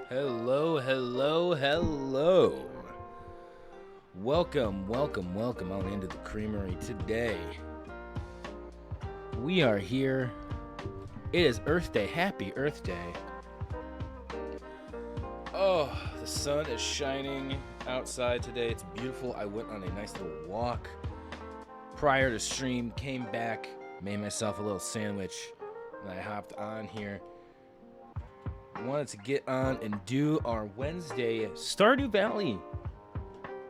Hello, hello, hello. Welcome on into the creamery today. We are here. It is Earth Day. Happy Earth Day. Oh, the sun is shining outside today. It's beautiful. I went on a nice little walk prior to stream, came back, made myself a little sandwich, and I hopped on here. Wanted to get on and do our Wednesday Stardew Valley.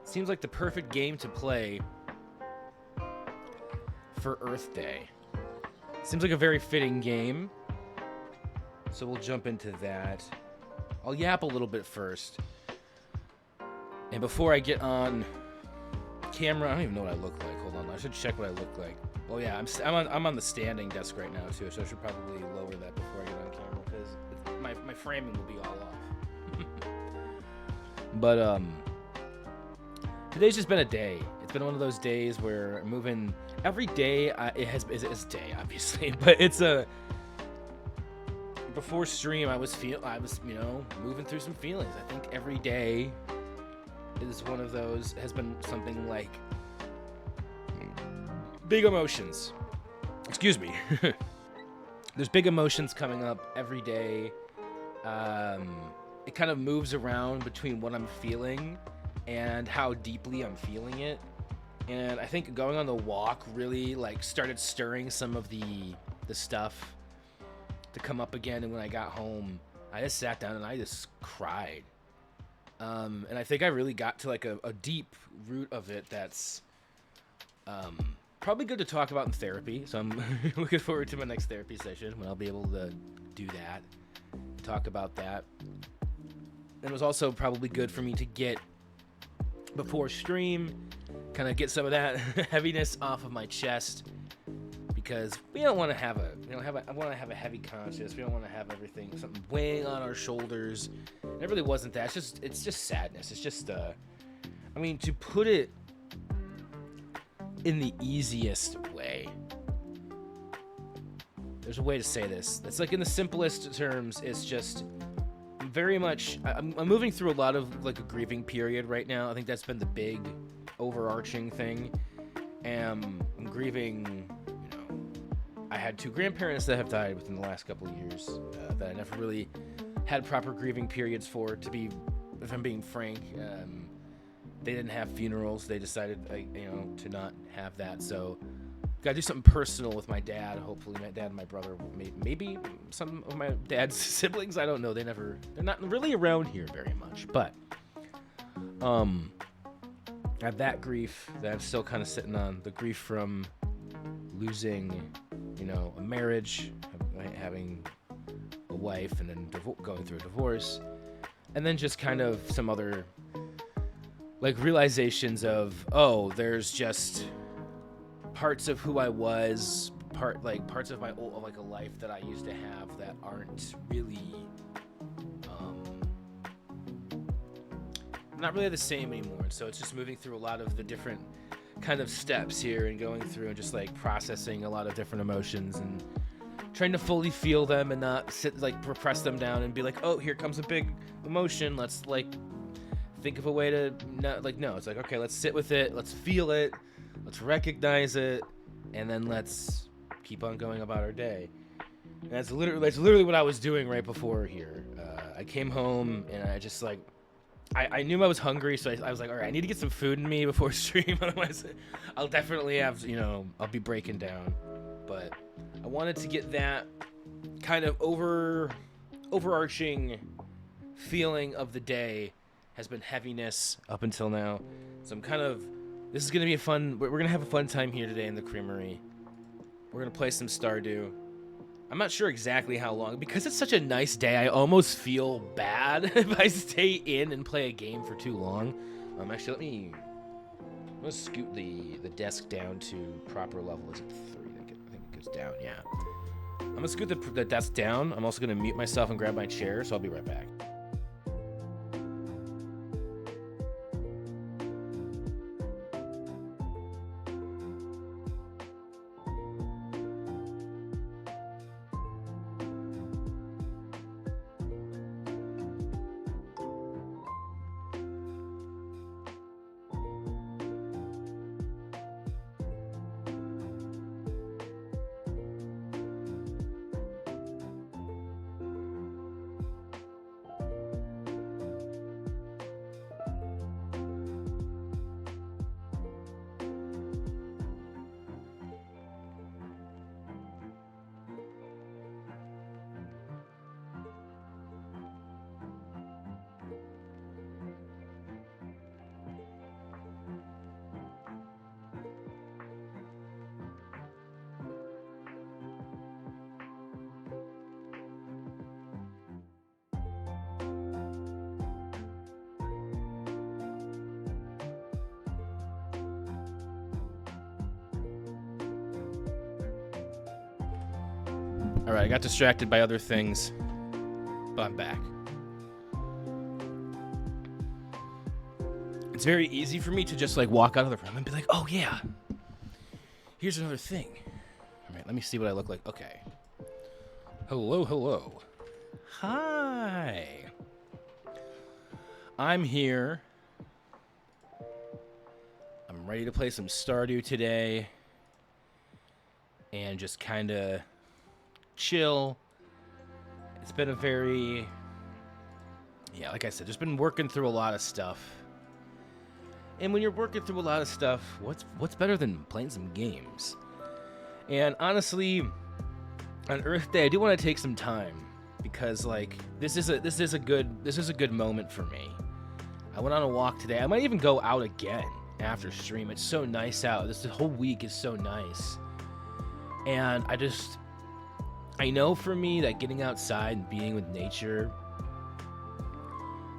Seems like the perfect game to play for Earth Day. Seems like a very fitting game. So we'll jump into that. I'll yap a little bit first. And before I get on camera, I don't even know what I look like. Hold on, I should check what I look like. Oh yeah, I'm on the standing desk right now too, so I should probably lower that before I get on camera because my framing will be all off. But today's just been a day. It's been one of those days where I'm moving every day. It's a day, obviously, but it's a. Before stream, I was moving through some feelings. I think every day is one of those. Has been something like big emotions. Excuse me. There's big emotions coming up every day. It kind of moves around between what I'm feeling and how deeply I'm feeling it. And I think going on the walk really started stirring some of the stuff to come up again. And when I got home, I just sat down and I just cried. And I think I really got to a deep root of it that's probably good to talk about in therapy. So I'm looking forward to my next therapy session when I'll be able to do that, talk about that. And it was also probably good for me to get before stream, kind of get some of that heaviness off of my chest, because we don't want to have I want to have a heavy conscience. We don't want to have something weighing on our shoulders. And it really wasn't that. It's just sadness. It's just to put it in the easiest way. There's a way to say this. It's in the simplest terms. It's just very much. I'm moving through a lot of a grieving period right now. I think that's been the big overarching thing. And I'm grieving. I had two grandparents that have died within the last couple of years that I never really had proper grieving periods for. If I'm being frank. They didn't have funerals. They decided, to not have that. So, gotta do something personal with my dad. Hopefully, my dad and my brother, maybe some of my dad's siblings. I don't know. They're not really around here very much. But, I have that grief that I'm still kind of sitting on. The grief from losing, a marriage, having a wife, and then going through a divorce, and then just kind of some other. Realizations of, there's just parts of who I was, parts of my old, a life that I used to have that aren't really, not really the same anymore. So it's just moving through a lot of the different kind of steps here and going through and just processing a lot of different emotions and trying to fully feel them and not sit, repress them down and be oh, here comes a big emotion. Let's think of a way to not no, it's okay, let's sit with it, let's feel it, Let's recognize it, and then let's keep on going about our day. And that's literally what I was doing right before here. I came home and I just like I knew I was hungry, so I was like, all right, I need to get some food in me before stream, otherwise I'll definitely have, I'll be breaking down. But I wanted to get that kind of overarching feeling of the day has been heaviness up until now. So this is going to be we're going to have a fun time here today in the creamery. We're going to play some Stardew. I'm not sure exactly how long, because it's such a nice day. I almost feel bad if I stay in and play a game for too long. Actually, I'm gonna scoot the desk down to proper level. Is it 3? I think it goes down. Yeah. I'm gonna scoot the desk down. I'm also gonna mute myself and grab my chair, so I'll be right back. Alright, I got distracted by other things, but I'm back. It's very easy for me to just like walk out of the room and be like, oh yeah, here's another thing. Alright, let me see what I look like. Okay. Hello. Hi. I'm here. I'm ready to play some Stardew today. And just kind of chill. It's been a very, like I said, just been working through a lot of stuff. And when you're working through a lot of stuff, what's better than playing some games? And honestly, on Earth Day, I do want to take some time because like this is a good moment for me. I went on a walk today. I might even go out again after stream. It's so nice out. This whole week is so nice. And I know for me that getting outside and being with nature,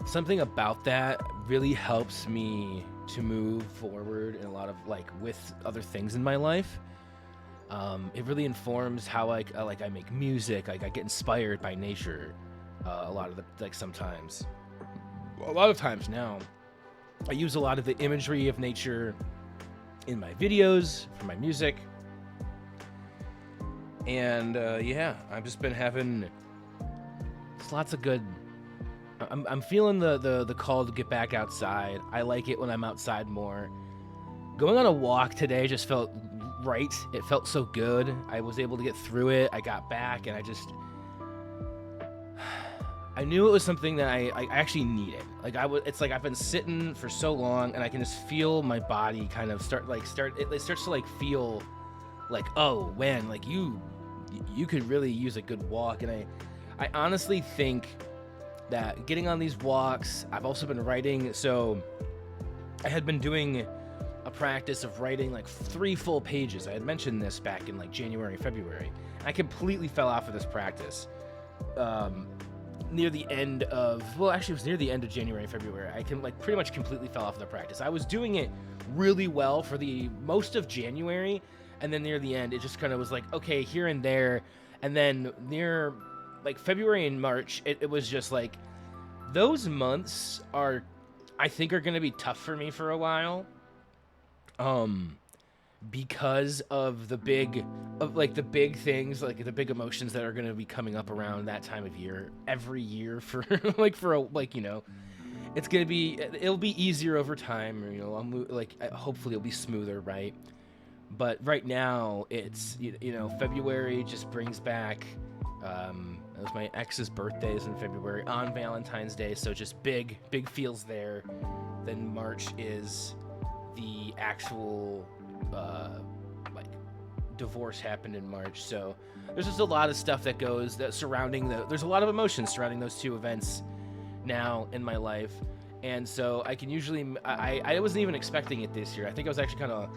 something about that really helps me to move forward in a lot of like with other things in my life. It really informs how I make music. Like I get inspired by nature a lot of sometimes. A lot of times now, I use a lot of the imagery of nature in my videos for my music. And I've just been having lots of good. I'm feeling the call to get back outside. I like it when I'm outside more. Going on a walk today just felt right. It felt so good. I was able to get through it. I got back, and I knew it was something that I actually needed. It's like I've been sitting for so long, and I can just feel my body kind of start. It starts to like feel like, oh, when like you could really use a good walk. And I honestly think that getting on these walks, I've also been writing. So I had been doing a practice of writing like 3 full pages. I had mentioned this back in like January, February. I completely fell off of this practice. Near the end of, it was near the end of January, February. I can like pretty much completely fell off of the practice. I was doing it really well for the most of January. And then near the end, it just kind of was like, okay, here and there. And then near like February and March, it was just like, those months I think are going to be tough for me for a while. Because of the big things, like the big emotions that are going to be coming up around that time of year every year for it'll be easier over time, or, you know, hopefully it'll be smoother, right? But right now, it's, you know, February just brings back, it was my ex's birthdays in February on Valentine's Day, so just big feels there. Then March is the actual, like, divorce happened in March, so there's just a lot of stuff that goes, there's a lot of emotions surrounding those two events now in my life. And so I can usually, I wasn't even expecting it this year. I think I was actually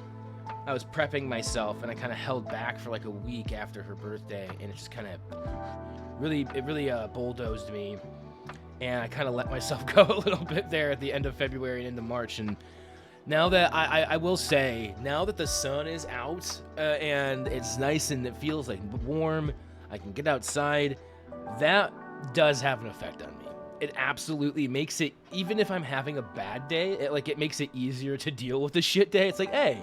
I was prepping myself, and I kind of held back for like a week after her birthday, and it just kind of really bulldozed me, and I kind of let myself go a little bit there at the end of February and into March. And now that I will say, now that the sun is out, and it's nice and it feels like warm, I can get outside, that does have an effect on me. It absolutely makes it, even if I'm having a bad day, it makes it easier to deal with the shit day. It's like, hey,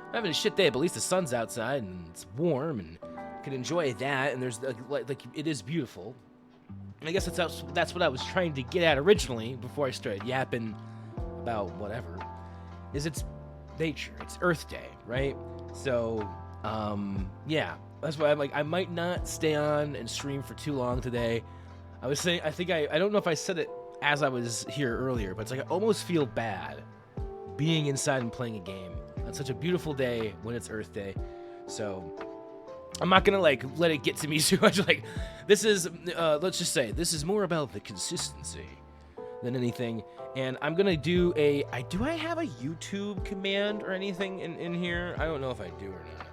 I'm having a shit day, but at least the sun's outside and it's warm, and I can enjoy that, and there's like it is beautiful. And I guess that's what I was trying to get at originally before I started yapping about whatever. It's nature, it's Earth Day, right? So yeah, that's why I'm like, I might not stay on and stream for too long today. I was saying, I don't know if I said it as I was here earlier, but it's like I almost feel bad being inside and playing a game on such a beautiful day when it's Earth Day. So I'm not gonna like let it get to me too much. Like, this is let's just say this is more about the consistency than anything. And I'm gonna do do I have a YouTube command or anything in here? I don't know if I do or not.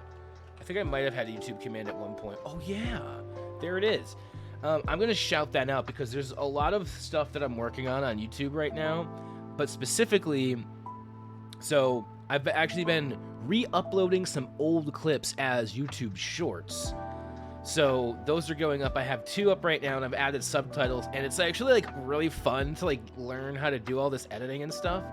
I think I might have had a YouTube command at one point. Oh yeah, there it is. I'm going to shout that out because there's a lot of stuff that I'm working on YouTube right now, but specifically, so I've actually been re-uploading some old clips as YouTube shorts. So those are going up. I have 2 up right now, and I've added subtitles, and it's actually like really fun to like learn how to do all this editing and stuff.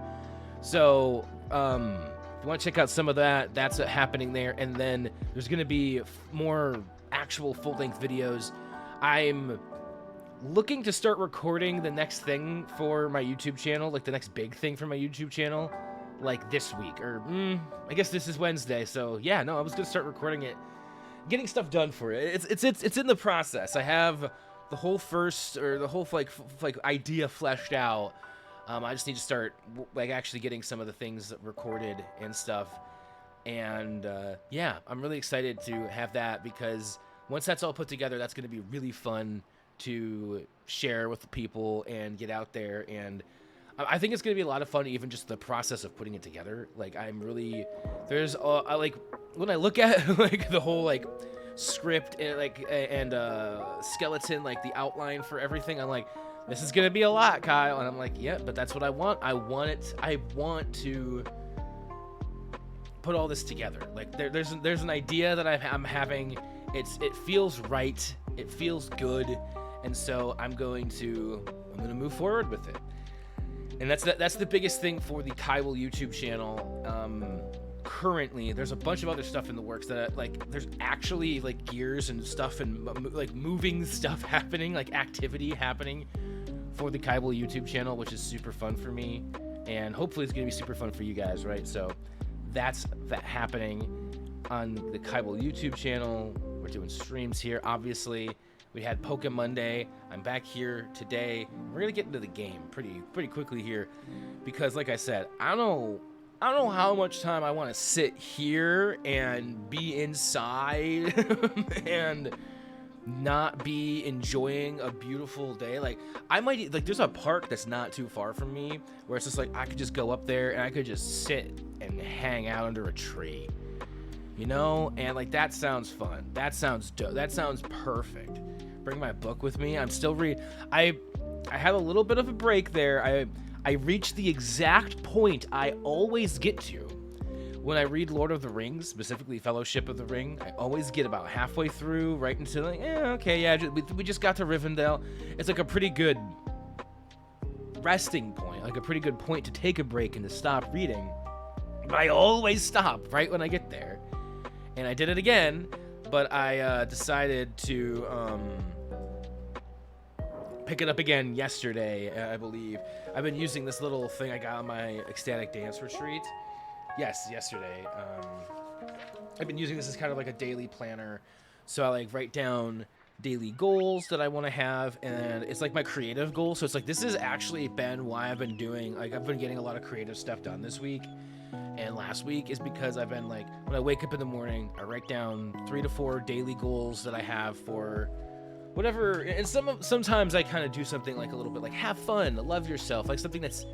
So if you want to check out some of that, that's happening there. And then there's going to be more actual full-length videos. I'm looking to start recording the next thing for my YouTube channel, like the next big thing for my YouTube channel, like this week, or I guess this is Wednesday, so yeah, no, I was gonna start recording it, getting stuff done for it. It's in the process. I have the whole idea fleshed out. I just need to start like actually getting some of the things recorded and stuff, and yeah, I'm really excited to have that because once that's all put together, that's going to be really fun to share with people and get out there. And I think it's going to be a lot of fun, even just the process of putting it together. Like, there's like when I look at like the whole like script and skeleton, like the outline for everything, I'm like, this is going to be a lot, Kyle. And I'm like, yeah, but that's what I want. I want to put all this together. Like there's an idea that I'm having. It feels right, it feels good, and so I'm gonna move forward with it. And that's the biggest thing for the Kyle YouTube channel. Currently, there's a bunch of other stuff in the works that there's actually like gears and stuff and like moving stuff happening, like activity happening for the Kyle YouTube channel, which is super fun for me, and hopefully it's gonna be super fun for you guys, right? So that's happening on the Kyle YouTube channel. We're doing streams here, obviously. We had Poke Monday. I'm back here today. We're gonna get into the game pretty quickly here, because like I said, I don't know how much time I want to sit here and be inside and not be enjoying a beautiful day. Like, I might there's a park that's not too far from me where it's just like I could just go up there and I could just sit and hang out under a tree. You know, and like that sounds fun. That sounds dope. That sounds perfect. Bring my book with me. I'm still I had a little bit of a break there. I reached the exact point I always get to when I read Lord of the Rings, specifically Fellowship of the Ring. I always get about halfway through, right into like, okay, yeah, we just got to Rivendell. It's like a pretty good resting point, like a pretty good point to take a break and to stop reading. But I always stop right when I get there. And I did it again, but I decided to pick it up again yesterday, I believe. I've been using this little thing I got on my ecstatic dance retreat. Yes, yesterday. I've been using this as kind of like a daily planner. So I like write down daily goals that I want to have, and it's like my creative goal. So it's like, this has actually been why I've been doing, like, I've been getting a lot of creative stuff done this week and last week, is because I've been like, when I wake up in the morning, I write down 3 to 4 daily goals that I have for whatever. And sometimes I kind of do something like a little bit like have fun, love yourself, like something that's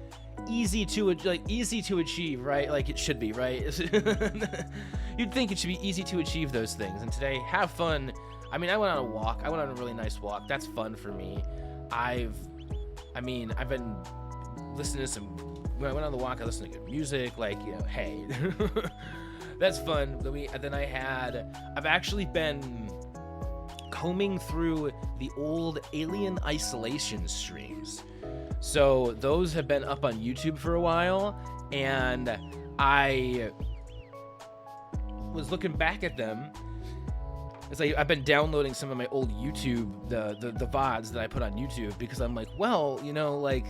easy to achieve, right? Like it should be, right? You'd think it should be easy to achieve those things. And today, have fun. I mean, I went on a walk. I went on a really nice walk. That's fun for me. I've been listening to when I went on the walk, I listened to good music. Like, you know, hey, that's fun. I've actually been combing through the old Alien Isolation streams. So those have been up on YouTube for a while, and I was looking back at them. It's like I've been downloading some of my old YouTube, the VODs that I put on YouTube, because I'm like, well, you know, like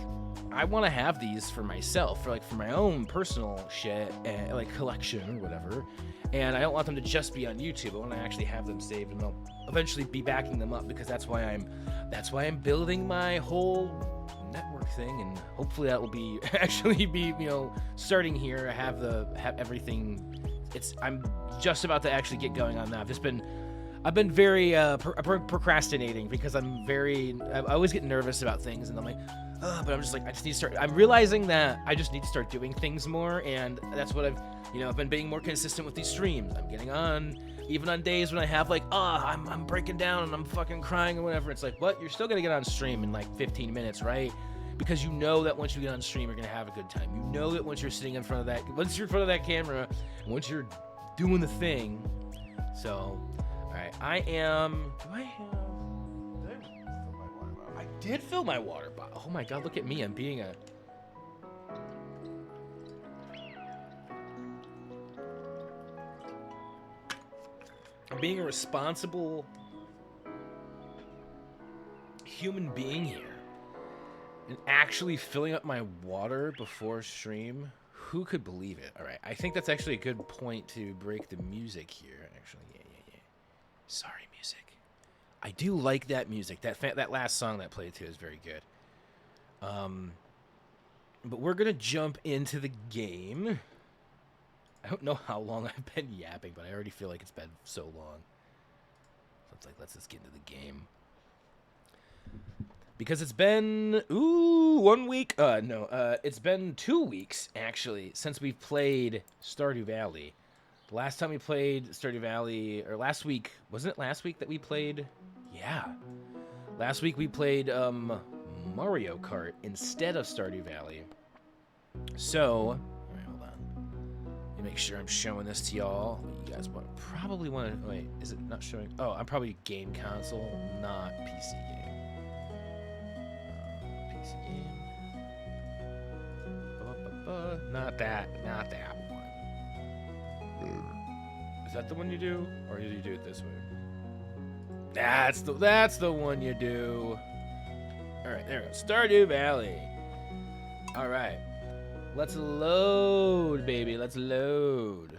I want to have these for myself, for my own personal shit, and like collection or whatever. And I don't want them to just be on YouTube. I want to actually have them saved, and I'll eventually be backing them up, because that's why I'm building my whole network thing, and hopefully that will be you know, starting here. I have everything. I'm just about to actually get going on that. I've been very procrastinating, because I always get nervous about things, and I'm like, but I'm just like, I just need to start. I'm realizing that I just need to start doing things more, and that's what I've been being more consistent with these streams. I'm getting on, even on days when I have like, I'm breaking down and I'm fucking crying or whatever. It's like, what? You're still gonna get on stream in like 15 minutes, right? Because you know that once you get on stream, you're gonna have a good time. You know that once you're sitting in front of that camera, and once you're doing the thing. So, all right, I did fill my water bottle. Oh my god, look at me. I'm being a responsible human being here, and actually filling up my water before stream. Who could believe it? All right, I think that's actually a good point to break the music here. Actually, yeah. Sorry, music. I do like that music. That last song that played too is very good. But we're gonna jump into the game. I don't know how long I've been yapping, but I already feel like it's been so long. So it's like, let's just get into the game. Because it's been, 1 week. It's been 2 weeks, actually, since we've played Stardew Valley. The last time we played Stardew Valley, or last week, wasn't it last week that we played? Yeah. Last week we played Mario Kart instead of Stardew Valley. So, all right, hold on. Let me make sure I'm showing this to y'all. You guys probably want to, wait, is it not showing? Oh, I'm probably game console, not PC game. PC game. Not that one. Is that the one you do? Or do you do it this way? That's the one you do. Alright, there we go. Stardew Valley. Alright. Let's load, baby. Let's load.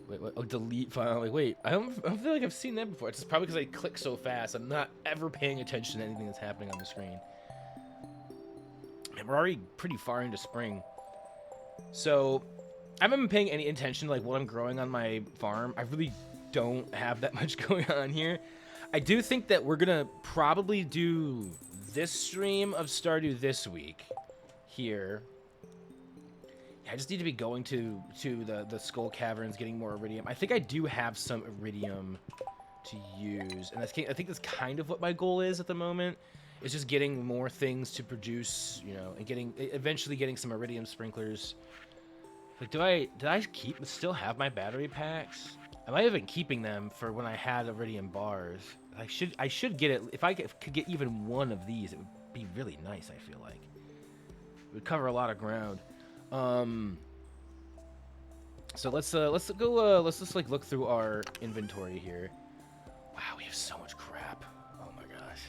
Wait, what? Oh, delete finally. Wait, I don't feel like I've seen that before. It's probably because I click so fast. I'm not ever paying attention to anything that's happening on the screen. And we're already pretty far into spring. So, I haven't been paying any attention to like what I'm growing on my farm. I really don't have that much going on here. I do think that we're gonna probably do this stream of Stardew this week here. I just need to be going to the Skull Caverns, getting more iridium. I think I do have some iridium to use, and I think that's kind of what my goal is at the moment. It's just getting more things to produce, you know, and eventually getting some iridium sprinklers. Like, did I still have my battery packs? I might have been keeping them for when I had iridium bars. I should get it. If I could get even one of these, it would be really nice. I feel like it would cover a lot of ground. So let's just like look through our inventory here. Wow, we have so much crap. Oh my gosh.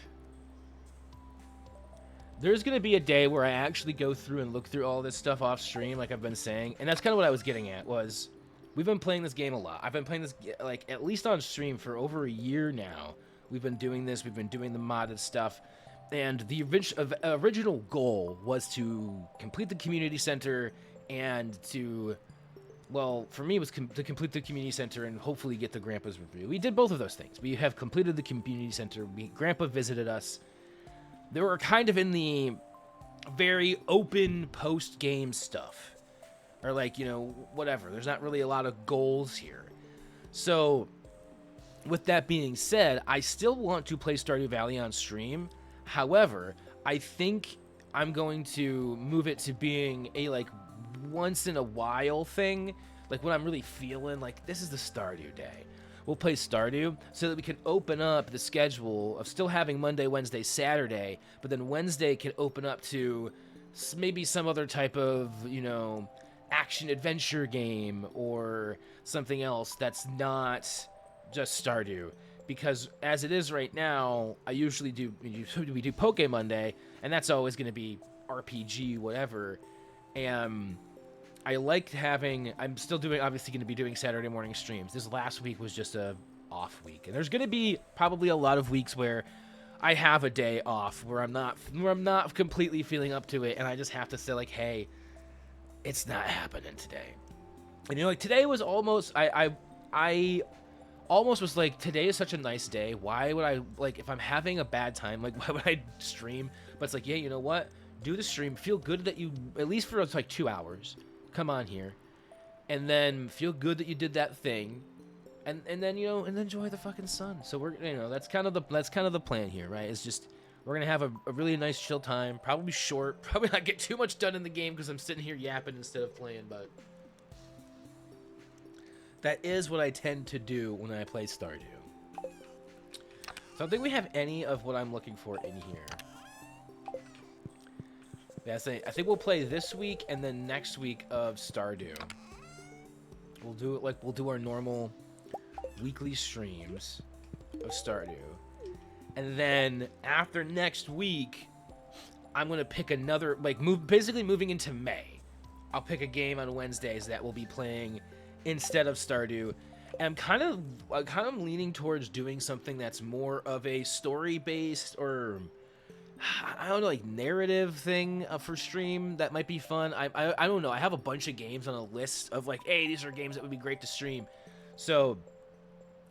there's going to be a day where I actually go through and look through all this stuff off stream, like I've been saying. And that's kind of what I was getting at, was we've been playing this game a lot. I've been playing this, like, at least on stream for over a year now. We've been doing this. We've been doing the modded stuff. And the original goal was to complete the community center and to, well, for me, it was to complete the community center and hopefully get the Grandpa's review. We did both of those things. We have completed the community center. Grandpa visited us. They were kind of in the very open post-game stuff. Or, like, you know, whatever. There's not really a lot of goals here. So, with that being said, I still want to play Stardew Valley on stream. However, I think I'm going to move it to being a, like, once in a while thing. Like, when I'm really feeling like this is the Stardew day, we'll play Stardew so that we can open up the schedule of still having Monday, Wednesday, Saturday, but then Wednesday can open up to maybe some other type of, you know, action adventure game or something else that's not just Stardew. Because as it is right now, I usually we do Poke Monday, and that's always going to be RPG, whatever. And I liked having, I'm still doing, obviously going to be doing Saturday morning streams. This last week was just a off week. And there's going to be probably a lot of weeks where I have a day off where I'm not completely feeling up to it. And I just have to say, like, hey, it's not happening today. And, you know, like, today was almost, I almost was like, today is such a nice day. Why would I, like, if I'm having a bad time, like, why would I stream? But it's like, yeah, you know what? Do the stream. Feel good that you, at least for like 2 hours, come on here. And then feel good that you did that thing. And then, you know, and enjoy the fucking sun. So we're, you know, that's kind of the plan here, right? It's just, we're going to have a really nice chill time. Probably short. Probably not get too much done in the game because I'm sitting here yapping instead of playing, but that is what I tend to do when I play Stardew. So I don't think we have any of what I'm looking for in here. Yeah, I think we'll play this week and then next week of Stardew. We'll do it like we'll do our normal weekly streams of Stardew. And then after next week, I'm going to pick another, like, basically moving into May. I'll pick a game on Wednesdays that we'll be playing instead of Stardew. And I'm kind of leaning towards doing something that's more of a story-based or, I don't know, like, narrative thing for stream that might be fun. I don't know. I have a bunch of games on a list of, like, hey, these are games that would be great to stream. So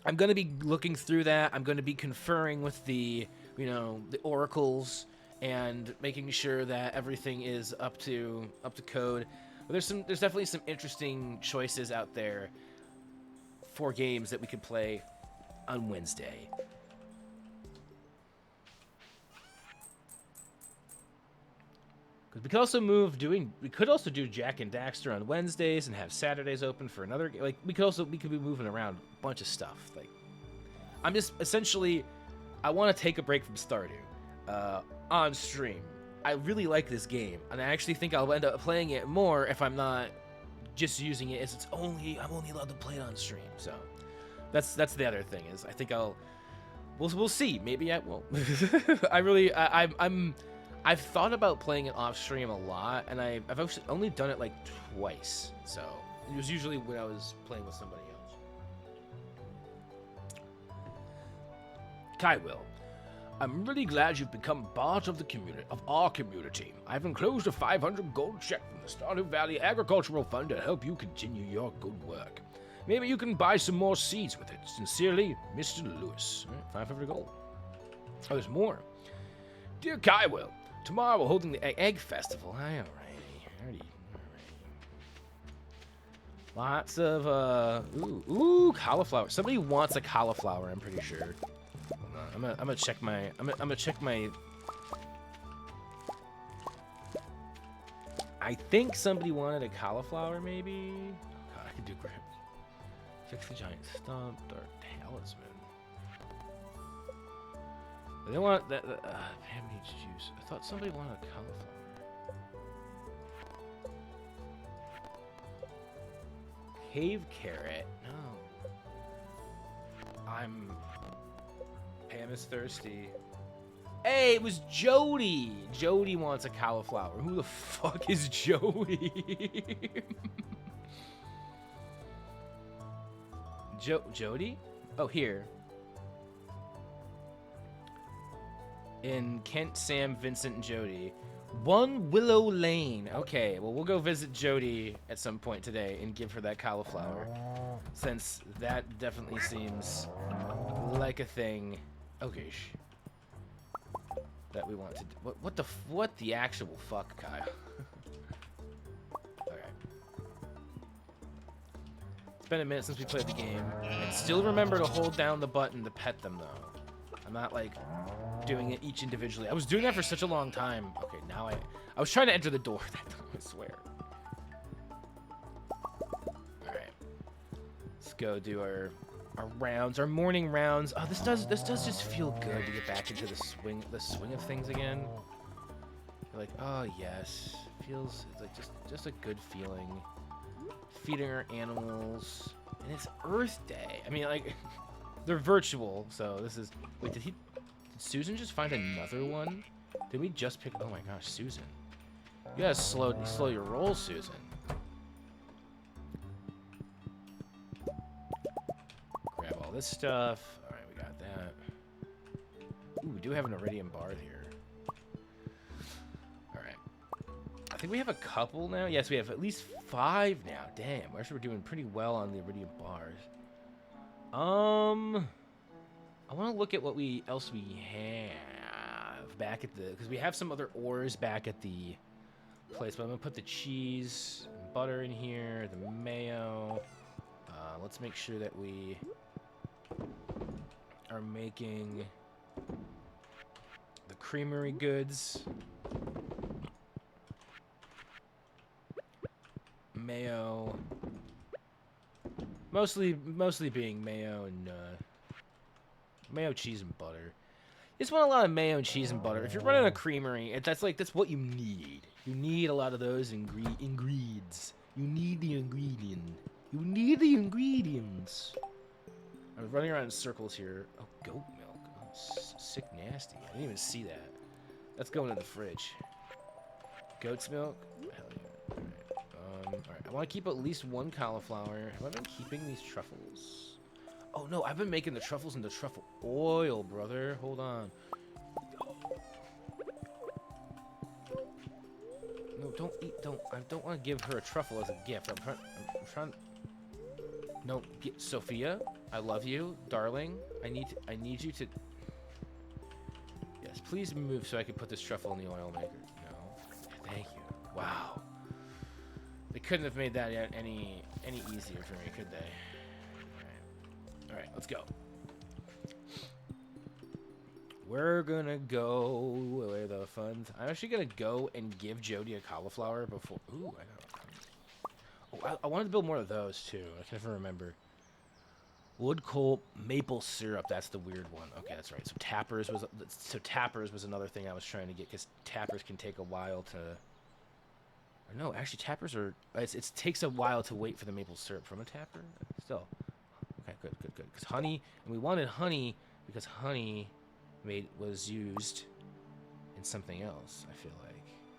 I'm going to be looking through that. I'm going to be conferring with the, you know, the oracles and making sure that everything is up to code. But there's definitely some interesting choices out there for games that we could play on Wednesday. Because we could also do Jack and Daxter on Wednesdays and have Saturdays open for another game. Like, we could be moving around a bunch of stuff. Like, I'm just essentially, I want to take a break from Stardew on stream. I really like this game, and I actually think I'll end up playing it more if I'm not just using it as I'm only allowed to play it on stream. So that's the other thing is I think we'll see. Maybe I won't. I've thought about playing it off stream a lot, and I've actually only done it like twice. So it was usually when I was playing with somebody else. Kai Will, I'm really glad you've become part of our community. I've enclosed a 500 gold check from the Stardew Valley Agricultural Fund to help you continue your good work. Maybe you can buy some more seeds with it. Sincerely, Mr. Lewis. 500 gold. Oh, there's more. Dear Kai Will, tomorrow we're holding the Egg Festival. Alrighty. Lots of, cauliflower. Somebody wants a cauliflower, I'm pretty sure. I'm gonna check my, I think somebody wanted a cauliflower, maybe? Oh God, I could do grab. Fix the giant stump, dark talisman. They want that, damage juice. I thought somebody wanted a cauliflower. Cave carrot, no. Pam is thirsty. Hey, it was Jody. Jody wants a cauliflower. Who the fuck is Jody? Jody? Oh, here. In Kent, Sam, Vincent, and Jody. 1 Willow Lane. Okay, well, we'll go visit Jody at some point today and give her that cauliflower. Since that definitely seems like a thing. Okay, that we want to do. What the actual fuck, Kyle? Okay. It's been a minute since we played the game. And still remember to hold down the button to pet them, though. I'm not, like, doing it each individually. I was doing that for such a long time. Okay, now I was trying to enter the door that time, I swear. Alright. Let's go do our rounds, our morning rounds. Oh, this does just feel good to get back into the swing of things again. You're like, oh yes. Feels it's like just a good feeling. Feeding our animals. And it's Earth Day. I mean, like, they're virtual, so this is... Wait, did Susan just find another one? Did we just pick... Oh my gosh, Susan. You gotta slow your roll, Susan. Grab all this stuff. Alright, we got that. Ooh, we do have an iridium bar here. Alright. I think we have a couple now. Yes, we have at least 5 now. Damn, actually we're doing pretty well on the iridium bars. I want to look at what else we have back at the, because we have some other ores back at the place. But I'm gonna put the cheese, and butter in here, the mayo. Let's make sure that we are making the creamery goods. Mayo. Mostly being mayo and mayo, cheese, and butter. You just want a lot of mayo and cheese and butter. If you're running a creamery, that's what you need. You need a lot of those ingredients. You need the ingredient. You need the ingredients. I'm running around in circles here. Oh, goat milk. Oh, sick nasty. I didn't even see that. That's going in the fridge. Goat's milk? Hell yeah. Alright, I want to keep at least 1 cauliflower. Have I been keeping these truffles? Oh no, I've been making the truffles into truffle oil, brother. Hold on. No, don't eat. I don't want to give her a truffle as a gift. I'm trying. No, Sophia, I love you, darling. I need you to. Yes, please move so I can put this truffle in the oil maker. No, thank you. Wow. They couldn't have made that any easier for me, could they? All right, let's go. We're gonna go where the fun's... I'm actually gonna go and give Jody a cauliflower before... Ooh, I know. Oh, I wanted to build more of those, too. I can never remember. Wood, coal, maple syrup. That's the weird one. Okay, that's right. So tappers was another thing I was trying to get, because tappers can take a while to... Or no, actually, tappers are... It takes a while to wait for the maple syrup from a tapper. Still. Okay, good. Because honey... And we wanted honey because honey... was used in something else, I feel like.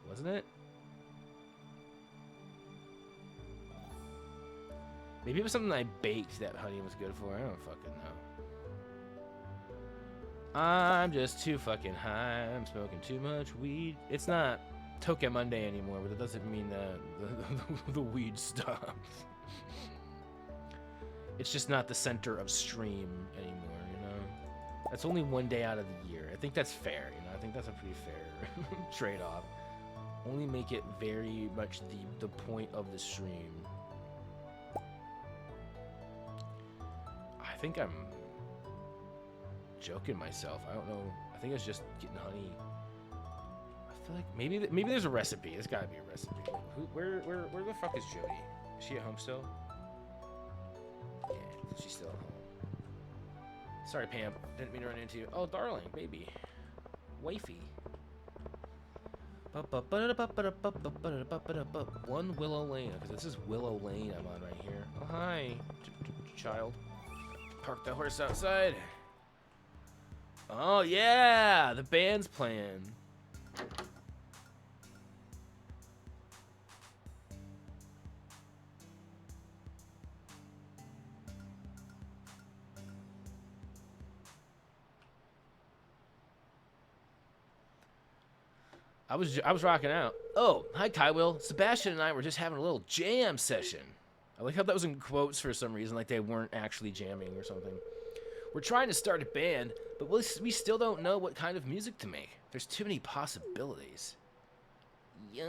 Wasn't it? Maybe it was something I baked that honey was good for. I don't fucking know. I'm just too fucking high. I'm smoking too much weed. It's not Toke Monday anymore, but it doesn't mean that the weed stops. It's just not the center of stream anymore, you know? That's only 1 day out of the year. I think that's fair, you know? I think that's a pretty fair trade-off. Only make it very much the point of the stream. I think I'm joking myself. I don't know. I think it's just getting honey. I feel like maybe there's a recipe. There's gotta be a recipe. Where the fuck is Jody? Is she at home still? Yeah, she's still at home. Sorry, Pam. Didn't mean to run into you. Oh, darling, baby. Wifey. 1 Willow Lane. Because this is Willow Lane I'm on right here. Oh, hi, child. Park the horse outside. Oh yeah, the band's playing. I was rocking out. Oh, hi Kyle. Sebastian and I were just having a little jam session. I like how that was in quotes for some reason, like they weren't actually jamming or something. We're trying to start a band, but we still don't know what kind of music to make. There's too many possibilities. Yeah.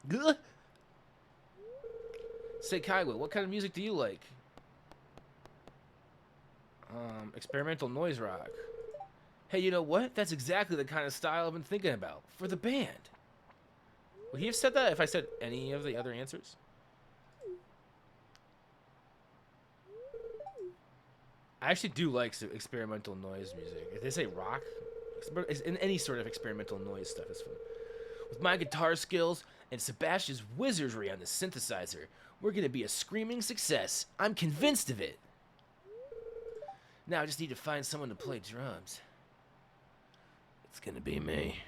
Gah. Say Kyle, what kind of music do you like? Experimental noise rock. Hey, you know what? That's exactly the kind of style I've been thinking about for the band. Would he have said that if I said any of the other answers? I actually do like experimental noise music. If they say rock, in any sort of experimental noise stuff is fun. With my guitar skills and Sebastian's wizardry on the synthesizer, we're gonna be a screaming success. I'm convinced of it. Now I just need to find someone to play drums. It's gonna be me.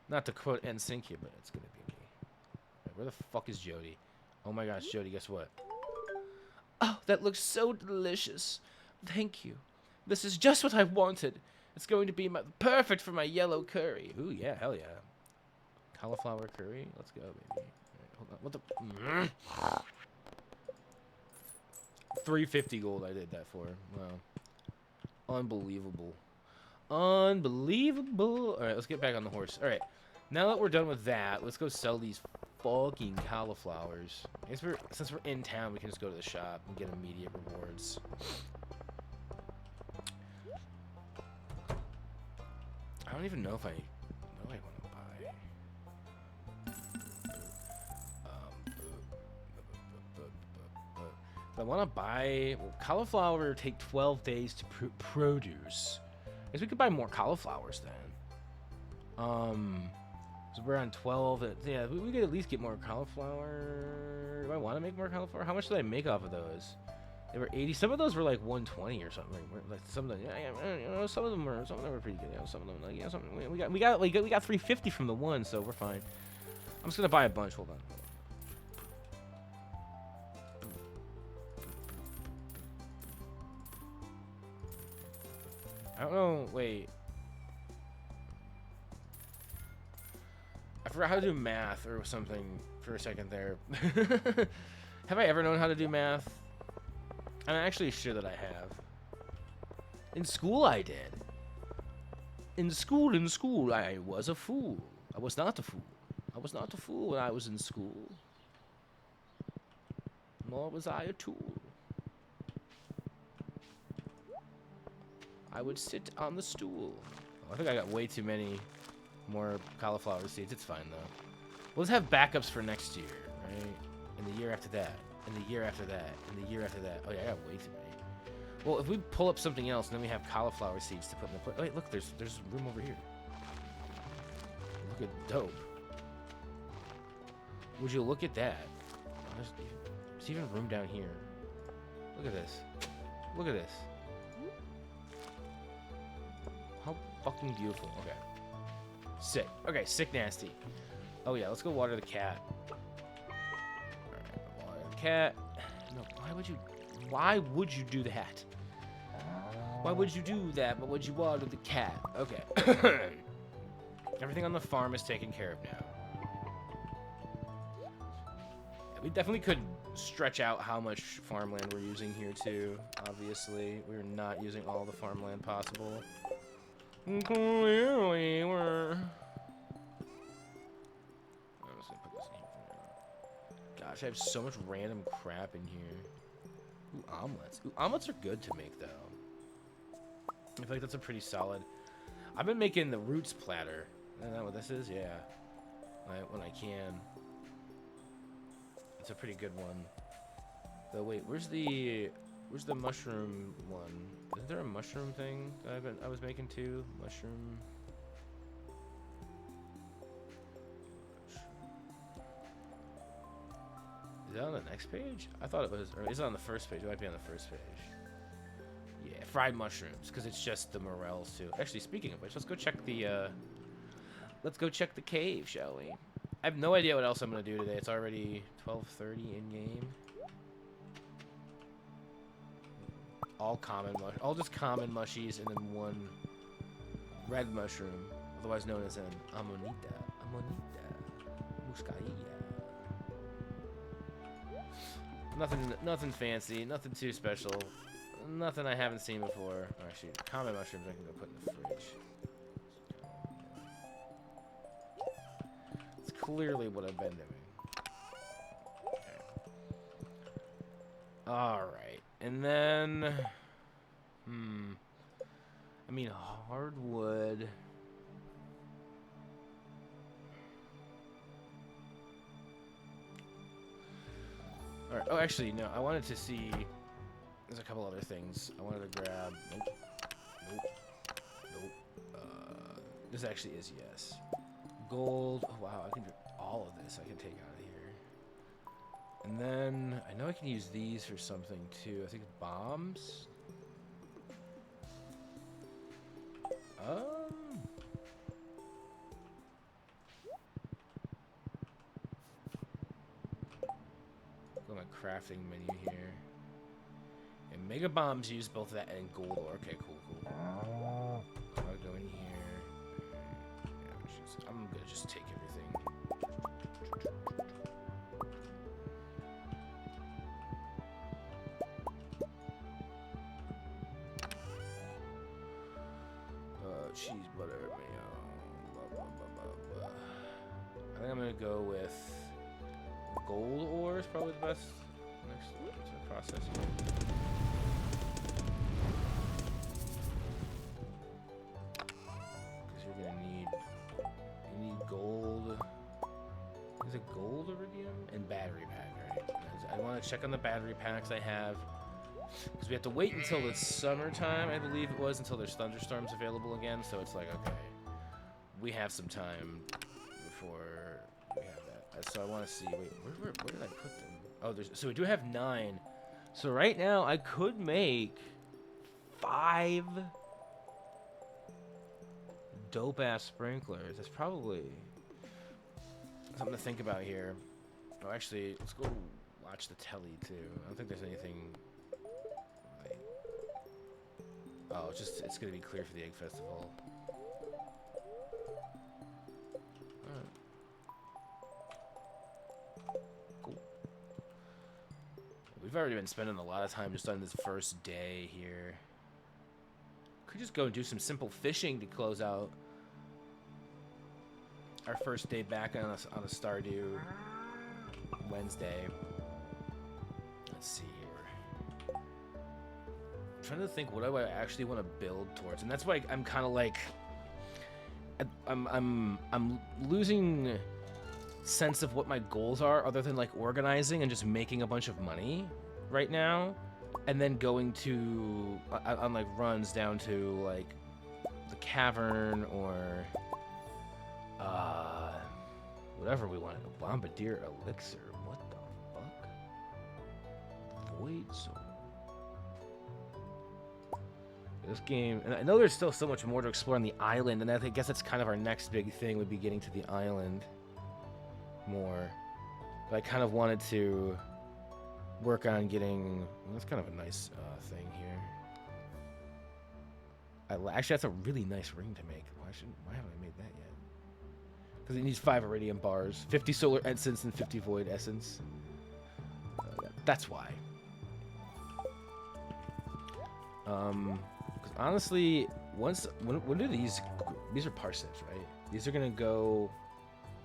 Not to quote NSYNC here, but it's gonna be me. Right, where the fuck is Jody? Oh my gosh, Jody, guess what? Oh, that looks so delicious. Thank you. This is just what I wanted. It's going to be perfect for my yellow curry. Ooh, yeah, hell yeah. Cauliflower curry? Let's go, baby. Right, hold on. What the... 350 gold I did that for. Wow. Unbelievable. Unbelievable. Alright, let's get back on the horse. Alright. Now that we're done with that, let's go sell these fucking cauliflowers. I guess since we're in town, we can just go to the shop and get immediate rewards. I don't even know if I want to buy. If I want to buy cauliflower, take 12 days to produce. I guess we could buy more cauliflowers then. So we're on 12. Yeah, we could at least get more cauliflower. Do I want to make more cauliflower? How much did I make off of those? They were 80. Some of those were like 120 or something. Like some of them, you know, some of them were pretty good. You know, some of them, like, you know, we got 350 from the one, so we're fine. I'm just gonna buy a bunch. Hold on. I don't know. Wait. I forgot how to do math or something for a second there. Have I ever known how to do math? I'm actually sure that I have. In school, I did. In school, I was a fool. I was not a fool. I was not a fool when I was in school. Nor was I a tool. I would sit on the stool. Oh, I think I got way too many more cauliflower seeds. It's fine, though. Let's have backups for next year, right? And the year after that. And the year after that. And the year after that. Oh, yeah, I got way too many. Well, if we pull up something else, and then we have cauliflower seeds to put in the place. Oh, wait, look, there's room over here. Look at dope. Would you look at that? There's even room down here. Look at this. Look at this. How fucking beautiful. Okay. Sick. Okay, sick nasty. Oh yeah, let's go water the cat. Alright, water the cat. No, why would you do that? Why would you do that? But would you water the cat? Okay. Everything on the farm is taken care of now. Yeah, we definitely could stretch out how much farmland we're using here too. Obviously, we're not using all the farmland possible. Clearly, we're... I'm just gonna put this in here for now. Gosh, I have so much random crap in here. Ooh, omelets. Ooh, omelets are good to make, though. I feel like that's a pretty solid... I've been making the roots platter. Isn't that what this is? Yeah. When I can. It's a pretty good one. Though, wait, where's the mushroom one? Isn't there a mushroom thing that I was making too? Mushroom. Is that on the next page? I thought it was, or is it on the first page? It might be on the first page. Yeah, fried mushrooms, because it's just the morels too. Actually, speaking of which, let's go check the cave, shall we? I have no idea what else I'm gonna do today. It's already 12:30 in game. All just common mushies, and then one red mushroom, otherwise known as an amonita. Muscailla. Nothing fancy, nothing too special, nothing I haven't seen before. Oh, actually, common mushrooms I can go put in the fridge. It's clearly what I've been doing. Okay. All right, and then, I mean, hardwood. All right. Oh, actually, no. I wanted to see. There's a couple other things I wanted to grab. Nope. This actually is yes. Gold. Oh wow, I can do all of this. I can take out of here. And then I know I can use these for something too. I think bombs. Go to my crafting menu here. And mega bombs use both that and gold ore. Okay, cool. I'll go in here. Yeah, I'm gonna just take everything. Cheese, butter, mayo. Blah, blah. I think I'm gonna go with gold ore is probably the best next to process here. Because you're gonna need gold. Is it gold iridium and battery pack, right? I want to check on the battery packs I have. Because we have to wait until the summertime, I believe it was, until there's thunderstorms available again. So it's like, okay, we have some time before we have that. So I want to see. Wait, where did I put them? Oh, so we do have 9. So right now I could make 5 dope ass sprinklers. That's probably something to think about here. Oh, actually, let's go watch the telly too. I don't think there's anything. Oh, it's gonna be clear for the egg festival. Alright. Cool. We've already been spending a lot of time just on this first day here. Could just go and do some simple fishing to close out our first day back on a Stardew Wednesday. Let's see. Trying to think what do I actually want to build towards, and that's why I'm kind of like I'm losing sense of what my goals are, other than like organizing and just making a bunch of money right now, and then going to on like runs down to like the cavern or whatever we want. A bombardier elixir. What the fuck? Void soul. This game, and I know there's still so much more to explore on the island, and I guess that's kind of our next big thing, would be getting to the island more. But I kind of wanted to work on getting. Well, that's kind of a nice thing here. Actually, that's a really nice ring to make. Why haven't I made that yet? Because it needs 5 iridium bars, 50 solar essence, and 50 void essence. That's why. Honestly, when do these are parsnips, right? These are gonna go.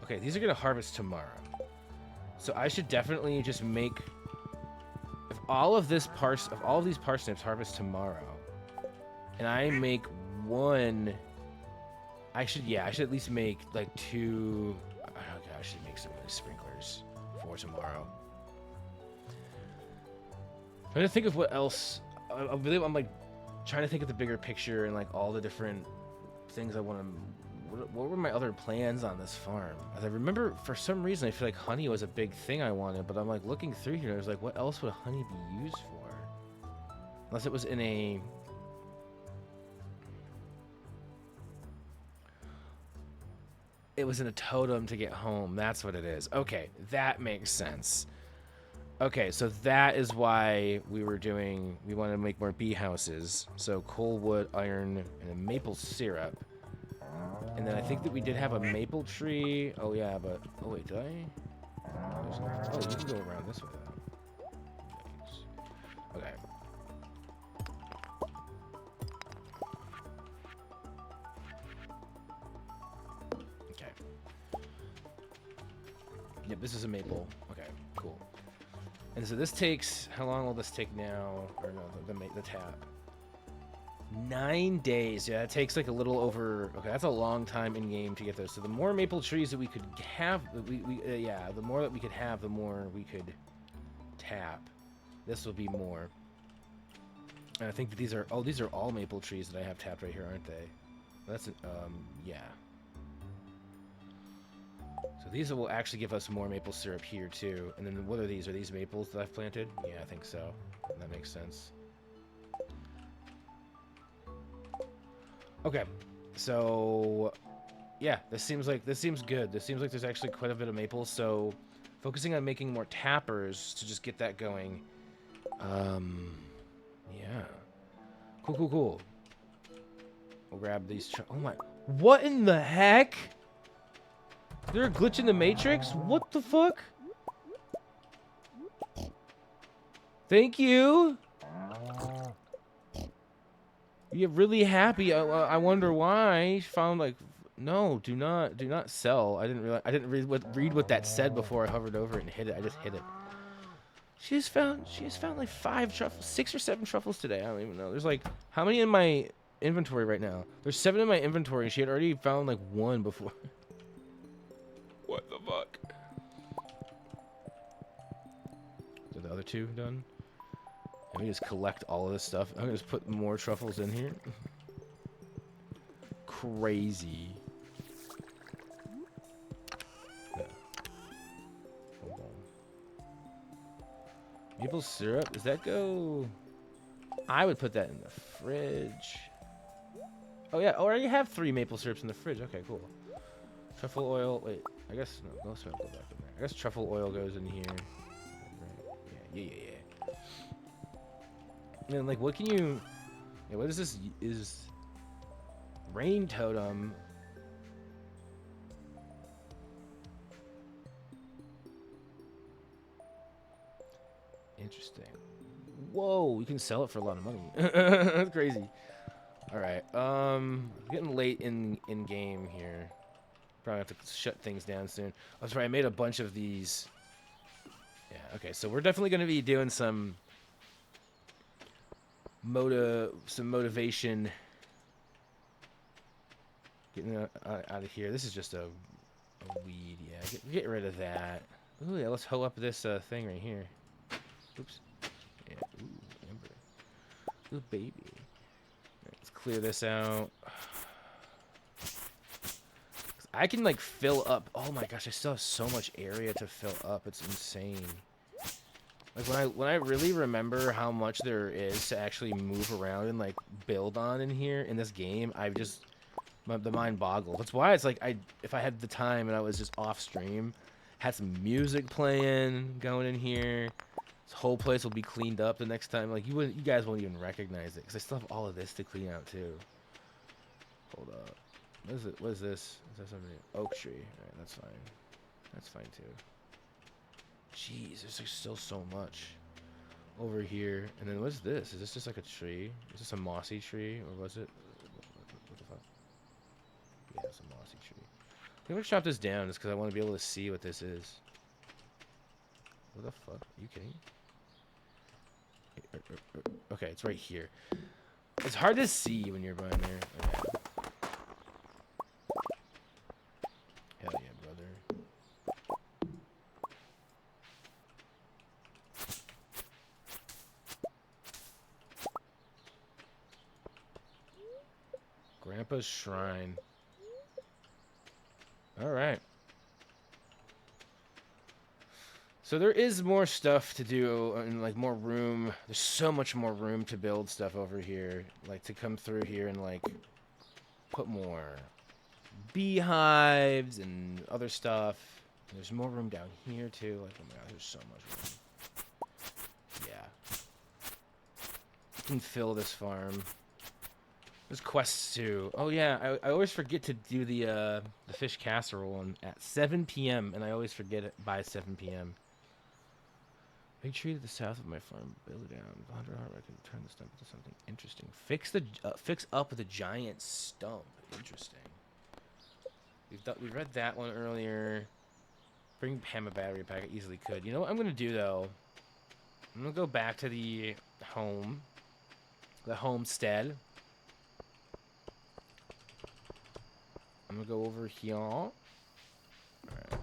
Okay, these are gonna harvest tomorrow. So I should definitely just make. If all of these parsnips harvest tomorrow, and I make 1, I should at least make like 2. Okay, I should make some of these sprinklers for tomorrow. I'm trying to think of what else. I'm like trying to think of the bigger picture and like all the different things I want to. What were my other plans on this farm? As I remember, for some reason, I feel like honey was a big thing I wanted, but I'm like looking through here. I was like, what else would honey be used for? Unless it was in a It was in a totem to get home. That's what it is. Okay, that makes sense. Okay, so that is why we wanted to make more bee houses. So coal, wood, iron, and a maple syrup. And then I think that we did have a maple tree. Oh yeah, but oh wait, did I? Oh, you can go around this way though. Yikes. Okay. Okay. Yep, this is a maple. Okay, cool. And so this takes, how long will this take now? Or no, the tap. 9 days. Yeah, it takes like a little over. Okay, that's a long time in game to get those. So the more maple trees that we could have, yeah, the more that we could have, the more we could tap. This will be more. And I think that these are all maple trees that I have tapped right here, aren't they? That's yeah. So these will actually give us more maple syrup here too. And then what are these? Are these maples that I've planted? Yeah, I think so. That makes sense. Okay, so yeah, this seems good. This seems like there's actually quite a bit of maples. So focusing on making more tappers to just get that going. Yeah. Cool. We'll grab these. Oh my! What in the heck? Is there a glitch in the Matrix? What the fuck? Thank you. You're really happy. I wonder why. Found like, no, do not sell. I didn't read what that said before I hovered over it and hit it. I just hit it. She has found like 5 truffles, 6 or 7 truffles today. I don't even know. There's like, how many in my inventory right now? There's 7 in my inventory. She had already found like 1 before. What the fuck? Are the other 2 done? Let me just collect all of this stuff. I'm gonna just put more truffles in here. Crazy. Yeah. Maple syrup? Does that go? I would put that in the fridge. Oh yeah. Oh, I already have 3 maple syrups in the fridge. Okay, cool. Truffle oil. Wait. I guess no. No smoke go back in there. I guess truffle oil goes in here. Yeah. And like, what can you? Yeah, what is this? Is rain totem? Interesting. Whoa, we can sell it for a lot of money. That's crazy. All right. Getting late in game here. Probably have to shut things down soon. Oh, that's right. I made a bunch of these. Yeah. Okay. So we're definitely going to be doing some motivation. Getting out of here. This is just a weed. Yeah. Get rid of that. Ooh, yeah. Let's hoe up this thing right here. Oops. Yeah. Ooh, Ember. Ooh, baby. Right, let's clear this out. I can like fill up. Oh my gosh, I still have so much area to fill up. It's insane. Like when I really remember how much there is to actually move around and like build on in here in this game, the mind boggles. That's why it's like if I had the time and I was just off stream, had some music playing going in here, this whole place will be cleaned up the next time. Like you guys won't even recognize it because I still have all of this to clean out too. Hold up. What is it? What is this? Is that something? Oak tree. Alright, that's fine. That's fine too. Jeez, there's like still so much over here. And then what's this? Is this just like a tree? Is this a mossy tree? Or was it? What the fuck? Yeah, it's a mossy tree. I'm gonna chop this down just because I want to be able to see what this is. What the fuck? Are you kidding? Okay, it's right here. It's hard to see when you're behind there. Okay. Hell yeah, brother. Grandpa's shrine. Alright. So there is more stuff to do and like more room. There's so much more room to build stuff over here. Like to come through here and like put more beehives and other stuff. There's more room down here too. Like, oh my god, there's so much room. Yeah. You can fill this farm. There's quests too. Oh yeah, I always forget to do the fish casserole at 7 p.m. and I always forget it by 7 p.m. Big tree to the south of my farm. Build it down. 100 heart. I can turn the stump into something interesting. Fix up the giant stump. Interesting. We read that one earlier. Bring Pam a battery pack. I easily could. You know what I'm gonna do though? I'm gonna go back to the homestead. I'm gonna go over here. All right.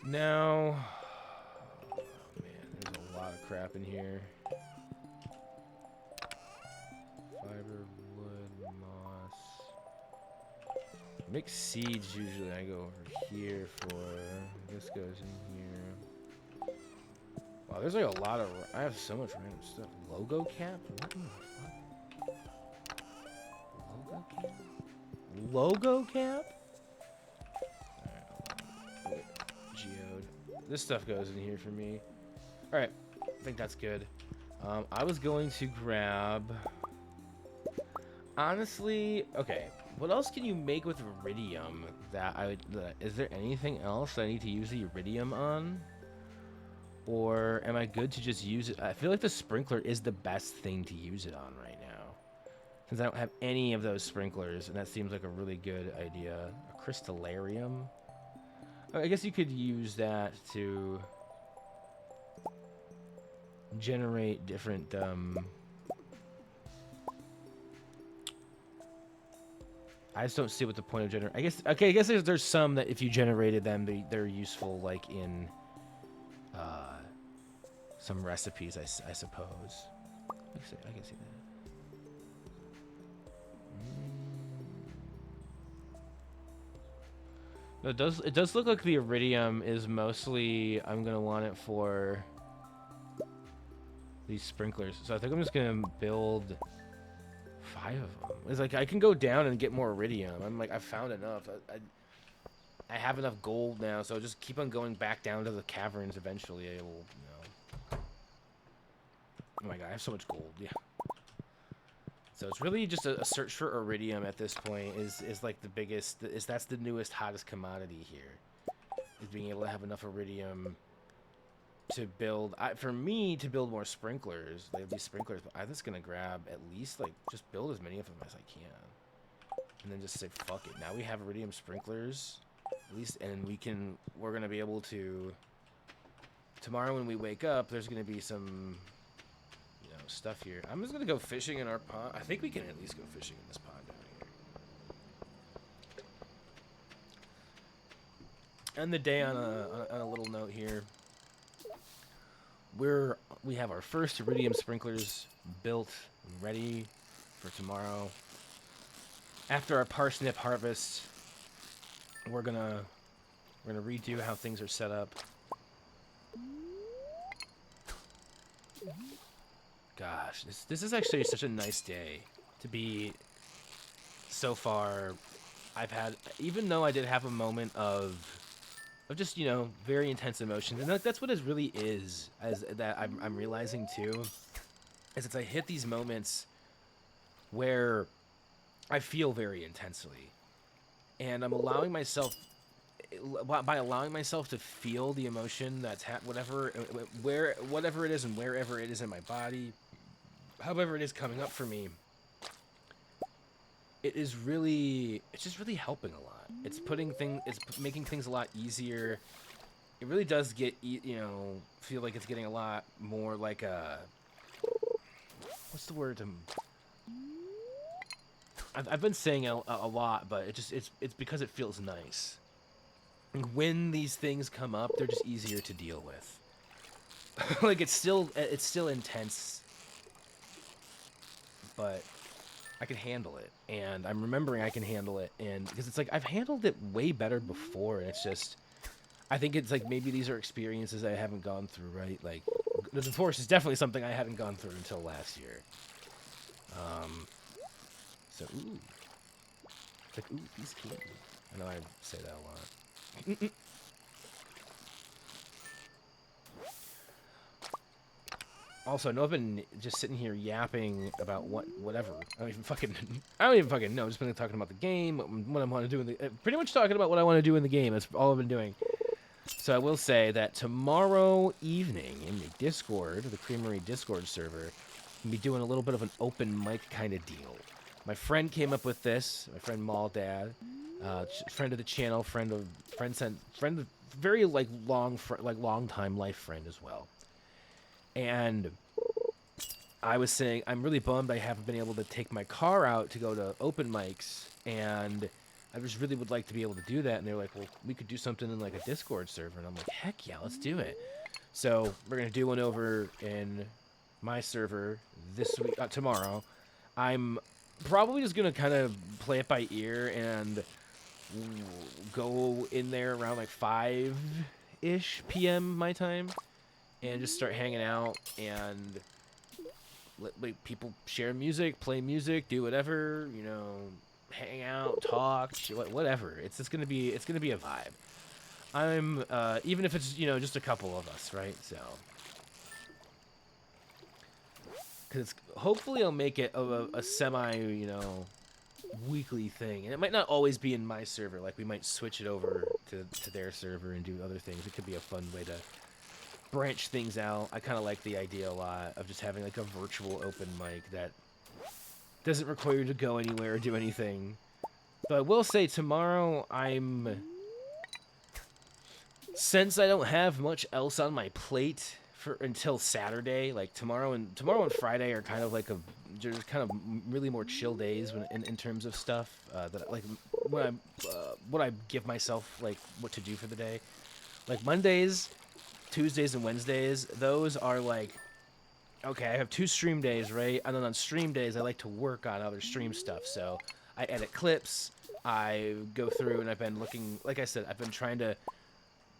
Now, oh man, there's a lot of crap in here. Fiber, wood, moss. Mixed seeds usually I go over here for. This goes in here. Wow, there's like a lot of. I have so much random stuff. Logo cap? What in the fuck? Logo cap? Logo cap? Geode. This stuff goes in here for me. Alright, I think that's good. I was going to grab... Honestly, okay. What else can you make with iridium that I would... Is there anything else I need to use the iridium on? Or am I good to just use it? I feel like the sprinkler is the best thing to use it on right now. Since I don't have any of those sprinklers, and that seems like a really good idea. A crystallarium? I guess you could use that to generate different, I just don't see what the point of generate. I guess there's some that if you generated them, they're useful, like in, some recipes, I suppose. I can see that. No, it does look like the iridium is mostly, I'm gonna want it for these sprinklers. So I think I'm just gonna build 5 of them. It's like I can go down and get more iridium. I'm like, I found enough. I have enough gold now, so I'll just keep on going back down to the caverns. Eventually, I will, you know. Oh my god, I have so much gold. Yeah. So it's really just a search for iridium at this point is like the biggest, that's the newest, hottest commodity here. Is being able to have enough iridium to build, for me, to build more sprinklers. Like these sprinklers, but I'm just going to grab at least, like, just build as many of them as I can. And then just say, fuck it. Now we have iridium sprinklers, at least, and we're going to be able to, tomorrow when we wake up, there's going to be some... stuff here. I'm just gonna go fishing in our pond. I think we can at least go fishing in this pond down here. End the day on a little note here. We have our first iridium sprinklers built and ready for tomorrow. After our parsnip harvest, we're gonna redo how things are set up. Gosh, this is actually such a nice day to be. So far, I've had, even though I did have a moment of just, you know, very intense emotions, and that's what it really is, as that I'm realizing too, is it's I hit these moments where I feel very intensely, and I'm allowing myself, by allowing myself to feel the emotion that's whatever it is and wherever it is in my body. However it is coming up for me, it's just really helping a lot. It's making things a lot easier. It really does get, you know, feel like it's getting a lot more like a, what's the word? I've been saying a lot, but it's because it feels nice. And when these things come up, they're just easier to deal with. Like it's still intense. But I can handle it, and I'm remembering I can handle it, and because it's like I've handled it way better before, and it's just, I think it's like maybe these are experiences I haven't gone through, right? Like, the divorce is definitely something I hadn't gone through until last year. So, ooh. It's like, ooh, piece of candy. I know I say that a lot. Also, I know I've been just sitting here yapping about whatever. I don't even fucking know. I've just been talking about the game, what I want to do in the, pretty much talking about what I want to do in the game. That's all I've been doing. So I will say that tomorrow evening in the Discord, the Creamery Discord server, I'll be doing a little bit of an open mic kind of deal. My friend came up with this. My friend Maldad, friend of the channel, friend of very like long time life friend as well. And I was saying I'm really bummed I haven't been able to take my car out to go to open mics, and I just really would like to be able to do that. And they're like, well, we could do something in like a Discord server. And I'm like, heck yeah, let's do it. So we're going to do one over in my server this week, tomorrow. I'm probably just going to kind of play it by ear and go in there around like 5-ish p.m. my time and just start hanging out and let people share music, play music, do whatever, you know, hang out, talk, whatever. It's gonna be a vibe. I'm even if it's, you know, just a couple of us, right? So, because hopefully I'll make it a semi, you know, weekly thing, and it might not always be in my server. Like we might switch it over to their server and do other things. It could be a fun way to branch things out. I kind of like the idea a lot of just having like a virtual open mic that doesn't require you to go anywhere or do anything. But I will say tomorrow since I don't have much else on my plate until Saturday, like tomorrow and Friday are kind of like just kind of really more chill days in terms of stuff that like when what I give myself like what to do for the day. Like Mondays, Tuesdays and Wednesdays, those are like, okay, I have 2 stream days, right? And then on stream days, I like to work on other stream stuff. So I edit clips, I go through, and I've been looking, like I said, I've been trying to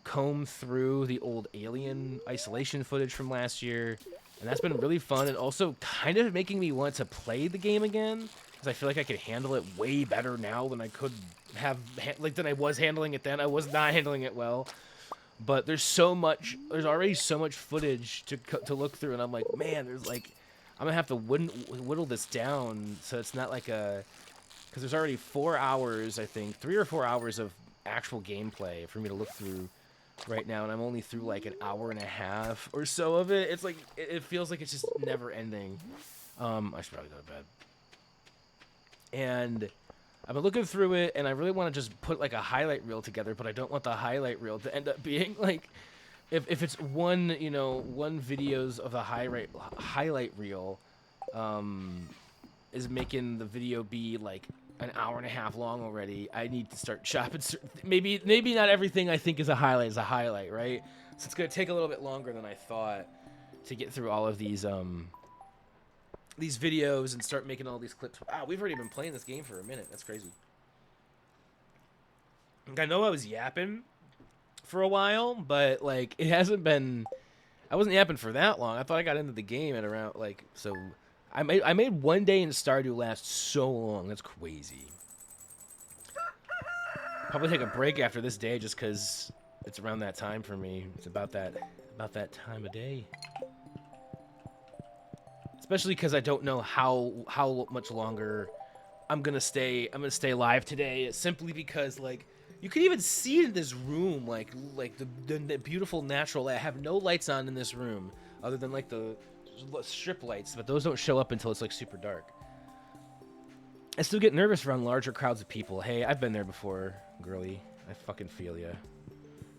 comb through the old Alien Isolation footage from last year, and that's been really fun, and also kind of making me want to play the game again, because I feel like I can handle it way better now than I could have, than I was handling it then. I was not handling it well. But there's already so much footage to look through, and I'm like, man, I'm gonna have to whittle this down so it's not like because there's already 4 hours, I think, 3 or 4 hours of actual gameplay for me to look through right now, and I'm only through like an hour and a half or so of it. It's like, it feels like it's just never ending. I should probably go to bed. And I've been looking through it, and I really want to just put like a highlight reel together, but I don't want the highlight reel to end up being like, if it's one videos of the highlight reel, is making the video be like an hour and a half long already. I need to start chopping. Maybe not everything I think is a highlight, right? So it's gonna take a little bit longer than I thought to get through all of these videos and start making all these clips. Wow, we've already been playing this game for a minute. That's crazy. Like, I know I was yapping for a while, but like it hasn't been. I wasn't yapping for that long. I thought I got into the game at around like so. I made one day in Stardew last so long. That's crazy. Probably take a break after this day just because it's around that time for me. It's about that time of day. Especially because I don't know how much longer I'm gonna stay live today. Simply because like you can even see in this room like the beautiful natural light. I have no lights on in this room other than like the strip lights, but those don't show up until it's like super dark. I still get nervous around larger crowds of people. Hey, I've been there before, girly. I fucking feel ya.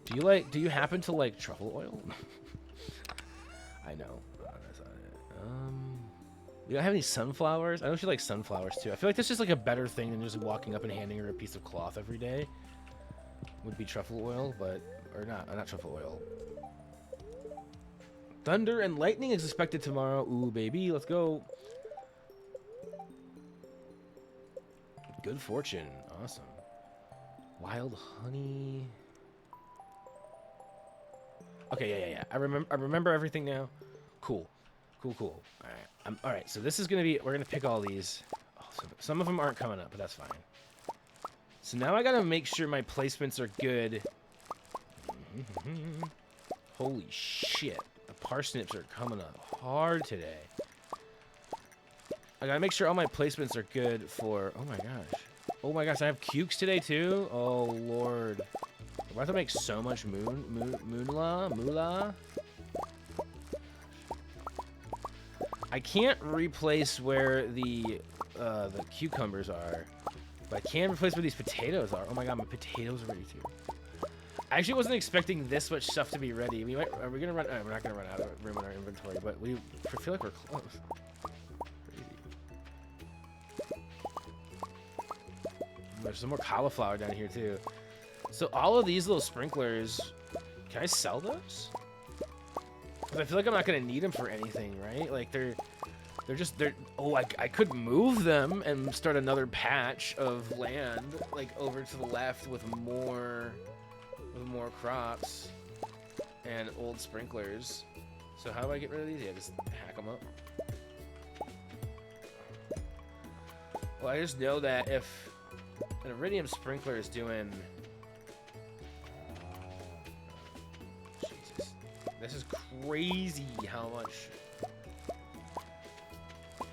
Do you happen to like truffle oil? I know. You don't have any sunflowers? I know she likes sunflowers too. I feel like that's just like a better thing than just walking up and handing her a piece of cloth every day. Would be truffle oil, or not truffle oil. Thunder and lightning is expected tomorrow. Ooh, baby, let's go. Good fortune, awesome. Wild honey. Okay, yeah. I remember everything now. Cool. All right. All right. So this is gonna be. We're gonna pick all these. Oh, so some of them aren't coming up, but that's fine. So now I gotta make sure my placements are good. Holy shit. The parsnips are coming up hard today. I gotta make sure all my placements are good for... Oh my gosh. Oh my gosh, I have cukes today too? Oh lord. I'm about to make so much moolah. I can't replace where the cucumbers are, but I can replace where these potatoes are. Oh my god, my potatoes are ready too. I actually wasn't expecting this much stuff to be ready. Are we gonna run? We're not gonna run out of room in our inventory, but I feel like we're close. Crazy. There's some more cauliflower down here too. So all of these little sprinklers, can I sell those? Because I feel like I'm not gonna need them for anything, right? Like they're. Oh, I could move them and start another patch of land, like over to the left with more crops and old sprinklers. So how do I get rid of these? Yeah, just hack them up. Well, I just know that if an iridium sprinkler is doing... Jesus. This is crazy how much...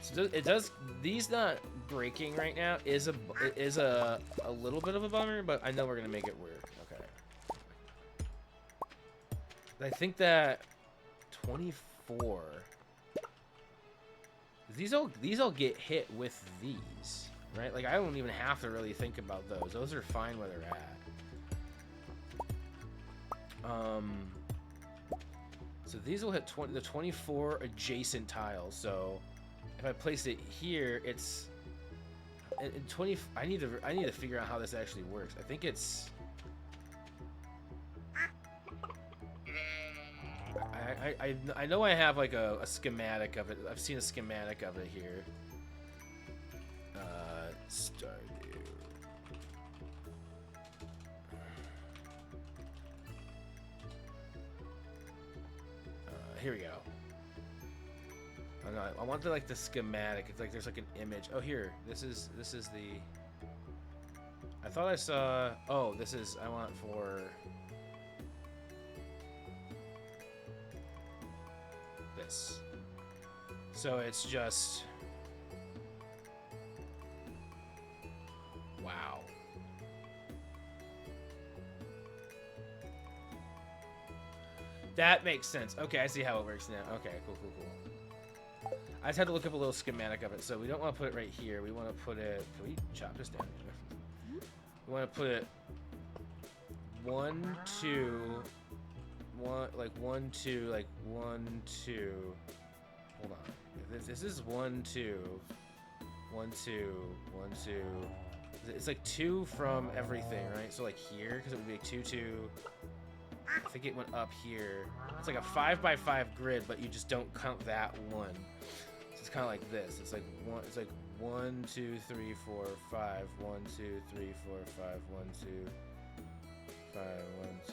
So it does... These not breaking right now is a little bit of a bummer, but I know we're going to make it work. Okay. I think that 24... These all get hit with these, right? Like I don't even have to really think about those. Those are fine where they're at. So these will hit the 24 adjacent tiles. So if I place it here, it's in 20. I need to figure out how this actually works. I think it's. I know I have like a schematic of it. I've seen a schematic of it here. Stardew. Here we go. I want the the schematic. It's like there's like an image. Oh, here. This is the. I thought I saw. Oh, this is. I want for. This. So it's just. Wow. That makes sense. Okay, I see how it works now. Okay, cool. I just had to look up a little schematic of it. So we don't want to put it right here. We want to put it... Can we chop this down here? We want to put it... 1, 2... 1, like 1, 2, like 1, 2... Hold on. This is 1, 2... 1, 2... 1, 2... It's like 2 from everything, right? So like here, because it would be like 2, 2... I think it went up here. It's like a 5x5 grid, but you just don't count that one. So it's kind of like this. It's like 1, 2, 3, 4, 5. 1, 2, 3, 4, 5. 1, 2, 5. 1, 2,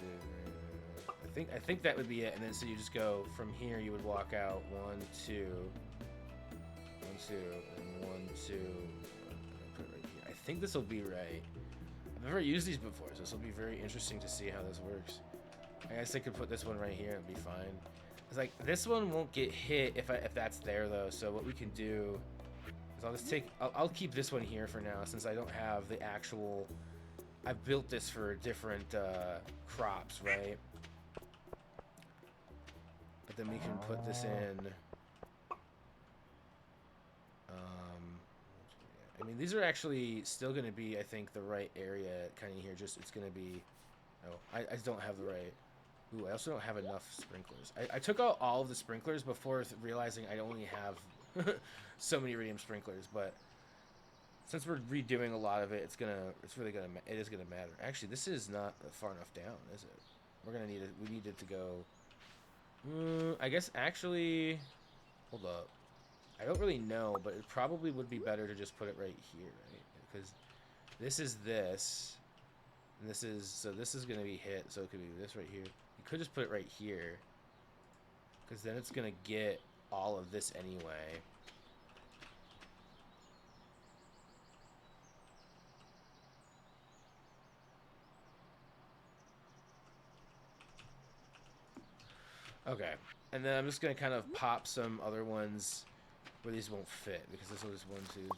3. I think that would be it. And then so you just go from here. You would walk out 1, 2, 1, 2, and 1, 2. Put it right here. I think this will be right. I've never used these before, so this will be very interesting to see how this works. I guess I could put this one right here and be fine. It's like this one won't get hit if that's there though. So what we can do is I'll just take I'll keep this one here for now since I don't have the actual. I've built this for different crops, right? But then we can put this in. I mean, these are actually still going to be, I think, the right area kind of here. Just it's going to be. Oh, I don't have the right. Ooh, I also don't have enough sprinklers. I took out all of the sprinklers before realizing I only have so many iridium sprinklers. But since we're redoing a lot of it, it is gonna matter. Actually, this is not far enough down, is it? We're gonna need it. We need it to go. I guess actually, hold up. I don't really know, but it probably would be better to just put it right here, right? Because this is this. And this is going to be hit, so it could be this right here. You could just put it right here. Because then it's going to get all of this anyway. Okay. And then I'm just gonna kind of pop some other ones where these won't fit because this was 1, 2, 3, 1, 2.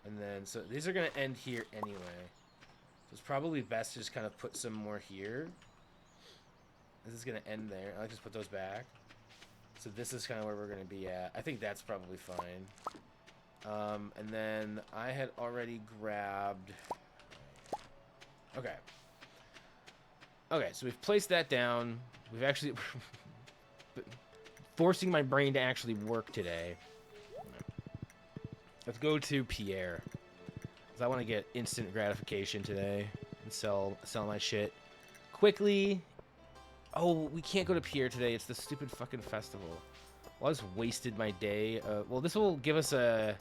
And then, so these are going to end here anyway. So it's probably best to just kind of put some more here. This is going to end there. I like to just put those back. So this is kind of where we're going to be at. I think that's probably fine. And then I had already grabbed... Okay. Okay, so we've placed that down. We've actually... forcing my brain to actually work today. Let's go to Pierre. Because I want to get instant gratification today. And sell my shit quickly. Oh, we can't go to Pierre today. It's the stupid fucking festival. Well, I just wasted my day. Well, this will give us a...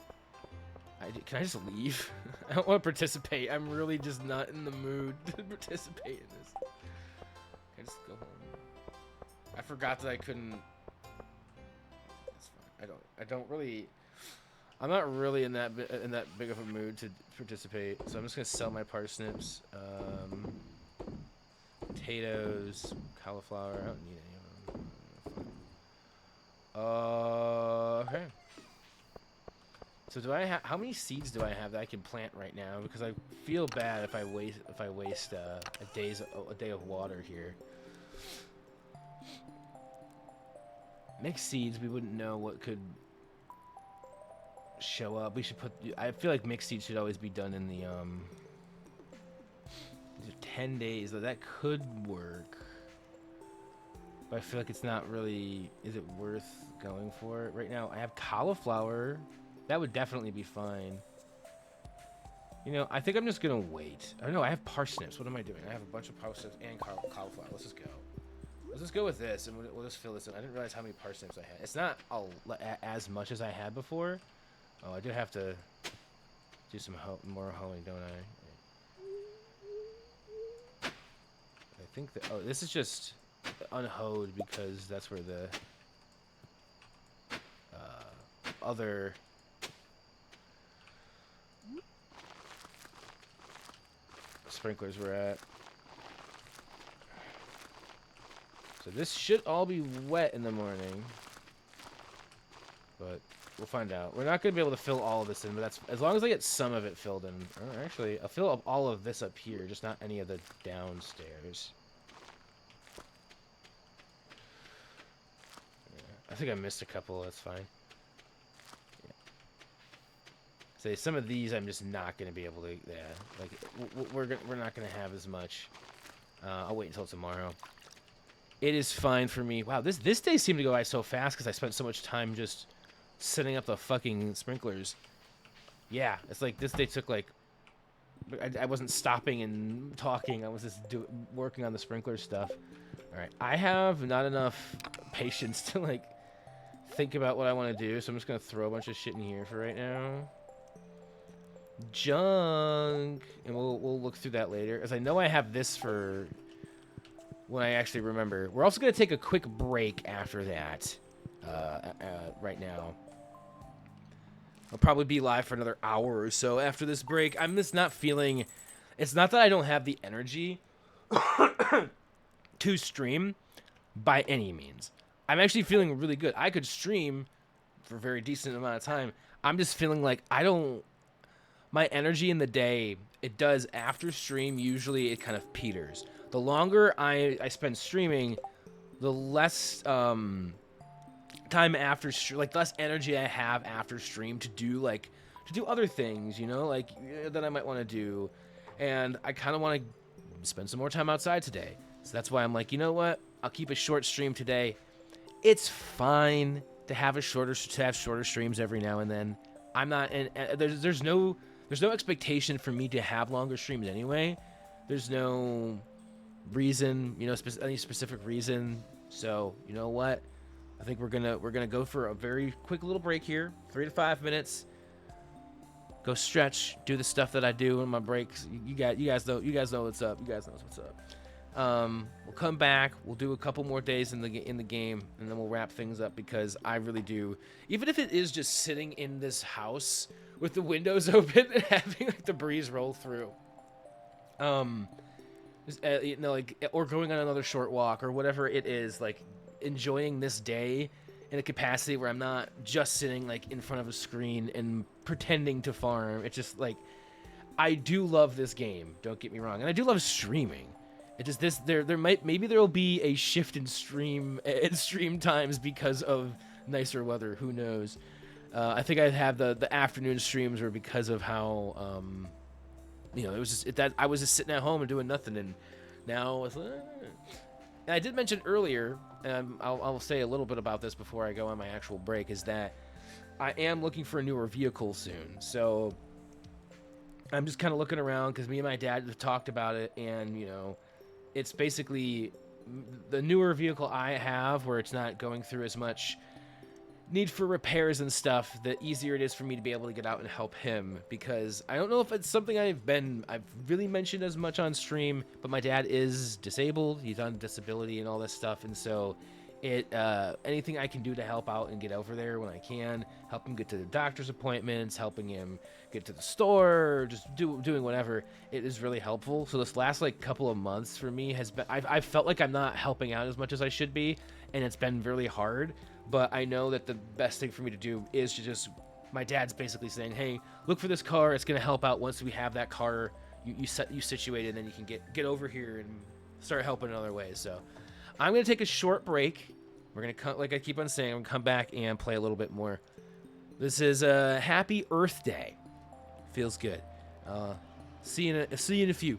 Can I just leave? I don't want to participate. I'm really just not in the mood to participate in this. Can I just go home? I forgot that I couldn't... That's fine. I don't really... I'm not really in that big of a mood to participate, so I'm just gonna sell my parsnips, potatoes, cauliflower. I don't need any of them. Okay. So do I have how many seeds do I have that I can plant right now? Because I feel bad if I waste a day of water here. Mixed seeds, we wouldn't know what could show up. We should put... I feel like mixed seeds should always be done in the 10 days. Though that could work, but I feel like it's not really... Is it worth going for it right now? I have cauliflower. That would definitely be fine. You know, I think I'm just gonna wait. I don't know. I have parsnips. What am I doing? I have a bunch of parsnips and cauliflower. Let's just go. Let's just go with this, and we'll just fill this in. I didn't realize how many parsnips I had. It's not as much as I had before. Oh, I do have to do some more hoeing, don't I? I think that... Oh, this is just unhoed because that's where the other... sprinklers were at. So this should all be wet in the morning. But... we'll find out. We're not going to be able to fill all of this in, but that's as long as I get some of it filled in. Or actually, I'll fill up all of this up here, just not any of the downstairs. Yeah, I think I missed a couple. That's fine. Yeah. Say some of these, I'm just not going to be able to. Yeah, like we're not going to have as much. I'll wait until tomorrow. It is fine for me. Wow, this day seemed to go by so fast because I spent so much time just setting up the fucking sprinklers. Yeah, it's like this day took like... I wasn't stopping and talking. I was just working on the sprinkler stuff. Alright, I have not enough patience to like think about what I want to do, so I'm just going to throw a bunch of shit in here for right now. Junk! And we'll look through that later, as I know I have this for when I actually remember. We're also going to take a quick break after that. Right now. I'll probably be live for another hour or so after this break. I'm just not feeling... It's not that I don't have the energy to stream by any means. I'm actually feeling really good. I could stream for a very decent amount of time. I'm just feeling like I don't... My energy in the day, it does after stream, usually it kind of peters. The longer I spend streaming, the less... time after like less energy I have after stream to do other things, you know, like that I might want to do, and I kind of want to spend some more time outside today. So that's why I'm like, you know what, I'll keep a short stream today. It's fine to have shorter streams every now and then. I'm not, and there's no expectation for me to have longer streams anyway. There's no reason, you know, any specific reason. So you know what? I think we're gonna go for a very quick little break here, 3 to 5 minutes. Go stretch, do the stuff that I do in my breaks. You guys know what's up. You guys know what's up. We'll come back. We'll do a couple more days in the game, and then we'll wrap things up because I really do. Even if it is just sitting in this house with the windows open and having like the breeze roll through, like or going on another short walk or whatever it is, like enjoying this day in a capacity where I'm not just sitting like in front of a screen and pretending to farm. It's just like I do love this game. Don't get me wrong, and I do love streaming. It just maybe there will be a shift in stream times because of nicer weather. Who knows? I think I have the afternoon streams were because of how it was just that I was just sitting at home and doing nothing, and now it's, and I did mention earlier, and I'll say a little bit about this before I go on my actual break, is that I am looking for a newer vehicle soon. So I'm just kind of looking around because me and my dad have talked about it, and it's basically the newer vehicle I have where it's not going through as much need for repairs and stuff, the easier it is for me to be able to get out and help him, because I don't know if it's something I've really mentioned as much on stream, but my dad is disabled. He's on disability and all this stuff, and so anything I can do to help out and get over there when I can, help him get to the doctor's appointments, helping him get to the store, just doing whatever, it is really helpful. So this last like couple of months for me has been, I've felt like I'm not helping out as much as I should be, and it's been really hard. But I know that the best thing for me to do is to just, my dad's basically saying, hey, look for this car. It's going to help out once we have that car you situated, and then you can get over here and start helping in other ways. So I'm going to take a short break. We're going to, like I keep on saying, I'm going to come back and play a little bit more. This is a Happy Earth Day. Feels good. See you in a few.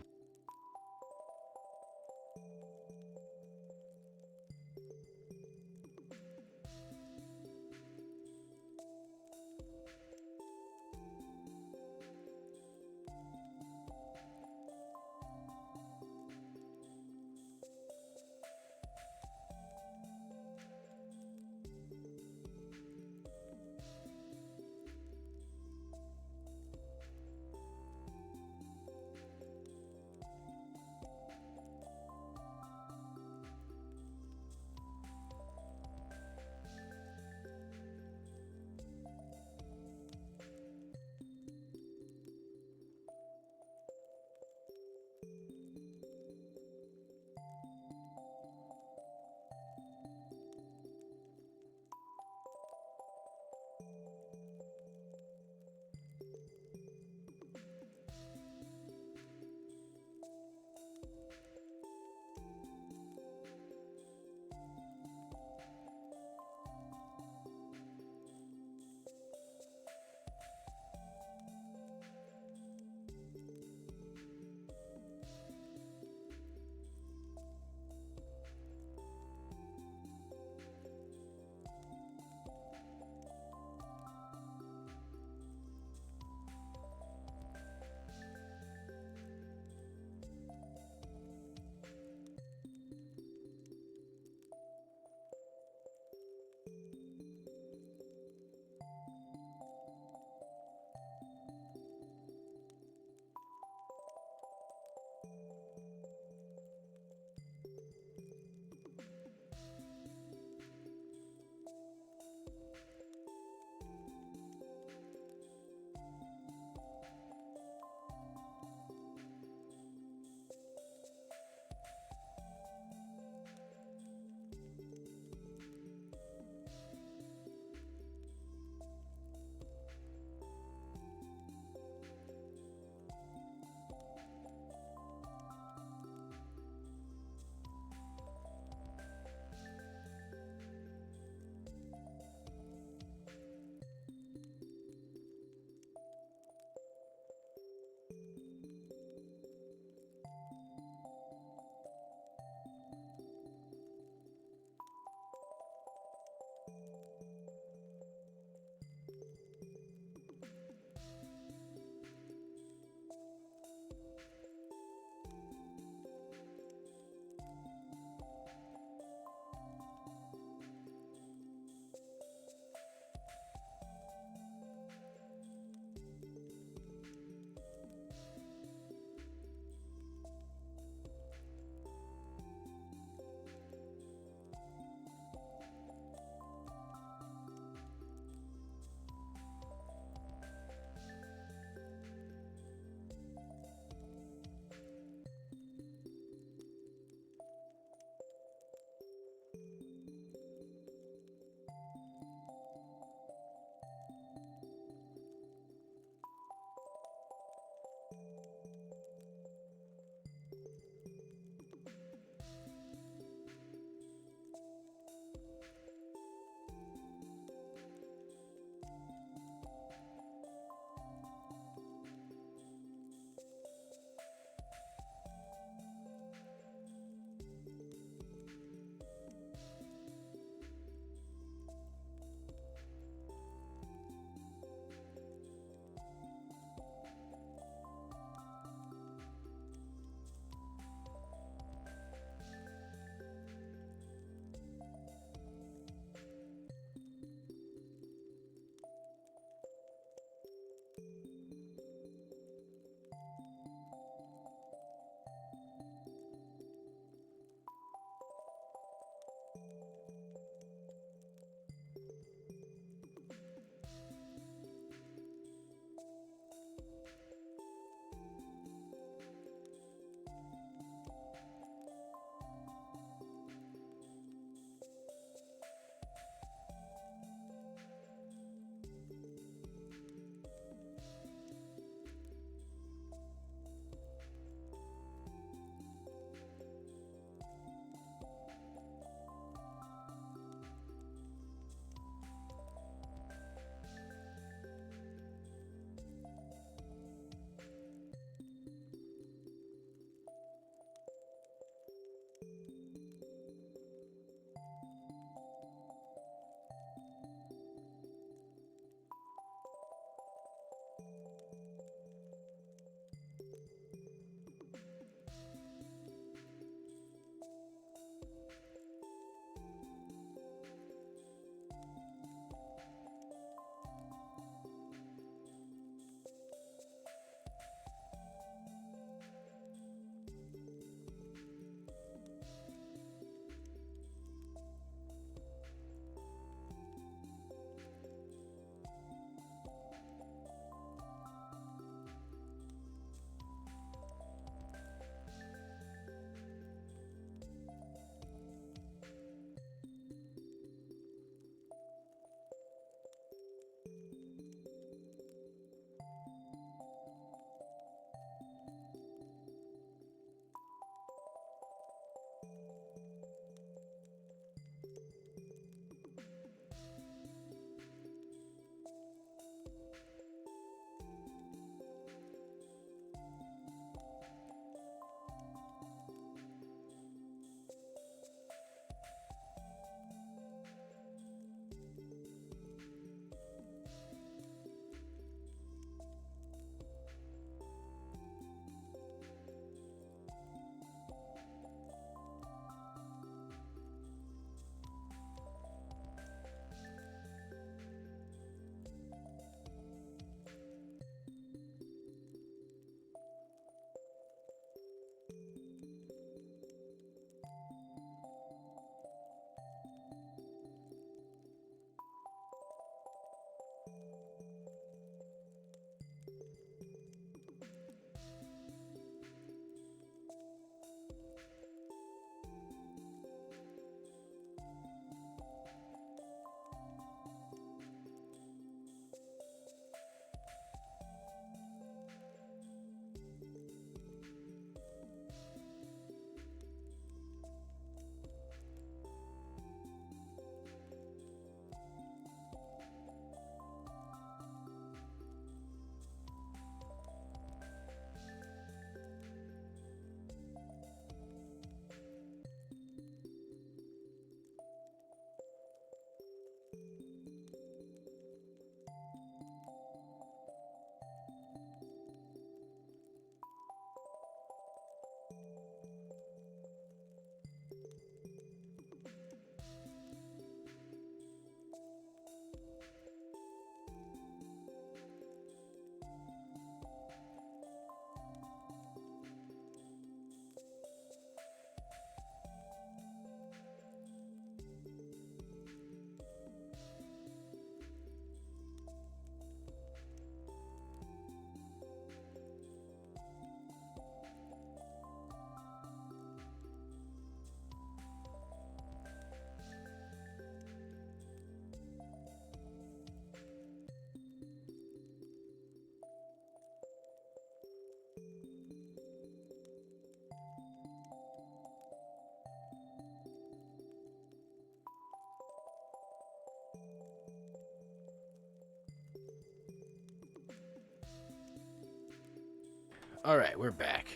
All right, we're back.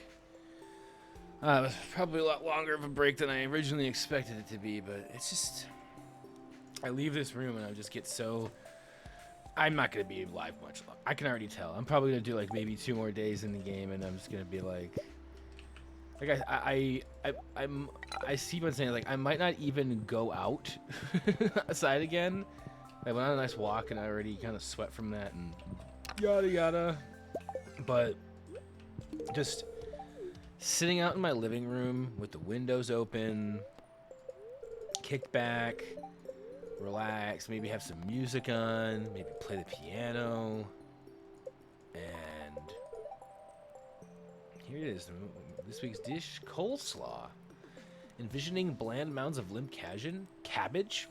It was probably a lot longer of a break than I originally expected it to be, but it's just... I leave this room and I just get so... I'm not going to be live much longer. I can already tell. I'm probably going to do like maybe 2 more days in the game, and I'm just going to be like... Like I see what I'm saying. Like, I might not even go out outside again. I went on a nice walk and I already kind of sweat from that and yada yada. But just sitting out in my living room with the windows open, kick back, relax, maybe have some music on, maybe play the piano, and here it is, this week's dish, coleslaw. Envisioning bland mounds of limp cabbage?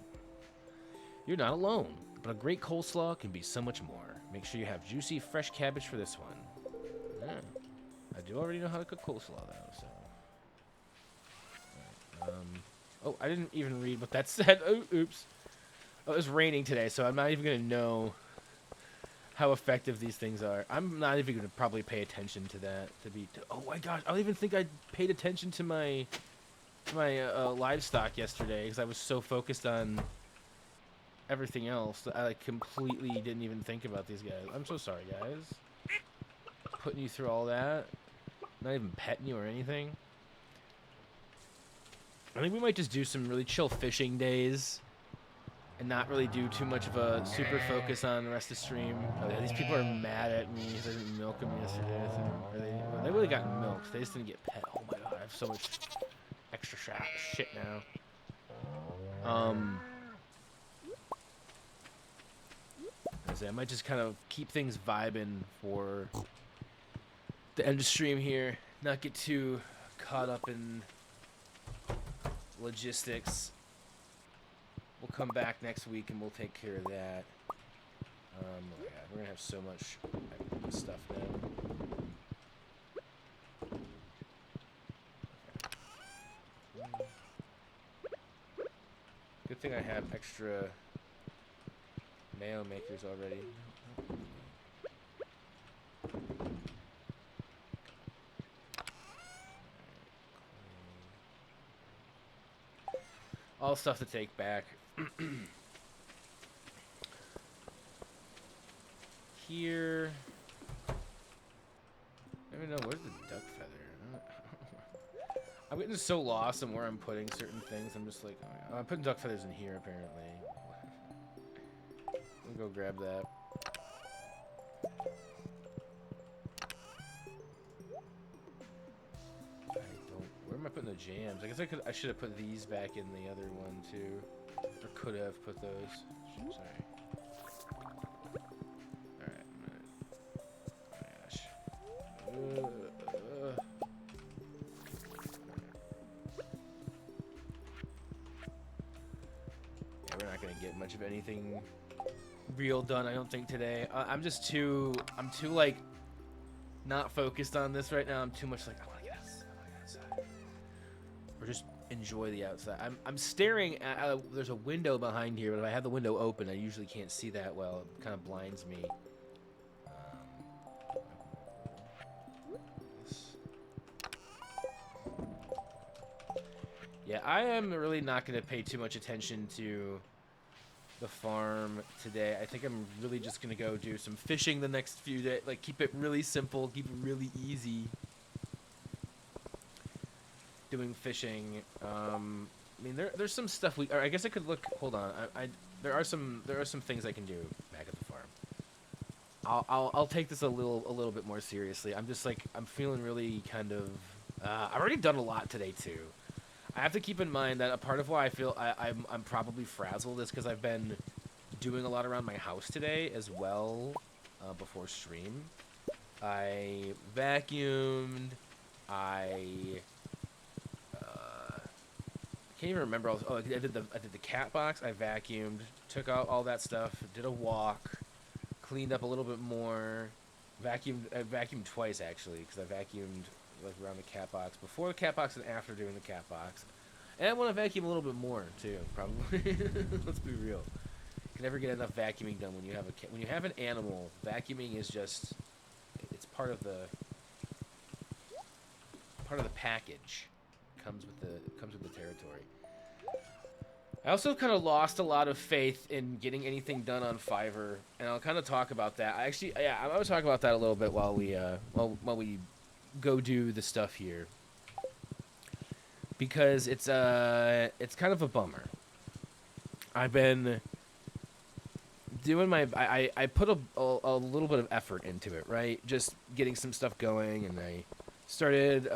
You're not alone, but a great coleslaw can be so much more. Make sure you have juicy, fresh cabbage for this one. Yeah. I do already know how to cook coleslaw, though, so... Right, oh, I didn't even read what that said. Oh, oops. Oh, it was raining today, so I'm not even going to know how effective these things are. I'm not even going to probably pay attention to that. Oh my gosh, I don't even think I paid attention to my livestock yesterday because I was so focused on everything else that I like completely didn't even think about these guys. I'm so sorry, guys. Putting you through all that. Not even petting you or anything. I think we might just do some really chill fishing days and not really do too much of a super focus on the rest of the stream. Oh, yeah, these people are mad at me because I didn't milk them yesterday. They would have gotten milked. They just didn't get pet. Oh my god, I have so much extra shit now. I might just kind of keep things vibing for the end of stream here. Not get too caught up in logistics. We'll come back next week and we'll take care of that. Oh my god, we're gonna have so much stuff now. Good thing I have extra mayo makers already. All stuff to take back. Here. I don't even know, where's the duck feather? I'm getting so lost on where I'm putting certain things. I'm just like, oh, I'm putting duck feathers in here apparently. Let me go grab that. Where am I putting the jams? I guess I should have put these back in the other one too. Or could have put those. Sorry. much of anything real done, I don't think, today. I'm too like not focused on this right now. I'm too much like I want to get outside, or just enjoy the outside. I'm staring at there's a window behind here, but if I have the window open, I usually can't see that well. It kind of blinds me. Yeah, I am really not going to pay too much attention to the farm today. I think I'm really just going to go do some fishing the next few days. Like, keep it really simple, keep it really easy. Doing fishing. I mean, there's some stuff or I guess I could look. Hold on. There are some things I can do back at the farm. I'll take this a little bit more seriously. I'm just like I'm feeling really kind of. I've already done a lot today too. I have to keep in mind that a part of why I feel I'm probably frazzled is because I've been doing a lot around my house today as well before stream. I vacuumed. I can't even remember. I did the cat box. I vacuumed, took out all that stuff, did a walk, cleaned up a little bit more. I vacuumed twice actually because I vacuumed like around the cat box before the cat box and after doing the cat box. And I want to vacuum a little bit more too, probably. Let's be real. You can never get enough vacuuming done when you have when you have an animal. Vacuuming is just it's part of the package. Comes with the territory. I also kind of lost a lot of faith in getting anything done on Fiverr, and I'll kind of talk about that. I'm going to talk about that a little bit while we go do the stuff here, because it's kind of a bummer. I've been doing my I put a little bit of effort into it, right? Just getting some stuff going, and I started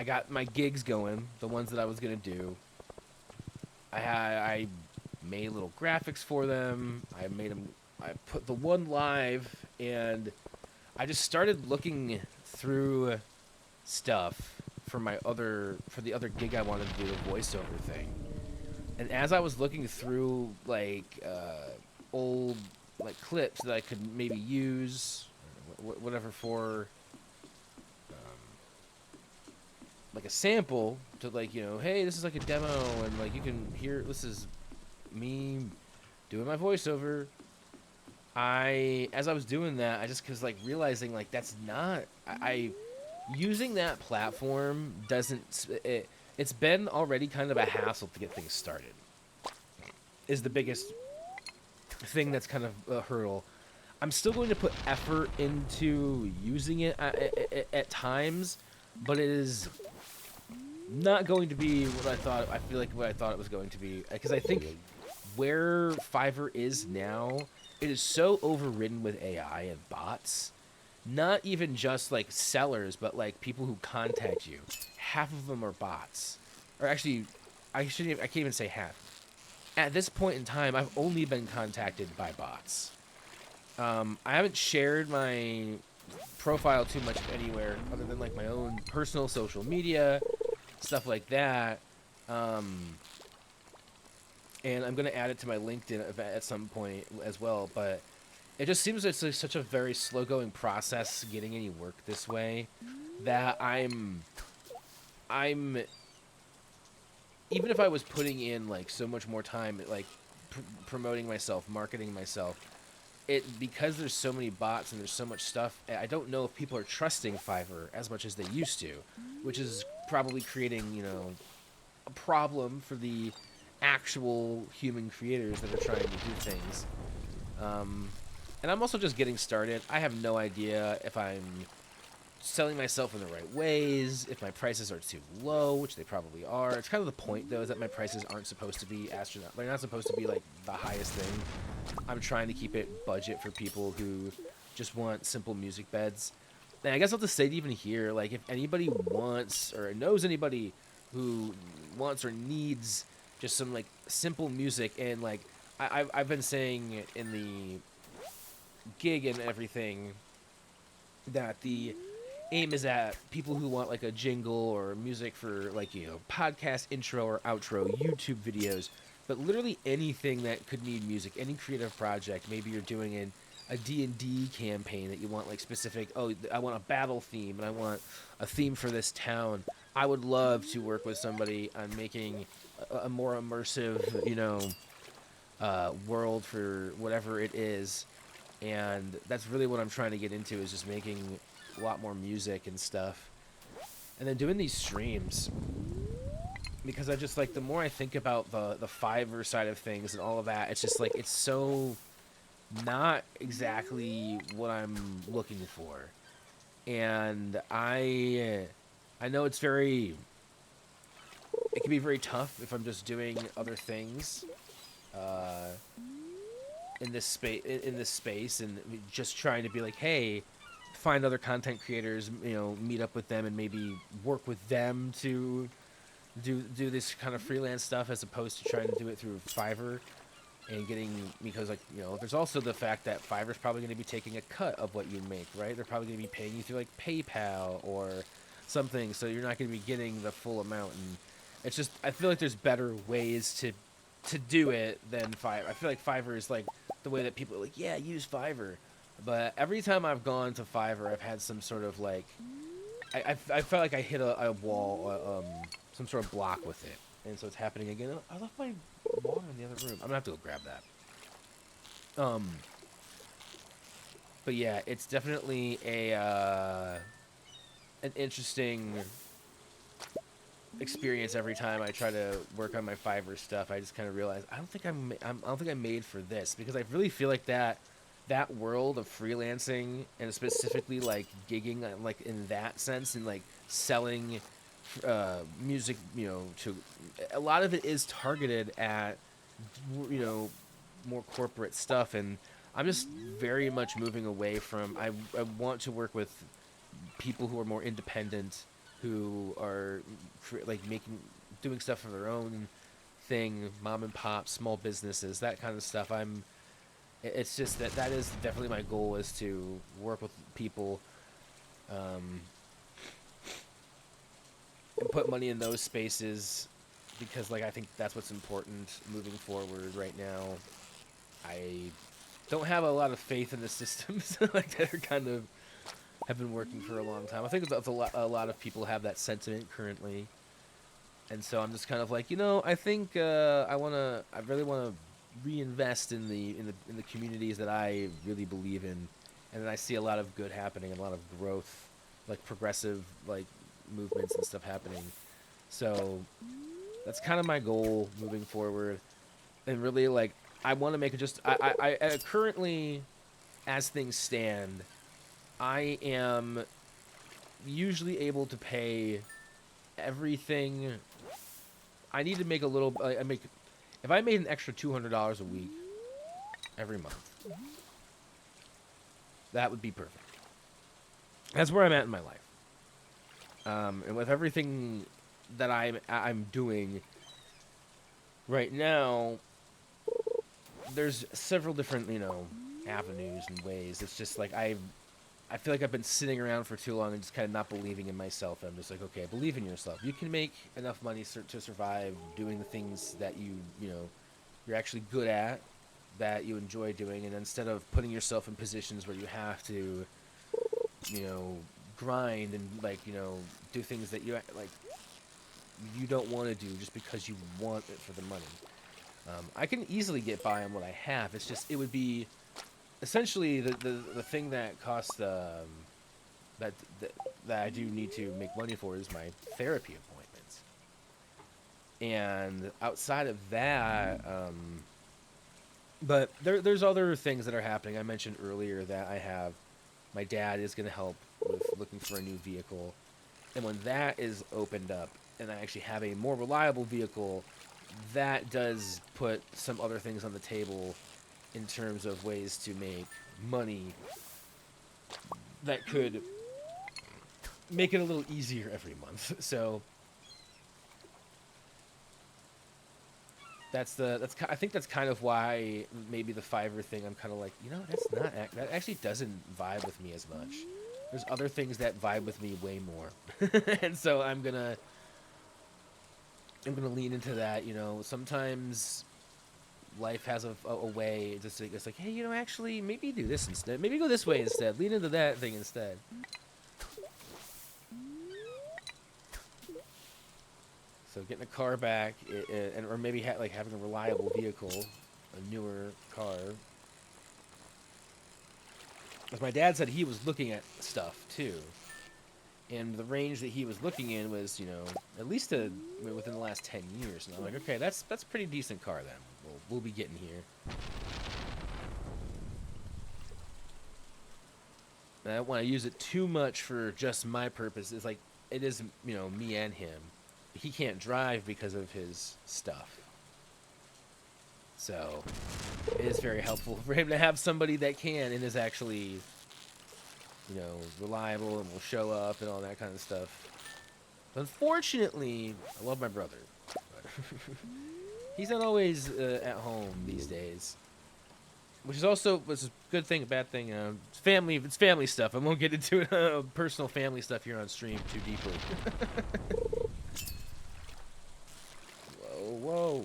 I got my gigs going, the ones that I was gonna do. I made little graphics for them. I put the one live, and I just started looking through stuff for the other gig I wanted to do, the voiceover thing. And as I was looking through like old like clips that I could maybe use, whatever for. Like a sample to like, you know, hey, this is like a demo, and like you can hear this is me doing my voiceover. As I was doing that, I just was like realizing like that's not using that platform doesn't it's been already kind of a hassle to get things started. Is the biggest thing that's kind of a hurdle. I'm still going to put effort into using it at times, but it is not going to be what I thought. I feel like what I thought it was going to be, because I think where Fiverr is now, it is so overridden with AI and bots. Not even just like sellers, but like people who contact you. Half of them are bots, or actually, I can't even say half. At this point in time, I've only been contacted by bots. I haven't shared my profile too much anywhere other than like my own personal social media. Stuff like that, and I'm gonna add it to my LinkedIn at some point as well. But it just seems it's like such a very slow-going process getting any work this way that I'm even if I was putting in like so much more time, like promoting myself, marketing myself, because there's so many bots and there's so much stuff, I don't know if people are trusting Fiverr as much as they used to, which is probably creating, you know, a problem for the actual human creators that are trying to do things. And I'm also just getting started. I have no idea if I'm selling myself in the right ways, if my prices are too low, which they probably are. It's kind of the point, though, is that my prices aren't supposed to be astronomical. They're not supposed to be, like, the highest thing. I'm trying to keep it budget for people who just want simple music beds. And I guess I'll just say it even here, like, if anybody wants or knows anybody who wants or needs just some, like, simple music, and, like, I've been saying in the gig and everything that the aim is at people who want like a jingle or music for like, podcast intro or outro, YouTube videos, but literally anything that could need music, any creative project. Maybe you're doing a D&D campaign that you want like specific, oh, I want a battle theme and I want a theme for this town. I would love to work with somebody on making a more immersive, world for whatever it is. And that's really what I'm trying to get into, is just making a lot more music and stuff, and then doing these streams, because I just like, the more I think about the Fiverr side of things and all of that, it's just like, it's so not exactly what I'm looking for. And I know it can be very tough if I'm just doing other things uh, in this space, and just trying to be like, hey, find other content creators, meet up with them and maybe work with them to do this kind of freelance stuff, as opposed to trying to do it through Fiverr and getting, because like, there's also the fact that Fiverr's probably going to be taking a cut of what you make, right? They're probably going to be paying you through like PayPal or something, so you're not going to be getting the full amount. And it's just, I feel like there's better ways to do it than Fiverr. I feel like Fiverr is like the way that people are like, yeah, use Fiverr. But every time I've gone to Fiverr, I've had some sort of like, I felt like I hit a wall, some sort of block with it. And so it's happening again. Oh, I left my water in the other room. I'm gonna have to go grab that. But yeah, it's definitely an interesting experience every time I try to work on my Fiverr stuff. I just kind of realize I don't think I don't think I'm made for this, because I really feel like that world of freelancing, and specifically like gigging, like in that sense, and like selling music, to a lot of it is targeted at, you know more corporate stuff. And I'm just very much moving away from, I want to work with people who are more independent, who are like doing stuff for their own thing, mom and pop, small businesses, that kind of stuff. It's just that is definitely my goal, is to work with people, um, and put money in those spaces, because like, I think that's what's important moving forward right now. I don't have a lot of faith in the systems like that are kind of have been working for a long time. I think that's a lot of people have that sentiment currently, and so I'm just kind of like, I think I really wanna reinvest in the communities that I really believe in, and then I see a lot of good happening, a lot of growth, like progressive like movements and stuff happening. So that's kind of my goal moving forward, and really like, I want to make it just currently, as things stand, I am usually able to pay everything. I need to make a little. I make If I made an extra $200 a week every month, that would be perfect. That's where I'm at in my life. And with everything that I'm doing right now, there's several different, avenues and ways. It's just like, I feel like I've been sitting around for too long and just kind of not believing in myself. I'm just like, okay, believe in yourself. You can make enough money to survive doing the things that you're actually good at, that you enjoy doing, and instead of putting yourself in positions where you have to, grind and like, do things that you don't want to do just because you want it for the money. I can easily get by on what I have. It's just, it would be essentially the thing that costs that that I do need to make money for is my therapy appointments. And outside of that, but there's other things that are happening. I mentioned earlier that my dad is going to help with looking for a new vehicle, and when that is opened up and I actually have a more reliable vehicle, that does put some other things on the table in terms of ways to make money that could make it a little easier every month. So I think that's kind of why maybe the Fiverr thing, I'm kind of like, that actually doesn't vibe with me as much. There's other things that vibe with me way more, and so I'm gonna lean into that. You know, sometimes life has a way. It's like, hey, you know, actually, maybe do this instead. Maybe go this way instead. Lean into that thing instead. So getting a car back, and or maybe like having a reliable vehicle, a newer car. As my dad said, he was looking at stuff too, and the range that he was looking in was, you know, at least within the last 10 years. And I'm like, okay, that's a pretty decent car then. We'll be getting here. And I don't want to use it too much for just my purposes. Like, it is, you know, me and him. He can't drive because of his stuff. So it is very helpful for him to have somebody that can and is actually, you know, reliable and will show up and all that kind of stuff. Unfortunately, I love my brother. But he's not always at home these days. Which is also was a good thing, a bad thing. It's family stuff. I won't get into personal family stuff here on stream too deeply. Whoa.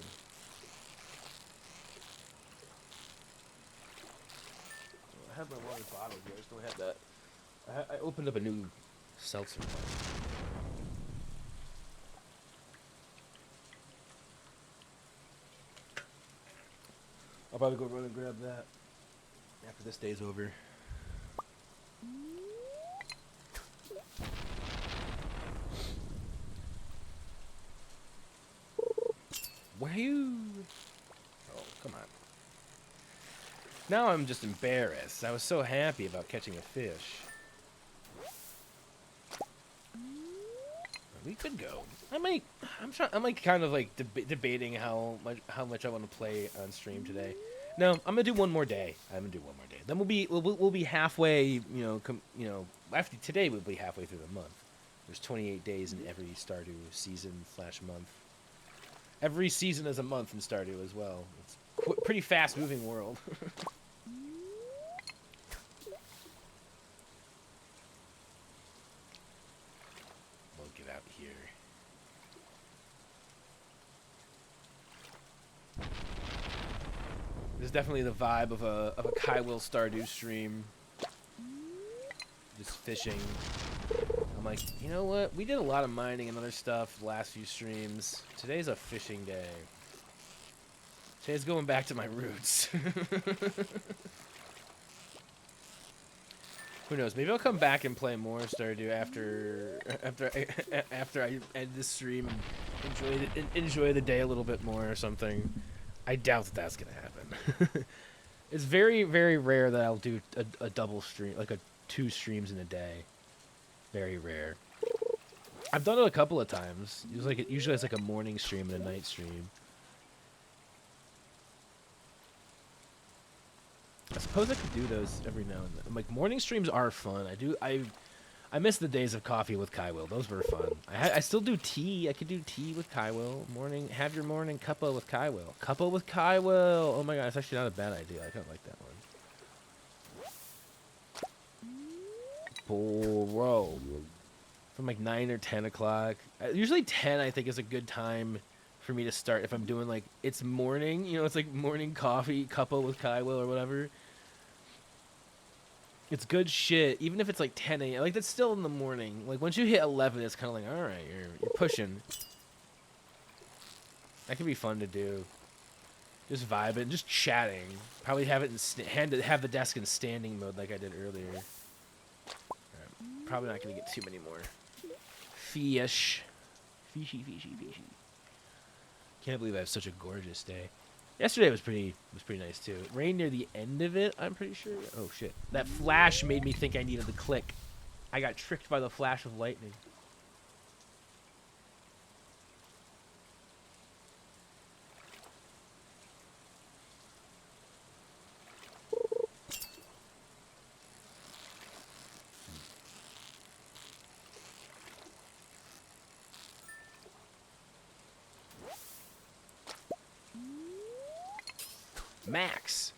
I have my water bottle here. I just don't have that. I opened up a new seltzer. I'll probably go run and grab that after this day's over. Wahoo! Oh, come on. Now I'm just embarrassed. I was so happy about catching a fish. We could go. I'm like kind of like debating how much I want to play on stream today. No, I'm gonna do one more day. Then we'll be halfway. You know, after today we'll be halfway through the month. There's 28 days in every Stardew season/month. Every season is a month in Stardew as well. It's pretty fast moving world. We'll get out here. There's definitely the vibe of a Kaiwill Stardew stream. Just fishing. I'm like, you know what? We did a lot of mining and other stuff the last few streams. Today's a fishing day. Today's going back to my roots. Who knows? Maybe I'll come back and play more Stardew after I end this stream and enjoy the day a little bit more or something. I doubt that that's gonna happen. It's very, very rare that I'll do a double stream, like 2 streams in a day. Very rare. I've done it a couple of times. Usually it's like a morning stream and a night stream. I suppose I could do those every now and then. Like, morning streams are fun. I miss the days of coffee with Kaiwill. Those were fun. I still do tea. I could do tea with Kaiwill. Have your morning cuppa with Kaiwill. Cuppa with Kaiwill. Oh my god, it's actually not a bad idea. I kind of like that one. Bro. From like 9 or 10 o'clock. Usually 10, I think, is a good time for me to start if I'm doing, like, it's morning. You know, it's like morning coffee, cuppa with Kaiwill or whatever. It's good shit, even if it's like 10 a.m. Like, that's still in the morning. Like, once you hit 11, it's kind of like, all right, you're pushing. That can be fun to do. Just vibing, just chatting. Probably have it have the desk in standing mode like I did earlier. Right, probably not gonna get too many more fish. Fishy. Can't believe I have such a gorgeous day. Yesterday was pretty nice too. It rained near the end of it, I'm pretty sure. Oh shit. That flash made me think I needed the click. I got tricked by the flash of lightning. Max.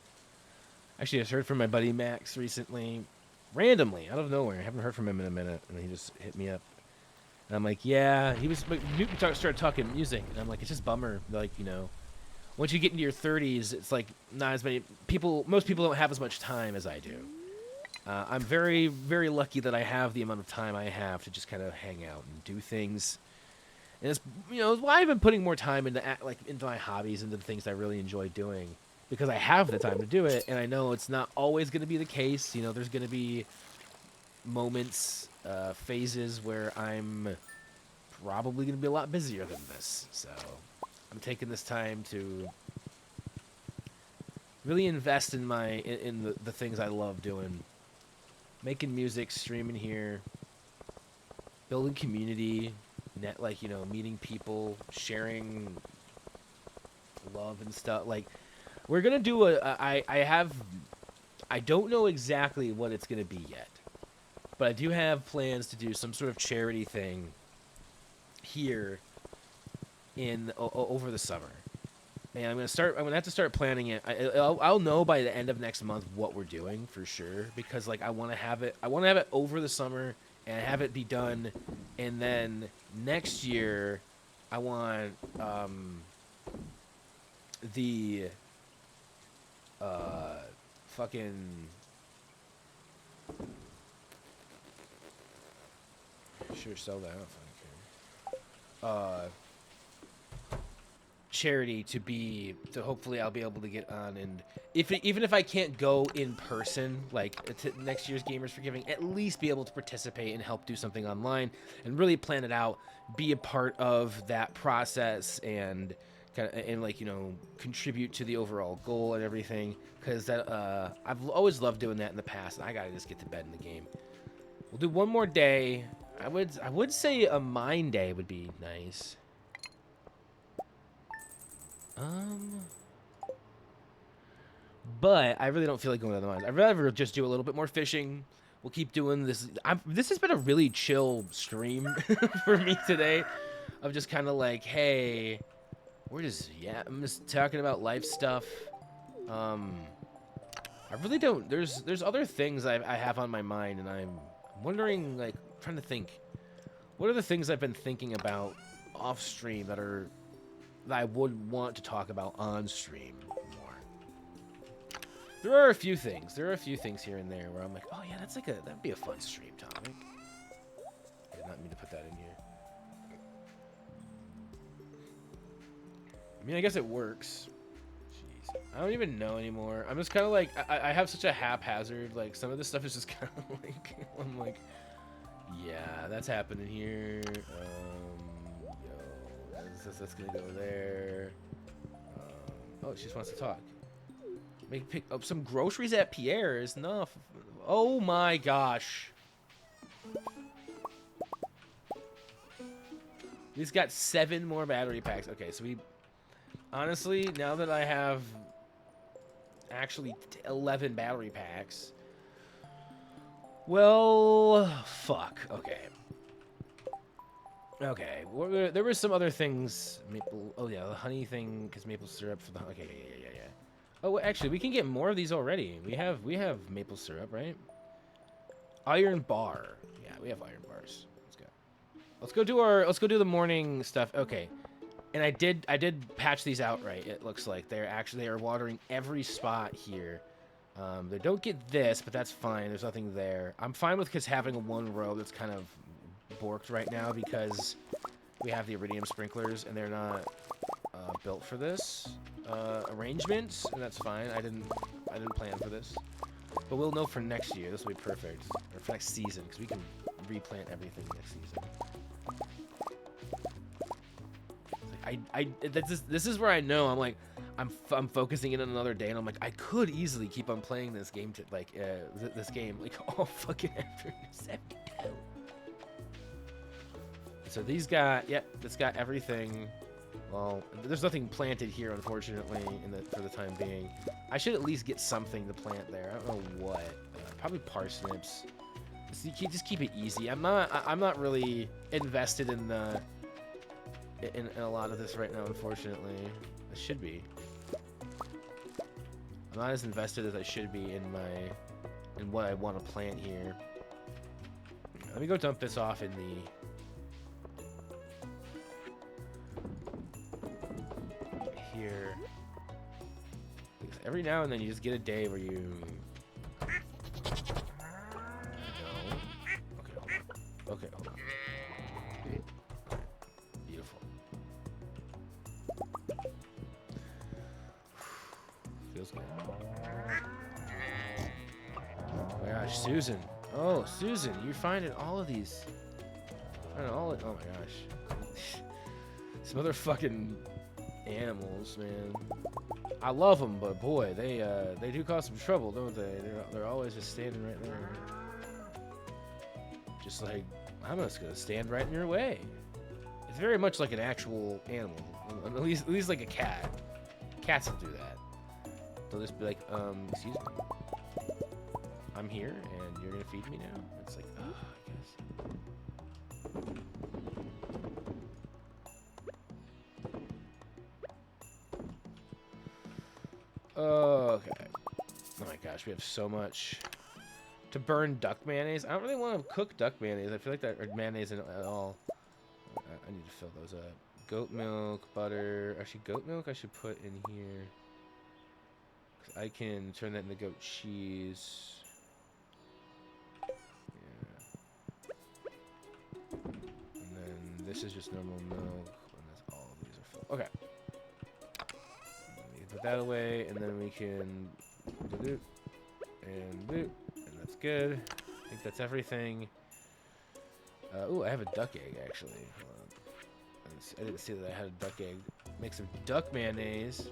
Actually, I just heard from my buddy Max recently randomly out of nowhere. I haven't heard from him in a minute, and he just hit me up. And I'm like, yeah, he was. Started talking music, and I'm like, it's just bummer. Like, you know, once you get into your 30s, it's like not as many people. Most people don't have as much time as I do. I'm very, very lucky that I have the amount of time I have to just kind of hang out and do things. And it's, you know, why I've been putting more time into my hobbies, into the things I really enjoy doing, because I have the time to do it, and I know it's not always going to be the case. You know, there's going to be moments, phases where I'm probably going to be a lot busier than this. So I'm taking this time to really invest in the things I love doing. Making music, streaming here, building community, you know, meeting people, sharing love and stuff. Like, we're gonna do I don't know exactly what it's gonna be yet, but I do have plans to do some sort of charity thing here in over the summer. And I'm gonna have to start planning it. I'll know by the end of next month what we're doing for sure, because like I want to have it over the summer and have it be done, and then next year I want the fucking sure sell that. I don't fucking care. Charity to hopefully I'll be able to get on, and even if I can't go in person like to next year's Gamers for Giving, at least be able to participate and help do something online and really plan it out, be a part of that process, and kind of, and like, you know, contribute to the overall goal and everything, because that I've always loved doing that in the past, and I gotta just get to bed in the game. We'll do one more day. I would say a mine day would be nice. But I really don't feel like going to the mines. I'd rather just do a little bit more fishing. We'll keep doing this. This has been a really chill stream for me today. Of just kind of like, hey, I'm just talking about life stuff. I really don't. There's other things I have on my mind, and I'm wondering, like, trying to think, what are the things I've been thinking about off stream that I would want to talk about on stream more. There are a few things. There are a few things here and there where I'm like, oh yeah, that'd be a fun stream topic. I did not mean to put that in here. I mean, I guess it works. Jeez, I don't even know anymore. I'm just kind of like, I have such a haphazard, like, some of this stuff is just kind of like, I'm like, yeah, that's happening here. That's gonna go there. Oh, she just wants to talk. Pick up some groceries at Pierre's. No. Oh my gosh. We've got 7 more battery packs. Okay, so honestly, now that I have actually 11 battery packs. Well, fuck. Okay. Okay, well, there were some other things. Oh yeah, the honey thing, because maple syrup for the. Okay, yeah. Oh, actually, we can get more of these already. We have maple syrup, right? Iron bar. Yeah, we have iron bars. Let's go. Let's go do the morning stuff. Okay, and I did patch these out right. It looks like they are watering every spot here. They don't get this, but that's fine. There's nothing there. I'm fine with just having one row that's kind of borked right now because we have the iridium sprinklers and they're not built for this arrangement, and that's fine. I didn't plan for this, but we'll know for next year. This will be perfect, or for next season, because we can replant everything next season. This is where I know I'm like I'm focusing in on another day, and I'm like, I could easily keep on playing this game this game all fucking afternoon. 72. So these got, it's got everything. Well, there's nothing planted here, unfortunately, for the time being. I should at least get something to plant there. I don't know what. Probably parsnips. Just keep it easy. I'm not really invested in a lot of this right now, unfortunately. I should be. I'm not as invested as I should be in my and what I want to plant here. Let me go dump this off in the... here. Because every now and then you just get a day where you... No. Okay, hold on. Beautiful. Feels good. Oh my gosh, Susan. Oh, Susan, you're finding all of these. I don't know, all of, oh my gosh. Some other fucking animals, man. I love them, but boy, they do cause some trouble, don't they? They're always just standing right there. Just like, I'm just gonna stand right in your way. It's very much like an actual animal, at least like a cat. Cats will do that. They'll just be like, excuse me. I'm here, and you're gonna feed me now? It's like, oh, I guess. Okay. Oh my gosh, we have so much to burn duck mayonnaise. I don't really want to cook duck mayonnaise. I feel like that, or mayonnaise at all. I need to fill those up. Goat milk, butter. Actually, goat milk I should put in here. 'Cause I can turn that into goat cheese. This is just normal milk, and that's all of these are full. Okay. We can put that away, and then we can do and do, and that's good. I think that's everything. Ooh, I have a duck egg actually. Hold on. I didn't see that I had a duck egg. Make some duck mayonnaise.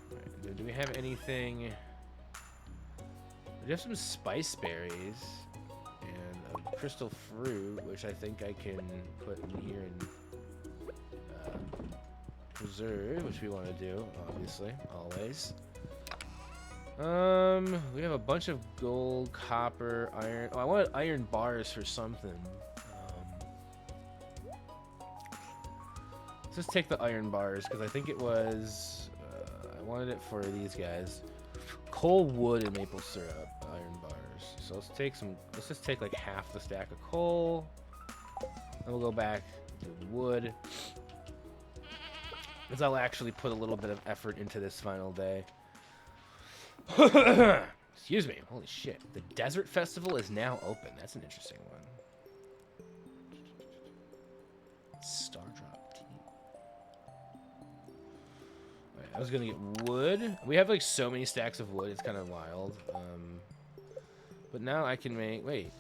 Right, do we have anything? We have some spice berries. Crystal fruit, which I think I can put in here and preserve, which we want to do, obviously, always. We have a bunch of gold, copper, iron. Oh, I wanted iron bars for something. Let's just take the iron bars because I think it was. I wanted it for these guys. Coal, wood, and maple syrup. Iron bars. So let's take some. Let's just take like half the stack of coal. Then we'll go back to wood. Because I'll actually put a little bit of effort into this final day. Excuse me. Holy shit. The Desert Festival is now open. That's an interesting one. Stardrop tea. Alright, I was gonna get wood. We have like so many stacks of wood. It's kind of wild. But now I can make... Wait.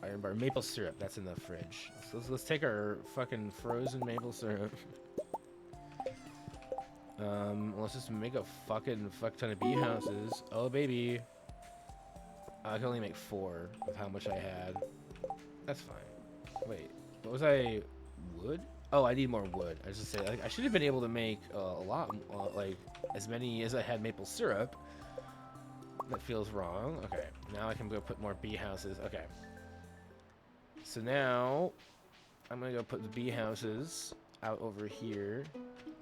Iron bar. Maple syrup. That's in the fridge. So let's take our fucking frozen maple syrup. Let's just make a fuck ton of bee houses. Oh, baby. I can only make 4 with how much I had. That's fine. Wait. What was I... Wood? Oh, I need more wood. I was just saying, like, I should have been able to make a lot, like, as many as I had maple syrup. That feels wrong. Okay, now I can go put more bee houses. Okay. So now, I'm gonna go put the bee houses out over here,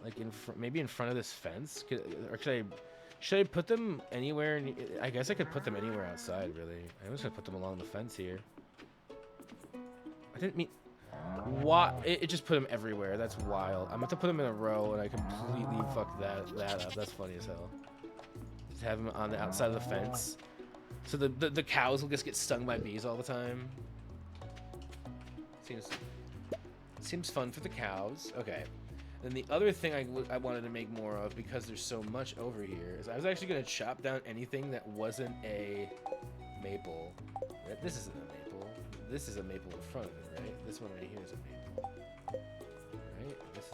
like in maybe in front of this fence. Or should I put them anywhere? I guess I could put them anywhere outside, really. I'm just gonna put them along the fence here. I didn't mean... What? It just put them everywhere. That's wild. I'm going to put them in a row, and I completely fucked that up. That's funny as hell. Just have them on the outside of the fence. So the cows will just get stung by bees all the time. Seems fun for the cows. Okay. Then the other thing I wanted to make more of, because there's so much over here, is I was actually going to chop down anything that wasn't a maple. This isn't a maple. This is a maple in front of it, right? This one right here is a maple. Right? This is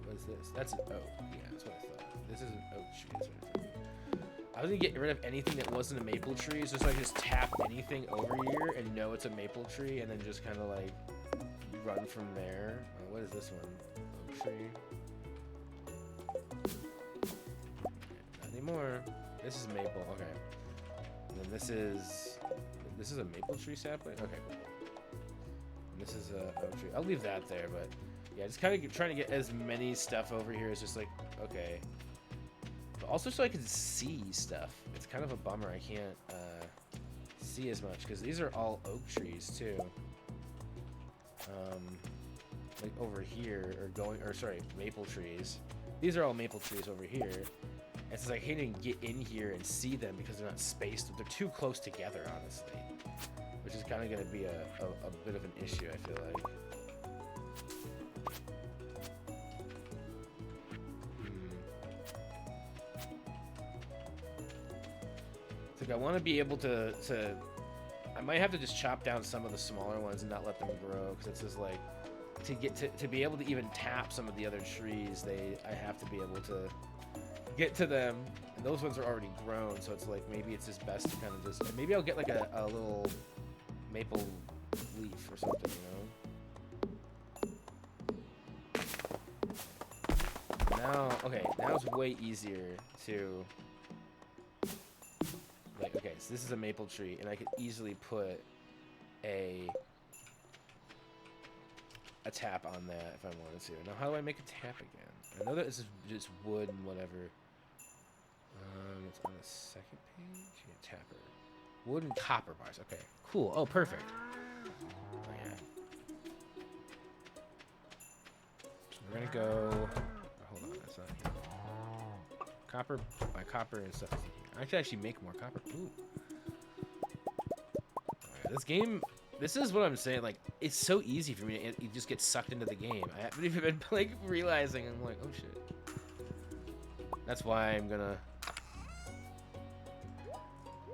what is this? That's an oak. Yeah, that's what I thought. This is an oak tree. That's what I thought. I was going to get rid of anything that wasn't a maple tree, so I just tap anything over here and know it's a maple tree, and then just kind of like run from there. What is this one? Oak tree. Not anymore. This is maple. Okay. And then this is a maple tree sapling. Okay, cool. And this is a oak tree. I'll leave that there, but yeah, just kind of trying to get as many stuff over here as just like okay. But also so I can see stuff. It's kind of a bummer I can't see as much because these are all oak trees too. Like over here sorry, maple trees. These are all maple trees over here. And since I can't even get in here and see them because they're not spaced, they're too close together, honestly. Which is kind of going to be a bit of an issue, I feel like. It's like I want to be able to I might have to just chop down some of the smaller ones and not let them grow, because it's just like to be able to even tap some of the other trees, I have to be able to get to them, and those ones are already grown, so it's like maybe it's just best to kind of just maybe I'll get like a little maple leaf or something, you know. Now it's way easier to like, okay, so this is a maple tree, and I could easily put a tap on that if I wanted to. Now, how do I make a tap again? I know that this is just wood and whatever. It's on the second page. Yeah, tapper. Wood and copper bars. Okay, cool. Oh, perfect. Oh, yeah. So we're gonna go. Oh, hold on, that's not here. Copper. My copper and stuff is in here. I could actually make more copper. Ooh. Right, this game. This is what I'm saying, like, it's so easy for me to just get sucked into the game. I haven't even been, like, realizing, I'm like, oh shit. That's why I'm gonna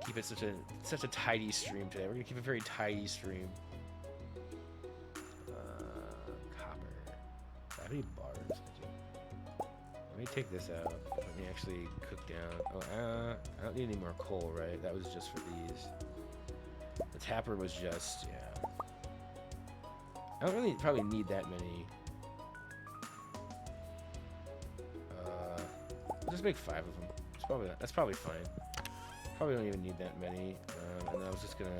keep it such a tidy stream today. We're gonna keep a very tidy stream. Copper. Do I have any bars? I do. Let me take this out. Let me actually cook down. Oh, I don't need any more coal, right? That was just for these. The tapper was just, yeah. I don't really probably need that many. I'll just make 5 of them. That's probably fine. Probably don't even need that many. And I was just gonna,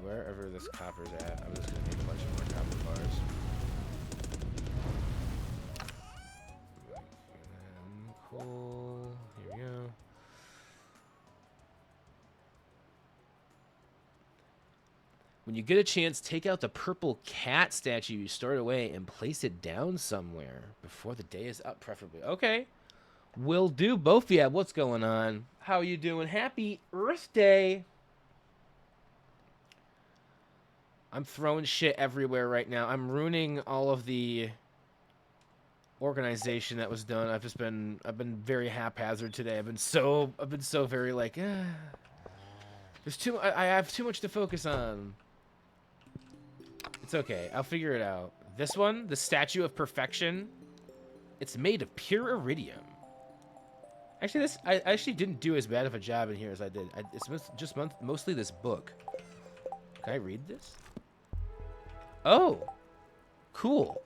wherever this copper's at, I was just gonna make a bunch of more copper bars. And coal. Here we go. When you get a chance, take out the purple cat statue you stored away and place it down somewhere before the day is up, preferably. Okay. Will do. Both. Yeah, what's going on? How you doing? Happy Earth Day. I'm throwing shit everywhere right now. I'm ruining all of the organization that was done. I've been very haphazard today. I've been so very like, I have too much to focus on. It's okay. I'll figure it out. This one, the Statue of Perfection, it's made of pure iridium. Actually, I actually didn't do as bad of a job in here as I did. It's just mostly this book. Can I read this? Oh, cool.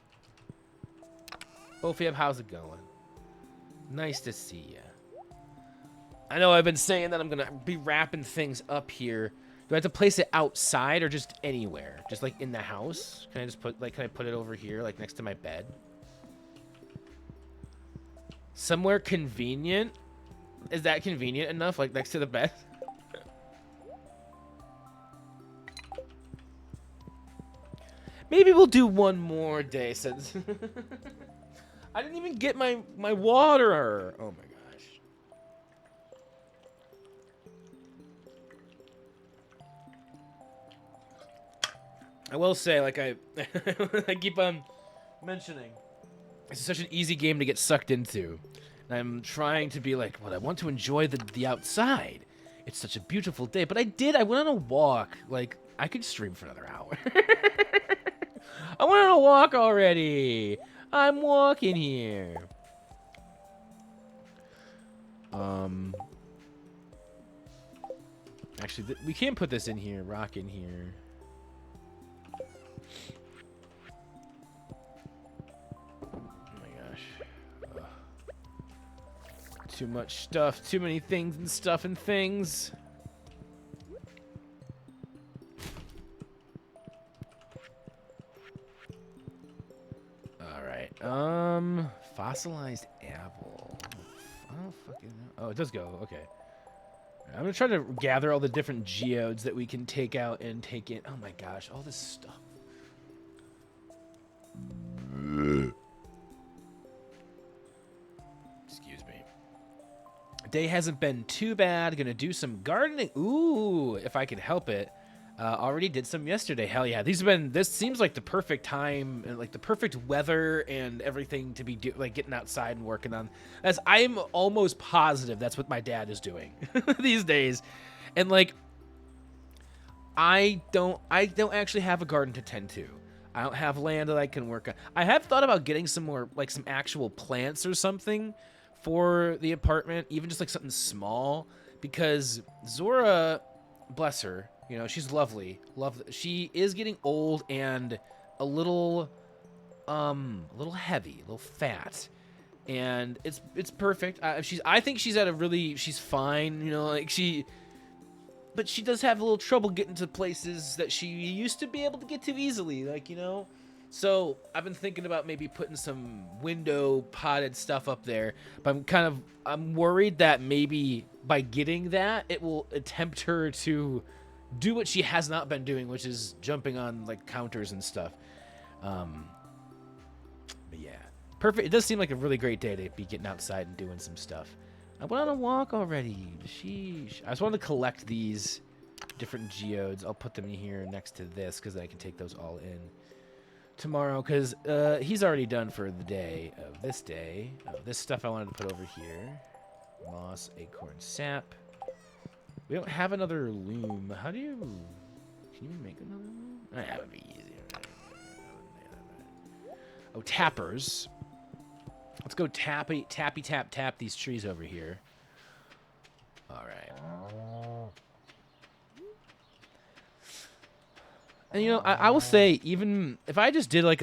Bofiab, how's it going? Nice to see ya. I know I've been saying that I'm gonna be wrapping things up here. Do I have to place it outside or just anywhere? Just like in the house? Can I just put can I put it over here, like next to my bed? Somewhere convenient? Is that convenient enough? Like next to the bed? Maybe we'll do one more day since I didn't even get my water. Oh my gosh. I will say, like I keep on mentioning, it's such an easy game to get sucked into. And I'm trying to be like, well, I want to enjoy the outside. It's such a beautiful day. But I went on a walk. Like, I could stream for another hour. I went on a walk already. I'm walking here. Actually, we can't put this in here. Rock in here. Too much stuff, too many things and stuff and things. All right. Fossilized apple. I don't fucking know. Oh, it does go. Okay. I'm gonna try to gather all the different geodes that we can take out and take in. Oh my gosh, all this stuff. Excuse me. Day hasn't been too bad. Gonna do some gardening. Ooh, if I could help it. Already did some yesterday. Hell yeah. This seems like the perfect time and like the perfect weather and everything to be like getting outside and working on. As I'm almost positive that's what my dad is doing these days. And like I don't actually have a garden to tend to. I don't have land that I can work on. I have thought about getting some more like some actual plants or something for the apartment, even just like something small, because Zora, bless her, you know, she's lovely. She is getting old and a little heavy, a little fat, and it's perfect. I think she's fine, you know, like but she does have a little trouble getting to places that she used to be able to get to easily, like, you know. So I've been thinking about maybe putting some window potted stuff up there, but I'm worried that maybe by getting that, it will tempt her to do what she has not been doing, which is jumping on like counters and stuff. But yeah, perfect. It does seem like a really great day to be getting outside and doing some stuff. I went on a walk already. Sheesh. I just wanted to collect these different geodes. I'll put them in here next to this because I can take those all in tomorrow, because he's already done for the day of this day. This stuff I wanted to put over here. Moss, acorn, sap. We don't have another loom. Can you make another loom? That would be easier. Oh, tappers. Let's go tap these trees over here. All right. And, you know, I will say, even if I just did like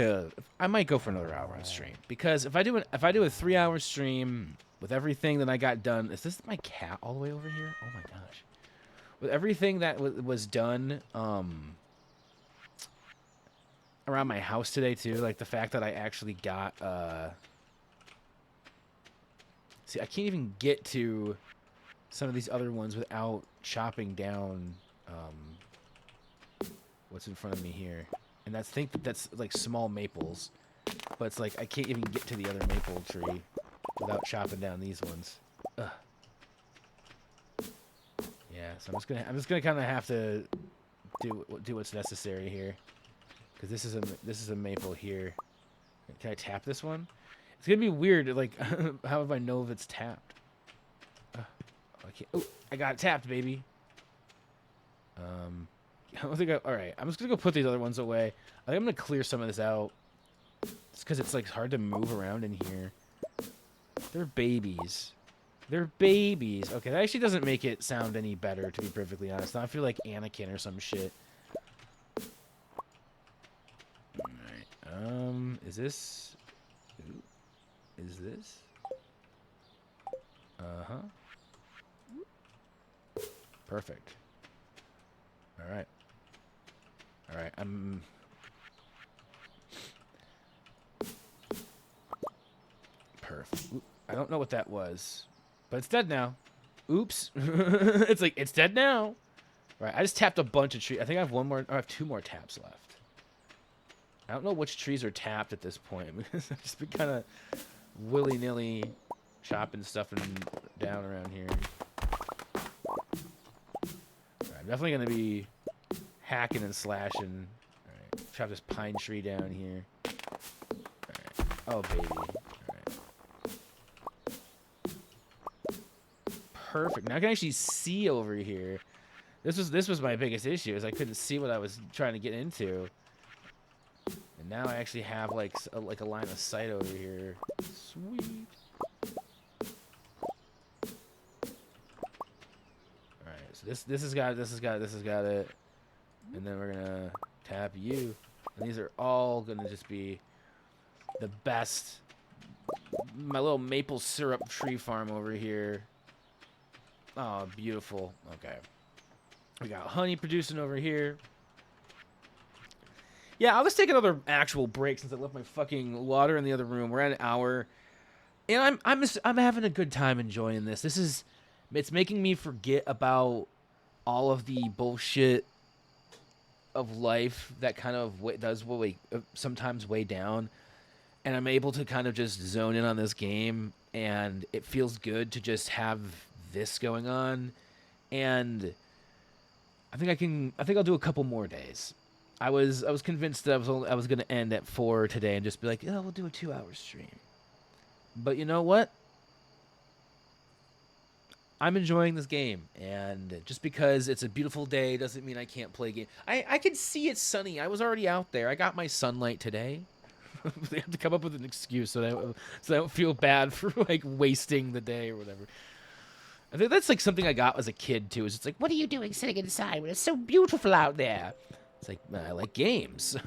I might go for another hour on stream, because if I do a 3-hour stream with everything that I got done, is this my cat all the way over here? Oh my gosh. With everything that was done around my house today too, like the fact that I actually got see, I can't even get to some of these other ones without chopping down what's in front of me here. And that's like small maples, but it's like I can't even get to the other maple tree without chopping down these ones. Ugh. Yeah, so I'm just gonna kind of have to do what's necessary here, because this is a maple here. Can I tap this one? It's gonna be weird. Like, how do I know if it's tapped? I can't. Oh, I got it tapped, baby. I don't think all right. I'm just gonna go put these other ones away. I think I'm gonna clear some of this out, just because it's like hard to move around in here. They're babies. They're babies. Okay, that actually doesn't make it sound any better, to be perfectly honest. Now I feel like Anakin or some shit. Alright. Is this... Ooh, is this? Uh-huh. Perfect. Alright. Alright, Perfect. Ooh, I don't know what that was. But it's dead now. Oops. It's like, it's dead now. Right, I just tapped a bunch of trees. I think I have I have 2 more taps left. I don't know which trees are tapped at this point, because I've just been kind of willy-nilly chopping stuff down around here. Right, I'm definitely going to be hacking and slashing. Alright, chop this pine tree down here. Alright. Oh, baby. Perfect. Now I can actually see over here. This was my biggest issue, is I couldn't see what I was trying to get into. And now I actually have like a line of sight over here. Sweet. All right. So this has got it. And then we're gonna tap you. And these are all gonna just be the best. My little maple syrup tree farm over here. Oh, beautiful. Okay. We got honey producing over here. Yeah, I'll just take another actual break since I left my fucking water in the other room. We're at an hour. And I'm having a good time enjoying this. This is It's making me forget about all of the bullshit of life that kind of does sometimes weigh down, and I'm able to kind of just zone in on this game, and it feels good to just have this going on. And I think I'll do a couple more days. I was convinced that I was going to end at 4 today and just be like, "Oh, we'll do a 2-hour stream." But you know what? I'm enjoying this game, and just because it's a beautiful day doesn't mean I can't play a game. I can see it's sunny. I was already out there. I got my sunlight today. They have to come up with an excuse so I don't feel bad for like wasting the day or whatever. I think that's like something I got as a kid too. Is it's like, what are you doing sitting inside when it's so beautiful out there? It's like, I like games.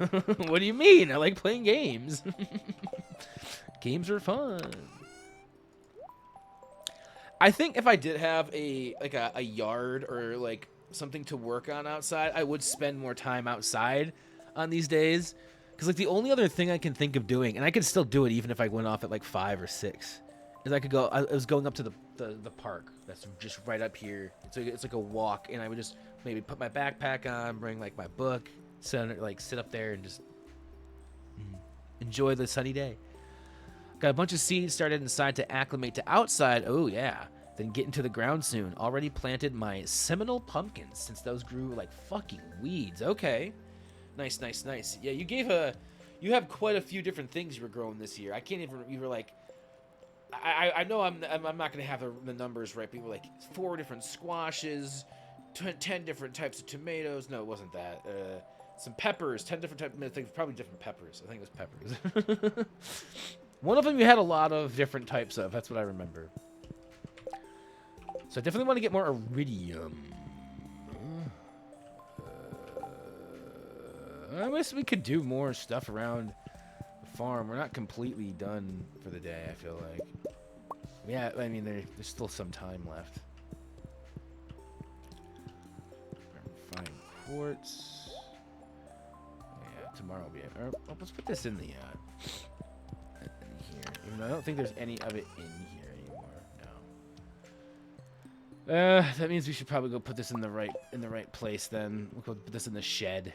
What do you mean? I like playing games. Games are fun. I think if I did have a yard or like something to work on outside, I would spend more time outside on these days. Because like the only other thing I can think of doing, and I could still do it even if I went off at like 5 or 6, is I could go. I was going up to the park that's just right up here. It's like a walk, and I would just maybe put my backpack on, bring like my book, sit up there and just enjoy the sunny day. Got a bunch of seeds started inside to acclimate to outside. Oh, yeah. Then get into the ground soon. Already planted my seminal pumpkins since those grew like fucking weeds. Okay. Nice, nice, nice. Yeah, you have quite a few different things you were growing this year. I can't even, you were like, I know I'm not going to have the numbers right, but you were like 4 different squashes, 10 different types of tomatoes. No, it wasn't that. Some peppers, 10 different types, I think probably different peppers. I think it was peppers. One of them you had a lot of different types of. That's what I remember. So I definitely want to get more iridium. I wish we could do more stuff around the farm. We're not completely done for the day, I feel like. Yeah, I mean, there's still some time left. Fine quartz. Yeah, tomorrow will be it. Let's put this in the... here. Even though I don't think there's any of it in here anymore. No. That means we should probably go put this in the right place then. We'll go put this in the shed.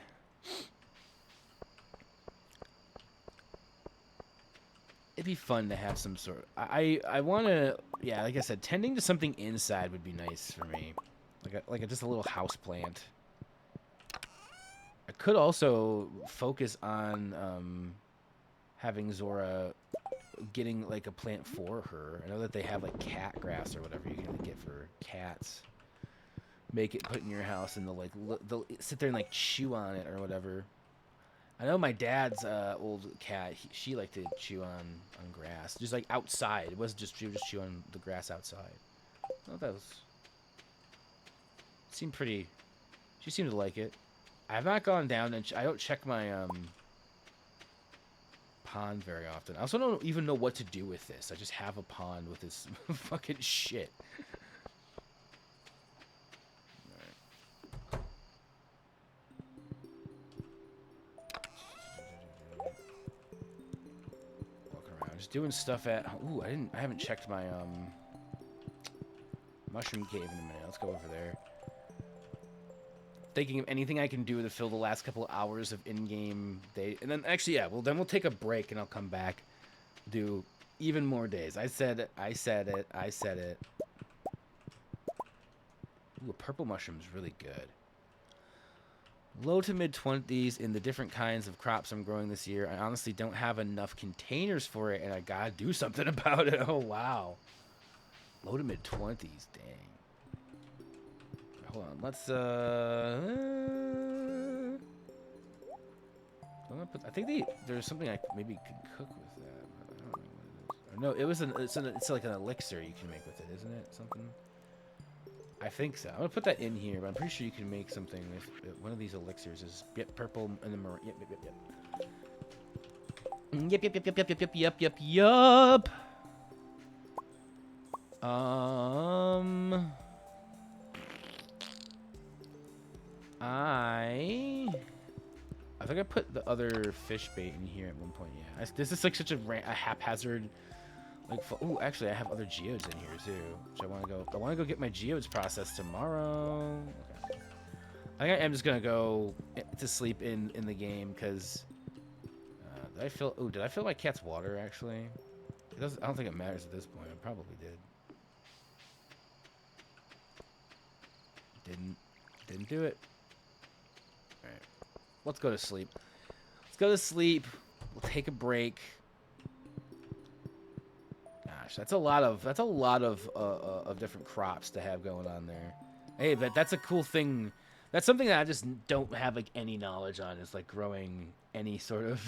It'd be fun to have some sort of... I want to... Yeah, like I said, tending to something inside would be nice for me. Just a little house plant. I could also focus on having Zora getting like a plant for her. I know that they have like cat grass or whatever you can get for cats. Make it put in your house and they'll sit there and like chew on it or whatever. I know my dad's old cat. She liked to chew on grass, just like outside. It wasn't just she would just chew on the grass outside. I thought that seemed pretty. She seemed to like it. I have not gone down and I don't check my pond very often. I also don't even know what to do with this. I just have a pond with this fucking shit. Walking around, just doing stuff at. Ooh, I haven't checked my mushroom cave in a minute. Let's go over there. Thinking of anything I can do to fill the last couple of hours of in-game day, and then actually, yeah, well, then we'll take a break and I'll come back, do even more days. I said it. Ooh, a purple mushroom is really good. Low to mid 20s in the different kinds of crops I'm growing this year. I honestly don't have enough containers for it, and I gotta do something about it. Oh wow, low to mid 20s, dang. Hold on, let's I think there's something I maybe could cook with that. I don't know what it is. Or no, it's like an elixir you can make with it, isn't it? Something. I think so. I'm gonna put that in here, but I'm pretty sure you can make something with one of these elixirs. Is purple and the maroon. Yep. I think I put the other fish bait in here at one point. Yeah, this is like such a haphazard Like, ooh, actually, I have other geodes in here too, which I want to go. I want to go get my geodes processed tomorrow. Okay. I think I am just gonna go to sleep in the game because did I fill? Oh, did I fill my cat's water? Actually, it doesn't. I don't think it matters at this point. I probably did. Didn't do it. All right, let's go to sleep. Let's go to sleep. We'll take a break. Gosh, that's a lot of different crops to have going on there. Hey, but that's a cool thing. That's something that I just don't have like any knowledge on. Is like growing any sort of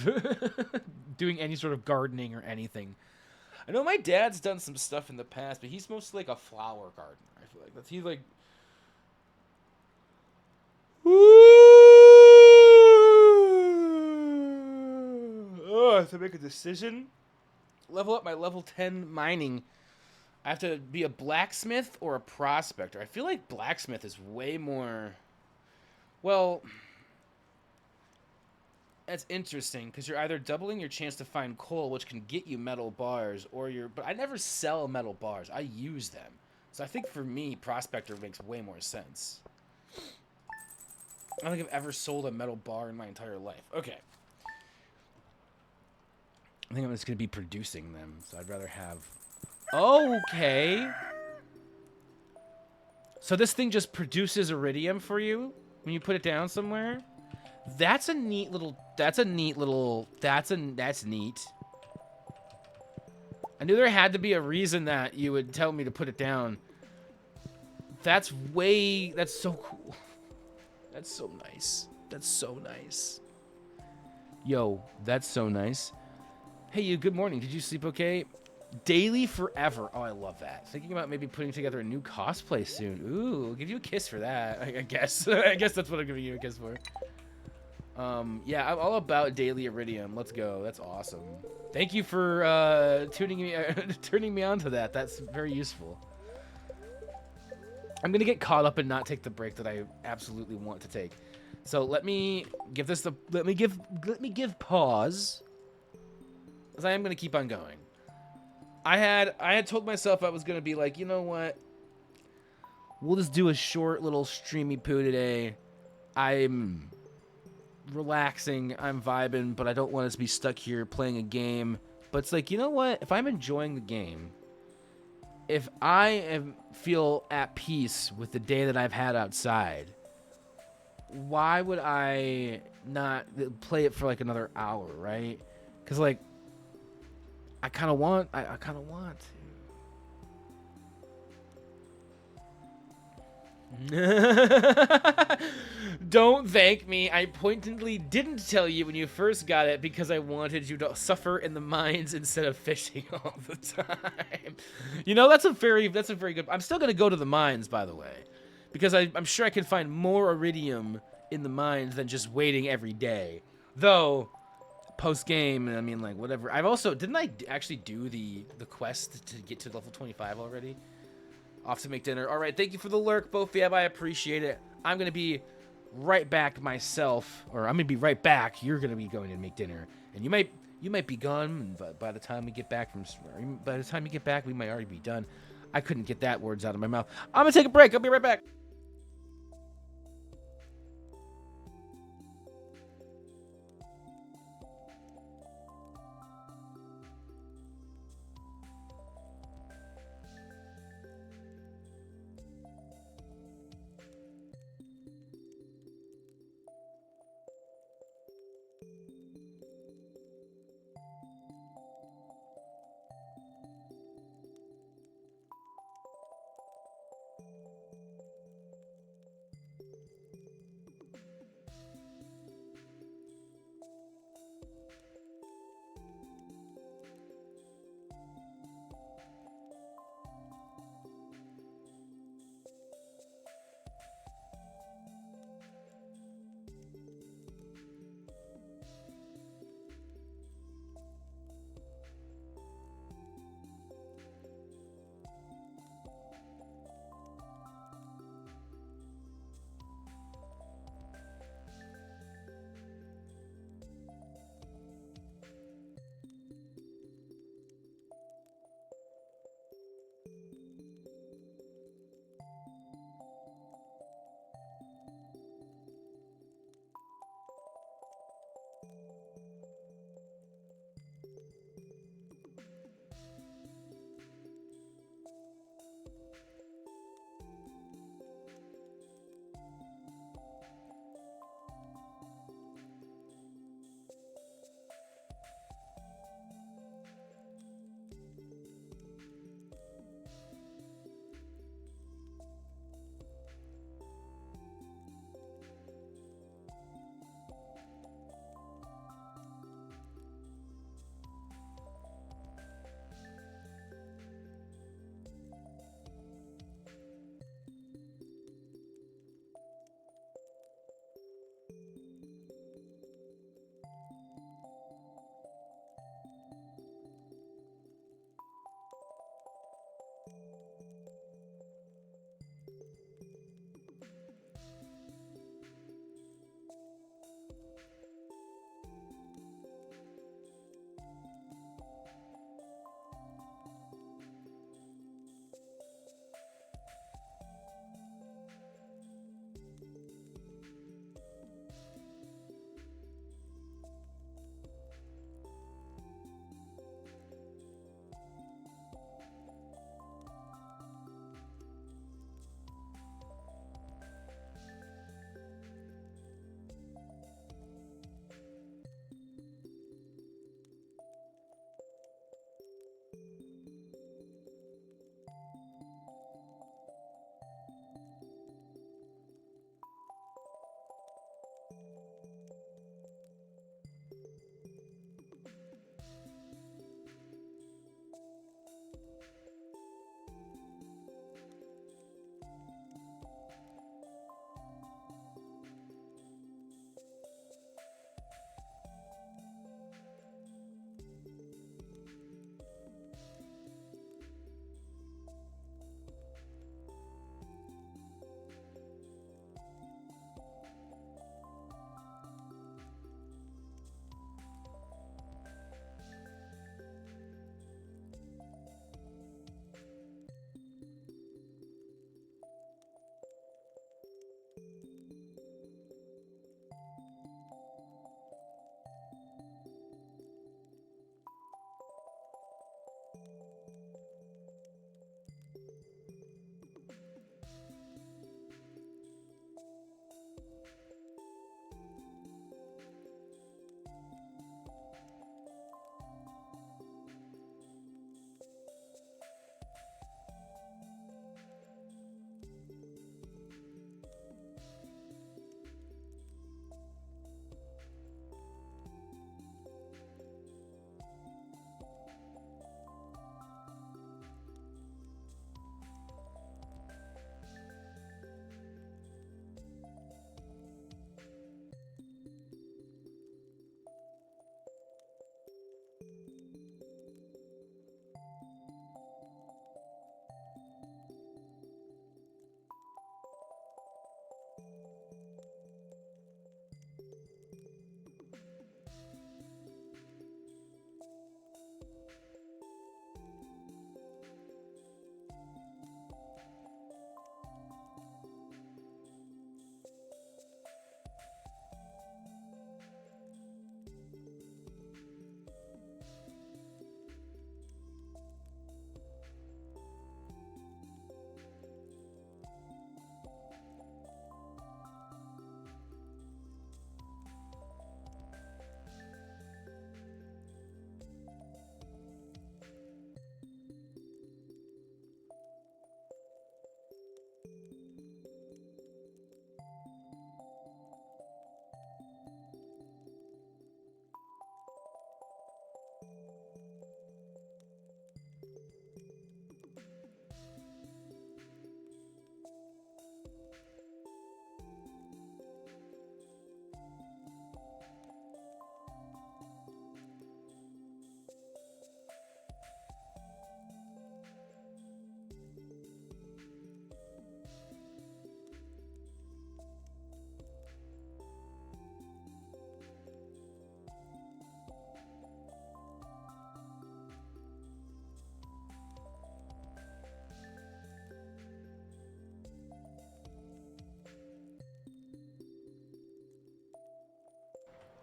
doing any sort of gardening or anything. I know my dad's done some stuff in the past, but he's mostly like a flower gardener. I feel like he's like. Oh, I have to make a decision. Level up my level 10 mining. I have to be a blacksmith or a prospector. I feel like blacksmith is way more... Well, that's interesting because you're either doubling your chance to find coal, which can get you metal bars, or you're... But I never sell metal bars. I use them. So I think for me, prospector makes way more sense. I don't think I've ever sold a metal bar in my entire life. Okay. I think I'm just going to be producing them, so I'd rather have... Okay. So this thing just produces iridium for you when you put it down somewhere? That's neat. That's neat. I knew there had to be a reason that you would tell me to put it down. That's so cool. That's so nice. That's so nice. Yo, that's so nice. Hey, you, good morning. Did you sleep okay? Daily forever. Oh, I love that. Thinking about maybe putting together a new cosplay soon. Ooh, I'll give you a kiss for that, I guess. I guess that's what I'm giving you a kiss for. Yeah, I'm all about daily iridium. Let's go. That's awesome. Thank you for turning me on to that. That's very useful. I'm gonna get caught up and not take the break that I absolutely want to take. So let me give this the let me give pause. Because I am gonna keep on going. I had told myself I was gonna be like, you know what? We'll just do a short little streamy poo today. I'm relaxing, I'm vibing, but I don't want us to be stuck here playing a game. But it's like, you know what? If I'm enjoying the game, if I feel at peace with the day that I've had outside, why would I not play it for like another hour, right? Because like, I kind of want to. Don't thank me. I pointedly didn't tell you when you first got it because I wanted you to suffer in the mines instead of fishing all the time. You know, that's a very good... I'm still going to go to the mines, by the way, because I'm sure I can find more iridium in the mines than just waiting every day. Though... post-game, I mean, like, whatever. I've also... Didn't I actually do the quest to get to level 25 already? Off to make dinner. All right, thank you for the lurk, Bofiab. I appreciate it. I'm going to be right back myself. Or I'm going to be right back. You're going to be going to make dinner. And you might be gone, but by the time we get back we might already be done. I couldn't get that words out of my mouth. I'm going to take a break. I'll be right back.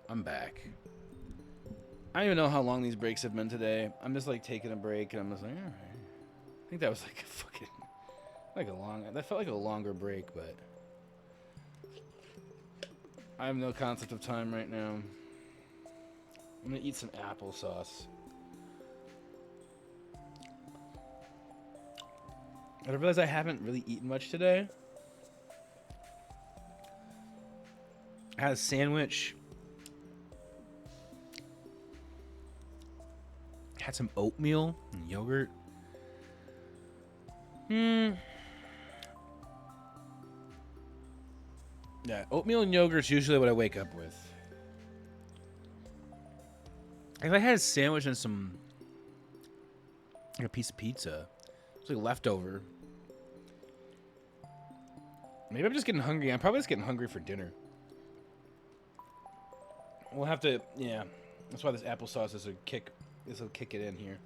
I'm back. I don't even know how long these breaks have been today. I'm just like taking a break, and I'm just like, all right. I think that was like a fucking, that felt like a longer break, but I have no concept of time right now. I'm gonna eat some applesauce. I realize I haven't really eaten much today. I had a sandwich. Had some oatmeal and yogurt. Yeah, oatmeal and yogurt's usually what I wake up with. If I had a sandwich and like a piece of pizza, it's like leftover. Maybe I'm just getting hungry. I'm probably just getting hungry for dinner. We'll have to, yeah. That's why this applesauce is a kick. This will kick it in here.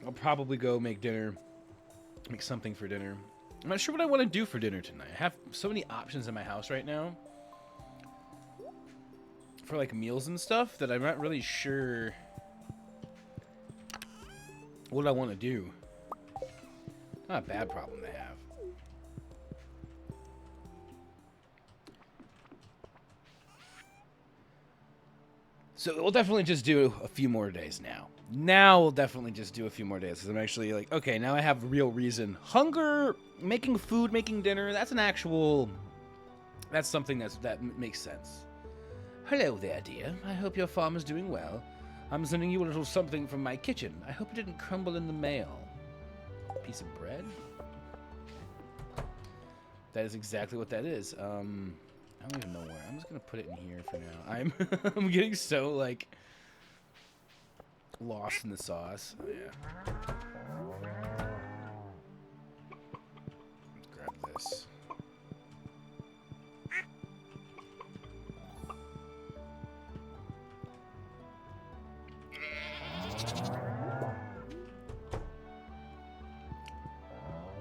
I'll probably go make dinner, make something for dinner. I'm not sure what I want to do for dinner tonight. I have so many options in my house right now for like meals and stuff that I'm not really sure what I want to do. Not a bad problem to have. So we'll definitely just do a few more days now. Now we'll definitely just do a few more days because I'm actually like, okay, now I have real reason. Hunger, making food, making dinner, that's something that makes sense. Hello there, dear. I hope your farm is doing well. I'm sending you a little something from my kitchen. I hope it didn't crumble in the mail. A piece of bread? That is exactly what that is. I don't even know where. I'm just gonna put it in here for now. I'm getting so like lost in the sauce. Oh yeah. Grab this.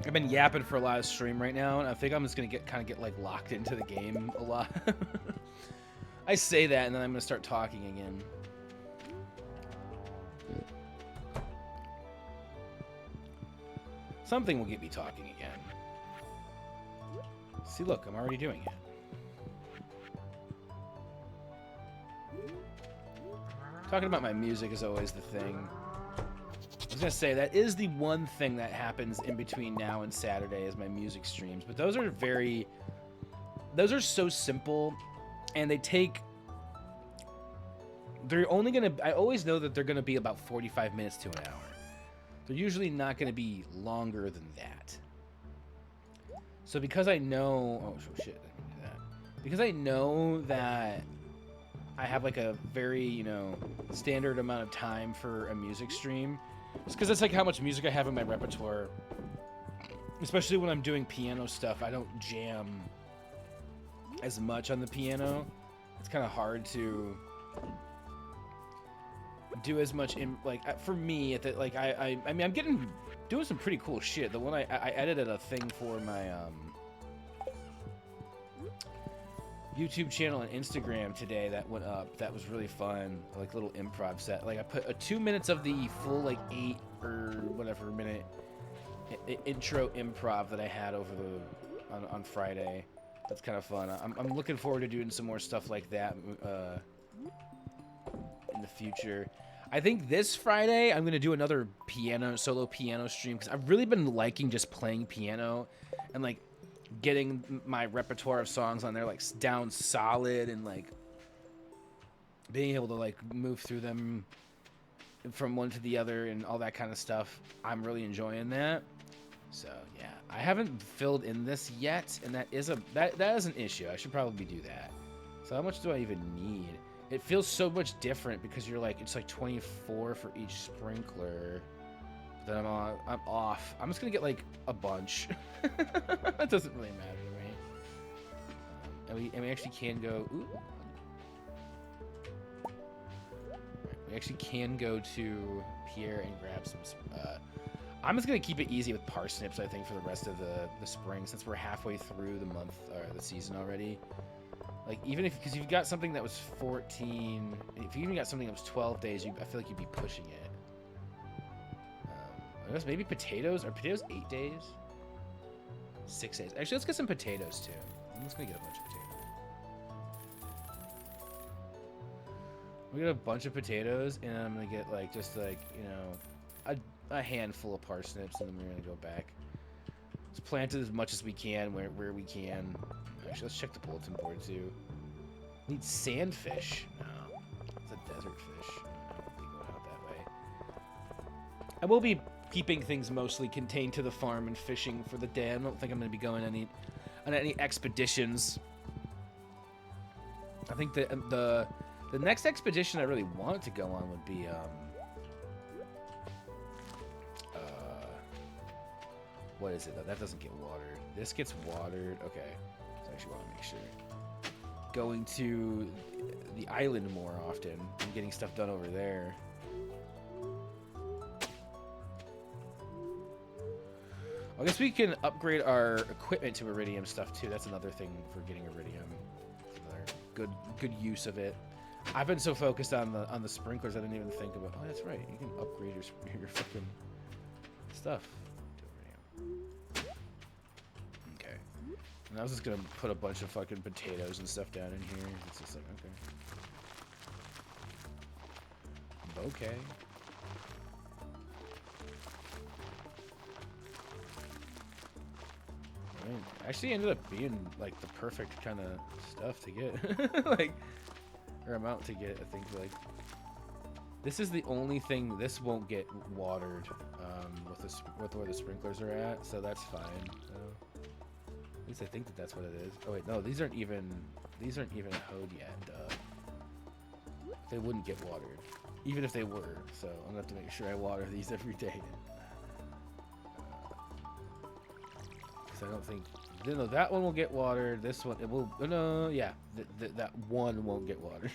I've been yapping for a lot of stream right now, and I think I'm just gonna get like locked into the game a lot. I say that, and then I'm gonna start talking again. Something will get me talking again. See, look, I'm already doing it. Talking about my music is always the thing. I was gonna say that is the one thing that happens in between now and Saturday is my music streams, but those are so simple, and I always know that they're gonna be about 45 minutes to an hour. They're usually not gonna be longer than that. So because I know, oh shit, I can do that. Because I know that I have like a very, standard amount of time for a music stream. It's because that's like how much music I have in my repertoire. Especially when I'm doing piano stuff, I don't jam as much on the piano. It's kind of hard to do as much in for me at the I mean I'm doing some pretty cool shit. The one I edited a thing for my YouTube channel and Instagram today that went up. That was really fun. Like little improv set. Like I put 2 minutes of the full 8 or whatever minute intro improv that I had over on Friday. That's kind of fun. I'm looking forward to doing some more stuff like that in the future. I think this Friday I'm gonna do another solo piano stream because I've really been liking just playing piano and like getting my repertoire of songs on there down solid and being able to move through them from one to the other and all that kind of stuff. I'm really enjoying that. So yeah, I haven't filled in this yet, and that is an issue. I should probably do that. So how much do I even need? It feels so much different because you're it's 24 for each sprinkler. Then I'm off. I'm just gonna get a bunch. That doesn't really matter to me. And we actually can go. Ooh. We actually can go to Pierre and grab some. I'm just gonna keep it easy with parsnips. I think for the rest of the spring, since we're halfway through the month or the season already. Like, even if, because you've got something that was 14, if you even got something that was 12 days, I feel like you'd be pushing it. I guess maybe potatoes. Are potatoes 8 days? 6 days. Actually, let's get some potatoes, too. I'm just going to get a bunch of potatoes. We get a bunch of potatoes, and I'm going to get, like, just, like, you know, a handful of parsnips, and then we're going to go back. Let's plant it as much as we can, where we can. Actually, let's check the bulletin board, too. Need sandfish. No. It's a desert fish. I don't think we'll out that way. I will be keeping things mostly contained to the farm and fishing for the day. I don't think I'm going to be going on any expeditions. I think the next expedition I really want to go on would be what is it? That doesn't get watered. This gets watered. Okay. So I actually want to make sure. Going to the island more often and getting stuff done over there. I guess we can upgrade our equipment to iridium stuff too. That's another thing for getting iridium. Another good use of it. I've been so focused on the sprinklers I didn't even think about. Oh, that's right. You can upgrade your fucking stuff. Okay. And I was just gonna put a bunch of fucking potatoes and stuff down in here. It's just like okay. Okay. I mean, actually ended up being like the perfect kind of stuff to get, like, or amount to get. I think like this is the only thing this won't get watered with where the sprinklers are at, so that's fine. So, at least I think that's what it is. Oh wait, no, these aren't even hoed yet. They wouldn't get watered, even if they were. So I'm gonna have to make sure I water these every day. I don't think, no, that one will get watered. This one, it will, no, yeah, that one won't get watered.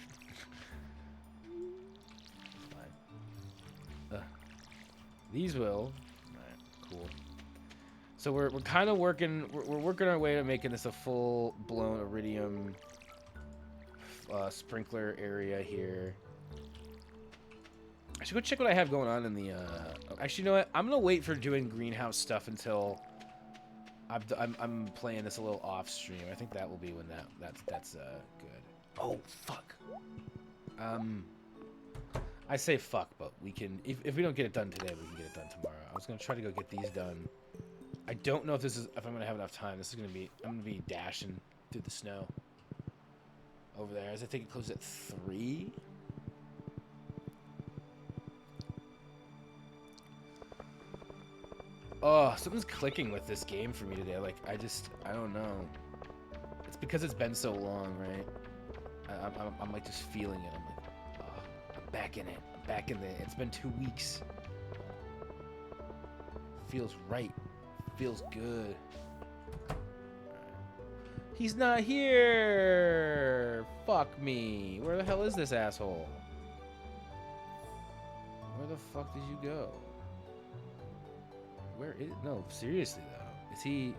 Fine. These will. Alright, cool. So we're kind of working, we're working our way to making this a full-blown iridium sprinkler area here. I should go check what I have going on in the, actually, you know what? I'm gonna wait for doing greenhouse stuff until I'm playing this a little off stream. I think that will be when that's good. Oh fuck. I say fuck, but we can if we don't get it done today, we can get it done tomorrow. I was gonna try to go get these done. I don't know if I'm gonna have enough time. I'm gonna be dashing through the snow over there. As I think it closes at 3. Oh, something's clicking with this game for me today. Like, I don't know. It's because it's been so long, right? I'm like just feeling it. I'm like, oh, I'm back in it. I'm back in it. It's been 2 weeks. Feels right. Feels good. He's not here. Fuck me. Where the hell is this asshole? Where the fuck did you go? Where is... No, seriously, though. Is he...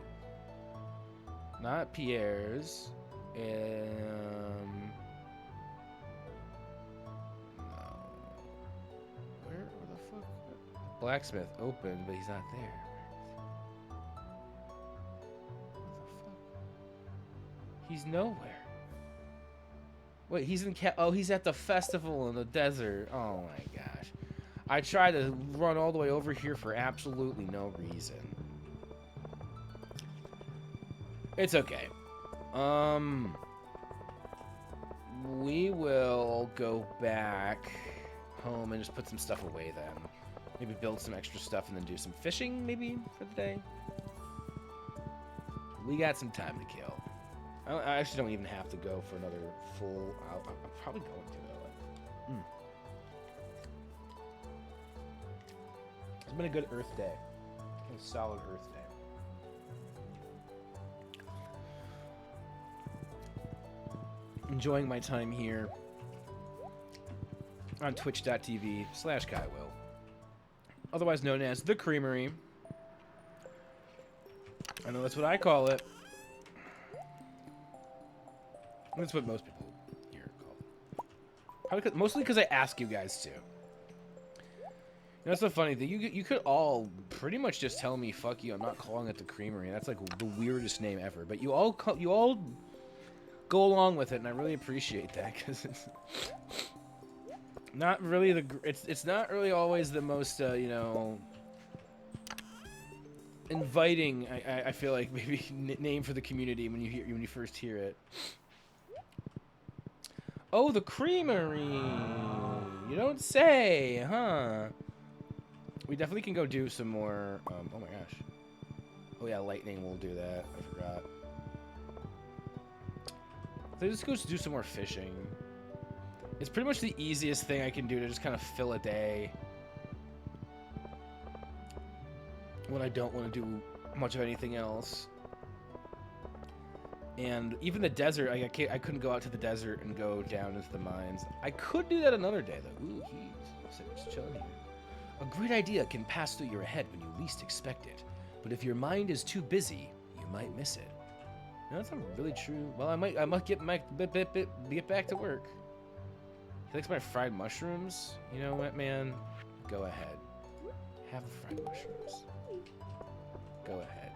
Not Pierre's. No. Where the fuck? Blacksmith open, but he's not there. What the fuck? He's nowhere. Wait, he's in oh, he's at the festival in the desert. Oh my gosh. I tried to run all the way over here for absolutely no reason. It's okay. We will go back home and just put some stuff away then. Maybe build some extra stuff and then do some fishing maybe for the day. We got some time to kill. I actually don't even have to go for another full... I'm probably going to though. It's been a good Earth Day. A solid Earth Day. Enjoying my time here on twitch.tv/KaiWill. Otherwise known as The Creamery. I know that's what I call it. That's what most people here call it. Probably mostly because I ask you guys to. That's the funny thing. You could all pretty much just tell me, "Fuck you, I'm not calling it the Creamery." That's like the weirdest name ever. But you all go along with it, and I really appreciate that because it's not really it's not really always the most you know, inviting. I feel like maybe name for the community when you first hear it. Oh, the Creamery. You don't say, huh? We definitely can go do some more. Oh my gosh. Oh yeah, lightning will do that. I forgot. Let's just go do some more fishing. It's pretty much the easiest thing I can do to just kind of fill a day when I don't want to do much of anything else. And even the desert, I couldn't go out to the desert and go down into the mines. I could do that another day though. Ooh, he's just chilling here. A great idea can pass through your head when you least expect it, but if your mind is too busy, you might miss it. No, that's not really true. Well, I might get back to work. He likes my fried mushrooms. You know what, man? Go ahead. Have the fried mushrooms. Go ahead.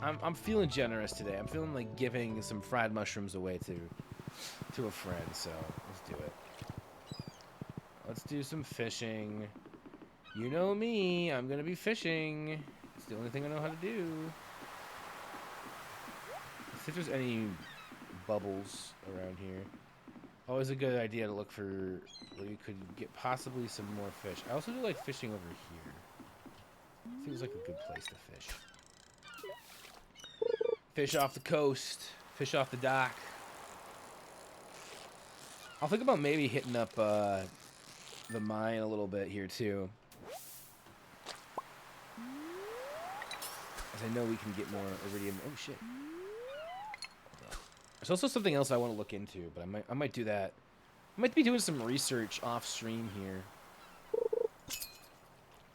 I'm feeling generous today. I'm feeling like giving some fried mushrooms away to a friend. So let's do it. Let's do some fishing. You know me. I'm gonna be fishing. It's the only thing I know how to do. Let's see if there's any bubbles around here. Always a good idea to look for where you could get possibly some more fish. I also do like fishing over here. Seems like a good place to fish. Fish off the coast. Fish off the dock. I'll think about maybe hitting up the mine a little bit here too. As I know we can get more iridium. Oh shit. There's also something else I want to look into, but I might do that. I might be doing some research off stream here.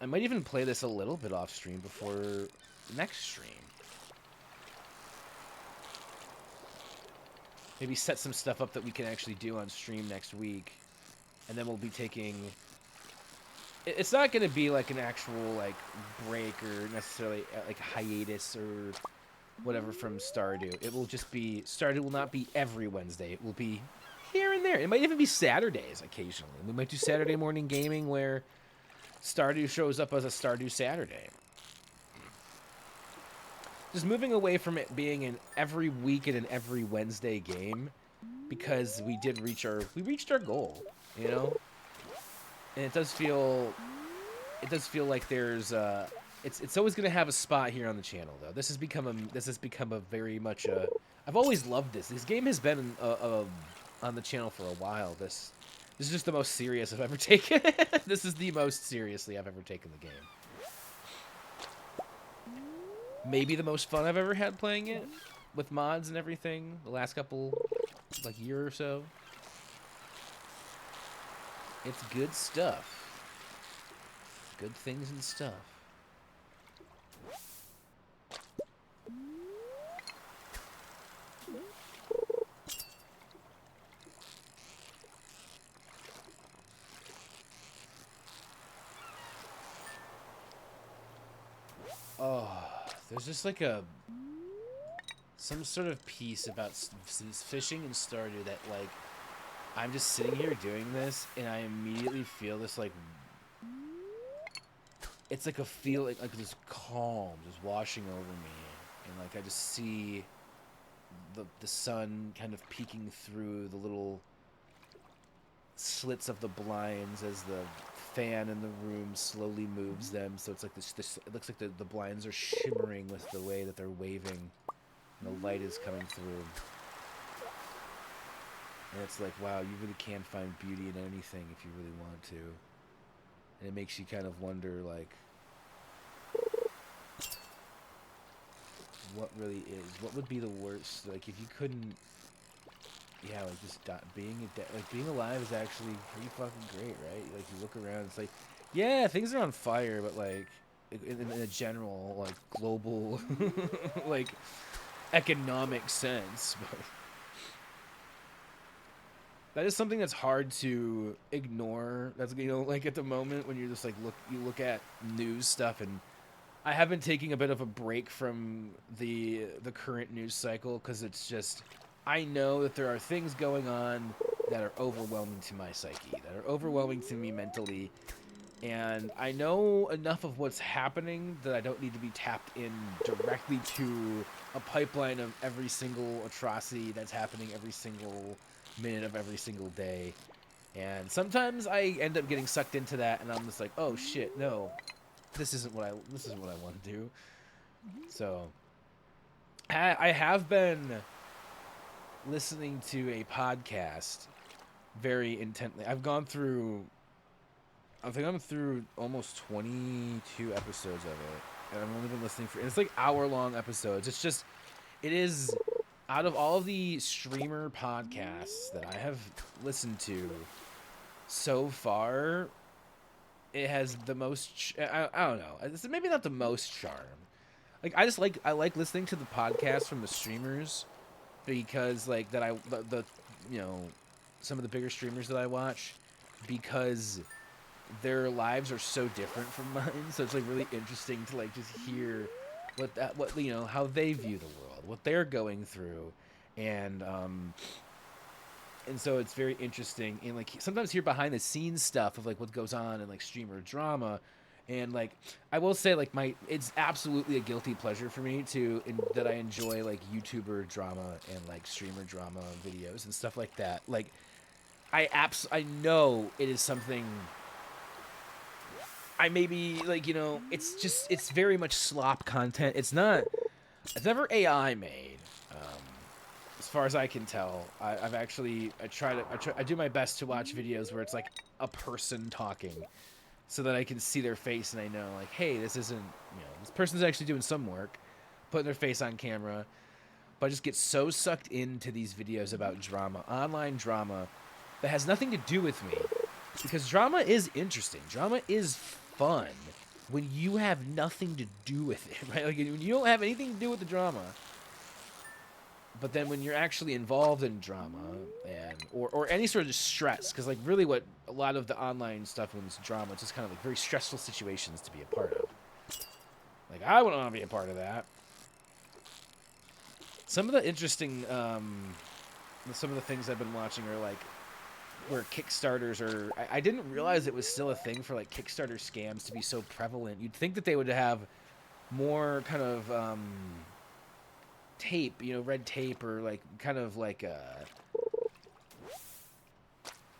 I might even play this a little bit off stream before the next stream. Maybe set some stuff up that we can actually do on stream next week. And then we'll be taking... It's not going to be like an actual like break or necessarily like hiatus or whatever from Stardew. It will just be... Stardew will not be every Wednesday. It will be here and there. It might even be Saturdays occasionally. We might do Saturday morning gaming where Stardew shows up as a Stardew Saturday. Just moving away from it being an every week and an every Wednesday game, because we reached our goal, you know. And it does feel like there's it's always gonna have a spot here on the channel though. This has become a very much a. I've always loved this. This game has been on the channel for a while. This is just the most serious I've ever taken it. This is the most seriously I've ever taken the game. Maybe the most fun I've ever had playing it, with mods and everything, the last couple, like, year or so. It's good stuff. Good things and stuff. Oh, there's just like some sort of piece about fishing and Stardew that like I'm just sitting here doing this and I immediately feel this like it's like a feeling like this calm just washing over me, and like I just see the sun kind of peeking through the little slits of the blinds as the fan in the room slowly moves them, so it's like this it looks like the blinds are shimmering with the way that they're waving and the light is coming through, and it's like, wow, you really can find beauty in anything if you really want to. And it makes you kind of wonder, like, what really is, what would be the worst, like, if you couldn't, yeah, like, just being alive is actually pretty fucking great, right? Like, you look around, it's like, yeah, things are on fire, but, like, in a general, like, global, like, economic sense, but that is something that's hard to ignore. That's, you know, like at the moment when you're just like you look at news stuff, and I have been taking a bit of a break from the current news cycle because it's just, I know that there are things going on that are overwhelming to my psyche, that are overwhelming to me mentally, and I know enough of what's happening that I don't need to be tapped in directly to a pipeline of every single atrocity that's happening every single minute of every single day. And sometimes I end up getting sucked into that, and I'm just like, oh shit, no, this isn't what I want to do. So I have been listening to a podcast very intently. I think I'm through almost 22 episodes of it, and I've only been listening for. And it's like hour-long episodes. It is out of all of the streamer podcasts that I have listened to so far, it has the most. I don't know. It's maybe not the most charm. Like I like listening to the podcasts from the streamers because like that I the you know, some of the bigger streamers that I watch, because their lives are so different from mine. So it's like really interesting to like just hear what you know, how they view the world, what they're going through, and and so it's very interesting, and like sometimes hear behind the scenes stuff of like what goes on in like streamer drama. And like I will say, like it's absolutely a guilty pleasure for me that I enjoy like YouTuber drama and like streamer drama videos and stuff like that. Like I know it is something I maybe like, you know, it's very much slop content. It's never AI made. As far as I can tell, I do my best to watch videos where it's like a person talking, so that I can see their face and I know like, hey, this isn't, you know, this person's actually doing some work, putting their face on camera. But I just get so sucked into these videos about drama, online drama, that has nothing to do with me, because drama is interesting. Drama is fun when you have nothing to do with it, right? Like when you don't have anything to do with the drama. But then when you're actually involved in drama and or any sort of stress, because like really what a lot of the online stuff when it's drama, it's just kind of like very stressful situations to be a part of. Like I wouldn't want to be a part of that. Some of the interesting, some of the things I've been watching are like where Kickstarters are. I didn't realize it was still a thing for like Kickstarter scams to be so prevalent. You'd think that they would have more kind of tape, you know, red tape, or like kind of like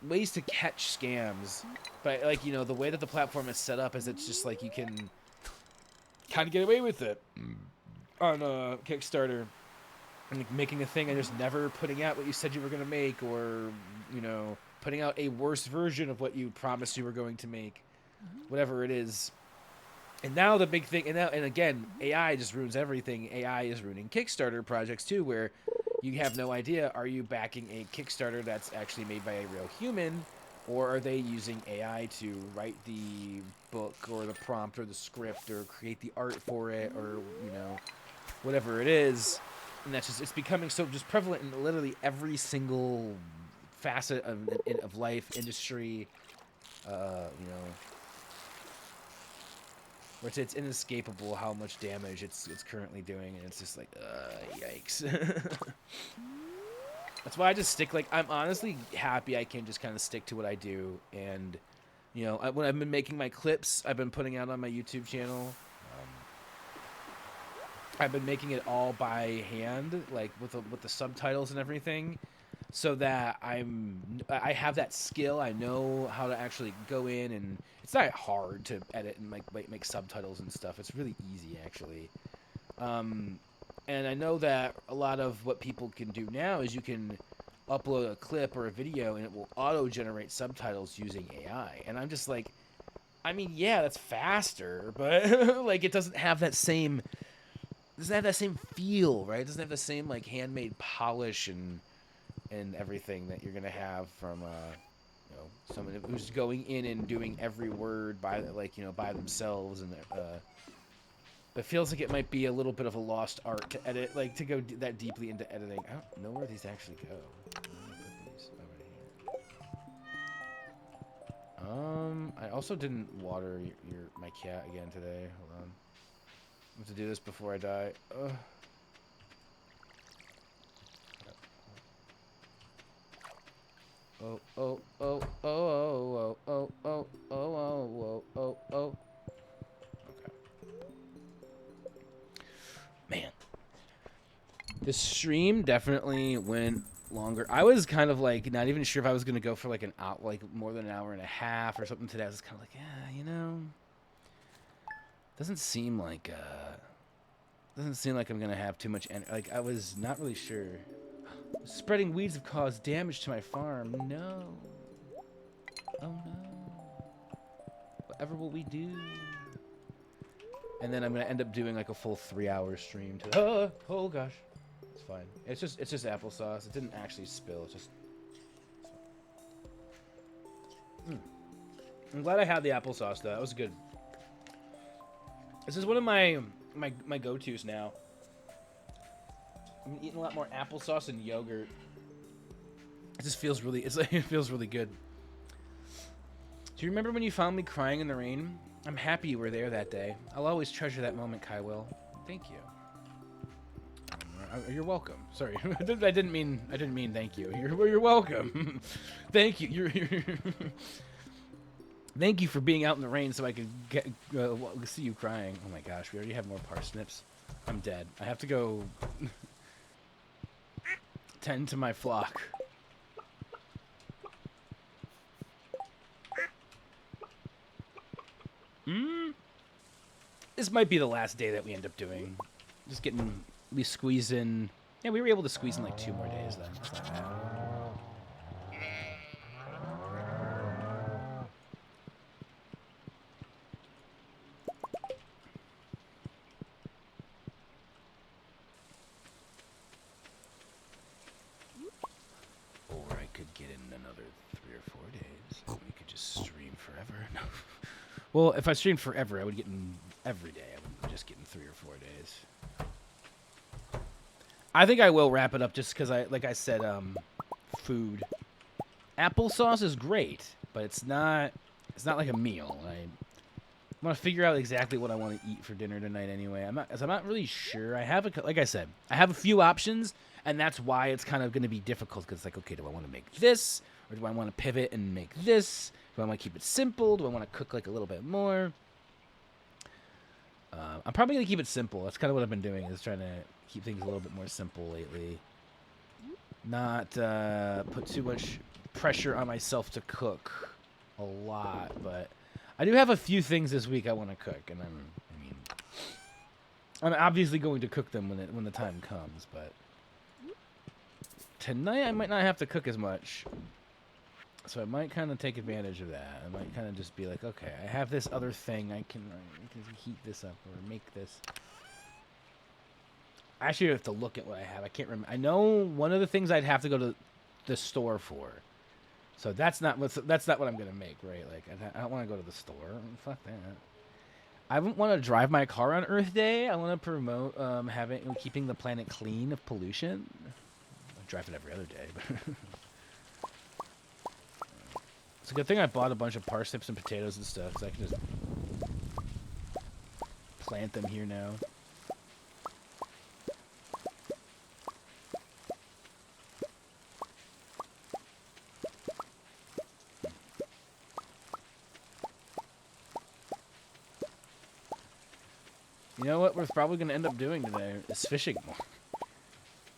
ways to catch scams. But like, you know, the way that the platform is set up is it's just like you can kind of get away with it on Kickstarter, and like, making a thing and just never putting out what you said you were going to make, or, you know, putting out a worse version of what you promised you were going to make, whatever it is. And now the big thing, and again, AI just ruins everything. AI is ruining Kickstarter projects too, where you have no idea, are you backing a Kickstarter that's actually made by a real human, or are they using AI to write the book or the prompt or the script or create the art for it, or, you know, whatever it is. And that's just, it's becoming so just prevalent in literally every single facet of life, industry, you know, where it's inescapable how much damage it's currently doing, and it's just like, yikes. That's why I just stick, like, I'm honestly happy I can just kind of stick to what I do, and, you know, when I've been making my clips, I've been putting out on my YouTube channel, I've been making it all by hand, like, with the subtitles and everything, so that I have that skill. I know how to actually go in, and it's not hard to edit and make subtitles and stuff. It's really easy, actually. And I know that a lot of what people can do now is you can upload a clip or a video and it will auto-generate subtitles using AI. And I'm just like, I mean, yeah, that's faster, but like it doesn't have that same feel, right? It doesn't have the same like handmade polish and everything that you're gonna have from you know, someone who's going in and doing every word by by themselves, and it feels like it might be a little bit of a lost art to edit, like to go that deeply into editing. I don't know where these actually go. Let me put these over here. I also didn't water my cat again today. Hold on. I have to do this before I die. Ugh. Oh, oh, oh, oh, oh, oh, oh, oh, oh, oh, oh, oh. Okay. Man. This stream definitely went longer. I was kind of like not even sure if I was gonna go for like more than an hour and a half or something today. I was kind of like, yeah, you know, doesn't seem like I'm gonna have too much energy. Like I was not really sure. Spreading weeds have caused damage to my farm. No. Oh no. Whatever will we do? And then I'm gonna end up doing like a full 3-hour stream to. Oh gosh. It's fine. It's just applesauce. It didn't actually spill. It's just. I'm glad I had the applesauce though. That was good. This is one of my go-tos now. I'm eating a lot more applesauce and yogurt. It just feels really. It feels really good. Do you remember when you found me crying in the rain? I'm happy you were there that day. I'll always treasure that moment, Kai Will. Thank you. You're welcome. Sorry, I didn't mean thank you. You're welcome. Thank you. Thank you for being out in the rain so I could see you crying. Oh my gosh, we already have more parsnips. I'm dead. I have to go tend to my flock. This might be the last day that we end up doing. Just we squeeze in. Yeah, we were able to squeeze in like 2 more days then. That's not bad. Or I could get in another 3 or 4 days. And we could just stream forever. No. Well, if I streamed forever, I would get in every day. I wouldn't just get in 3 or 4 days. I think I will wrap it up just because like I said, food. Applesauce is great, but it's not like a meal. I want to figure out exactly what I want to eat for dinner tonight anyway. I'm not really sure. Like I said, I have a few options, and that's why it's kind of going to be difficult because it's like, okay, do I want to make this, or do I want to pivot and make this? Do I want to keep it simple? Do I want to cook like a little bit more? I'm probably going to keep it simple. That's kind of what I've been doing, is trying to keep things a little bit more simple lately. Not put too much pressure on myself to cook a lot, but I do have a few things this week I want to cook, and I'm obviously going to cook them when the time comes, but tonight I might not have to cook as much. So I might kind of take advantage of that. I might kind of just be like, okay, I have this other thing. I can heat this up or make this. I actually have to look at what I have. I can't remember. I know one of the things I'd have to go to the store for. So that's not what I'm gonna make, right? Like I don't want to go to the store. Fuck that. I wouldn't want to drive my car on Earth Day. I want to promote keeping the planet clean of pollution. I drive it every other day, but. It's a good thing I bought a bunch of parsnips and potatoes and stuff, so I can just plant them here now. You know what we're probably going to end up doing today is fishing more.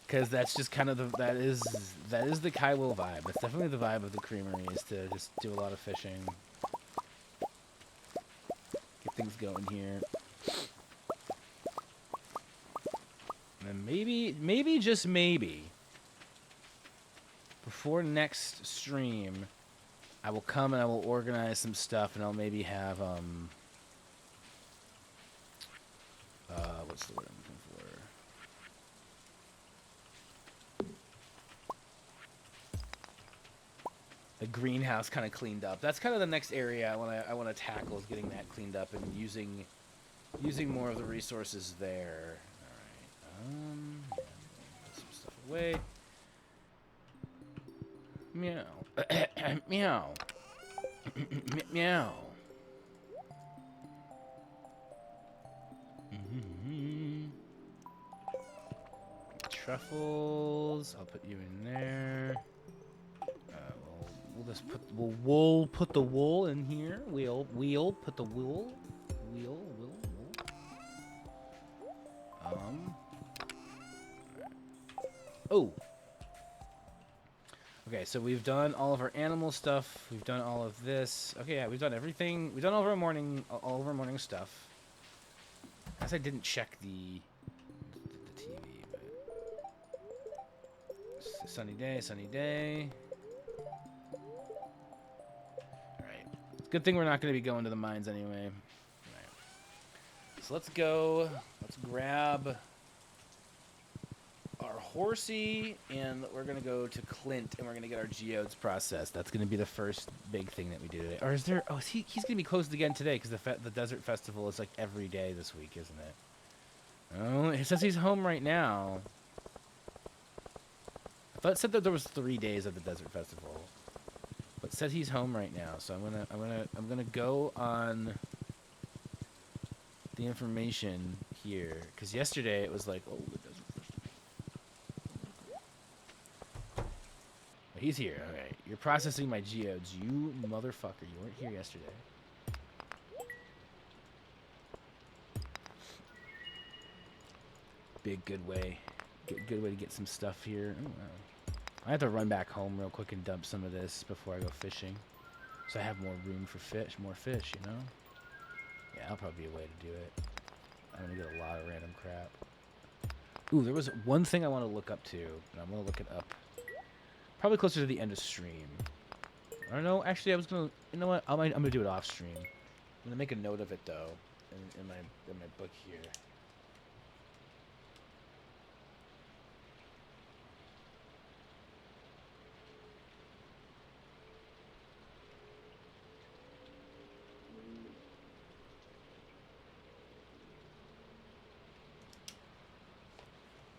Because that's just kind of that is the Kaiwo vibe. That's definitely the vibe of the creamery, is to just do a lot of fishing. Get things going here. And then maybe just maybe, before next stream, I will come and I will organize some stuff, and I'll maybe have what's the word I'm looking for? The greenhouse kind of cleaned up. That's kind of the next area I want to tackle, is getting that cleaned up and using more of the resources there. All right. Put some stuff away. Meow. Meow. Meow. Mm-hmm. Truffles. I'll put you in there. We'll just put we'll put the wool in here. We'll put the wool. We'll. Oh. Okay, so we've done all of our animal stuff. We've done all of this. Okay, yeah, we've done everything. We've done all of our morning stuff. I guess I didn't check the TV, but sunny day, sunny day. All right. Good thing we're not going to be going to the mines anyway. All right. So let's go. Let's grab our horsey, and we're gonna go to Clint, and we're gonna get our geodes processed. That's gonna be the first big thing that we do today. Or is there? Oh, he's gonna be closed again today because the desert festival is like every day this week, isn't it? Oh, it says he's home right now. I thought it said that there was 3 days of the desert festival, but it says he's home right now. So I'm gonna go on the information here because yesterday it was like, oh, the desert festival. He's here. Okay, you're processing my geodes. You motherfucker. You weren't here yesterday. Good way to get some stuff here. Oh, wow. I have to run back home real quick and dump some of this before I go fishing, so I have more room for more fish. You know. Yeah, that'll probably be a way to do it. I'm gonna get a lot of random crap. Ooh, there was one thing I want to look up to, and I'm gonna look it up. Probably closer to the end of stream. I don't know. Actually, I was gonna. You know what? I'm gonna do it off stream. I'm gonna make a note of it though, in my book here.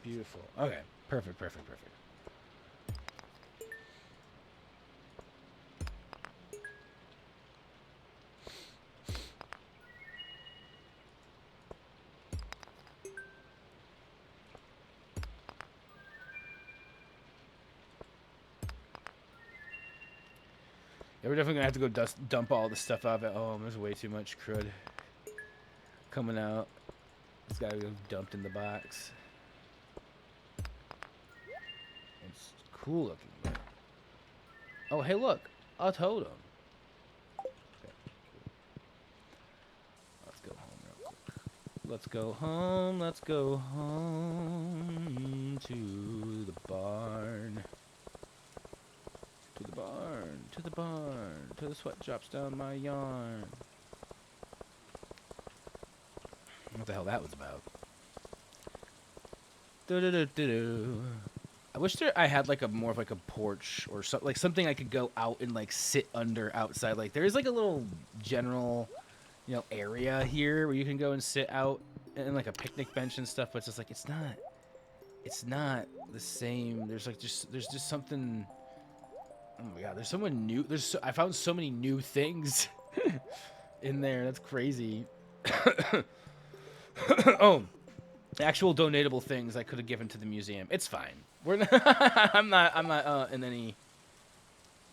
Beautiful. Okay. Perfect. Yeah, we're definitely gonna have to go dump all the stuff off at home. There's way too much crud coming out. It's gotta go dumped in the box. It's cool looking. But... oh, hey, look, a totem. Okay, cool. Let's go home real quick. Let's go home to the barn. To the barn, till the sweat drops down my yarn. What the hell that was about? I wish I had like more of like a porch or something, like something I could go out and like sit under outside. Like there is like a little general, area here where you can go and sit out and like a picnic bench and stuff. But it's just like it's not the same. There's just something. Oh my god, there's someone new. I found so many new things in there. That's crazy. Oh, actual donatable things I could have given to the museum. It's fine. We're not, I'm not in any.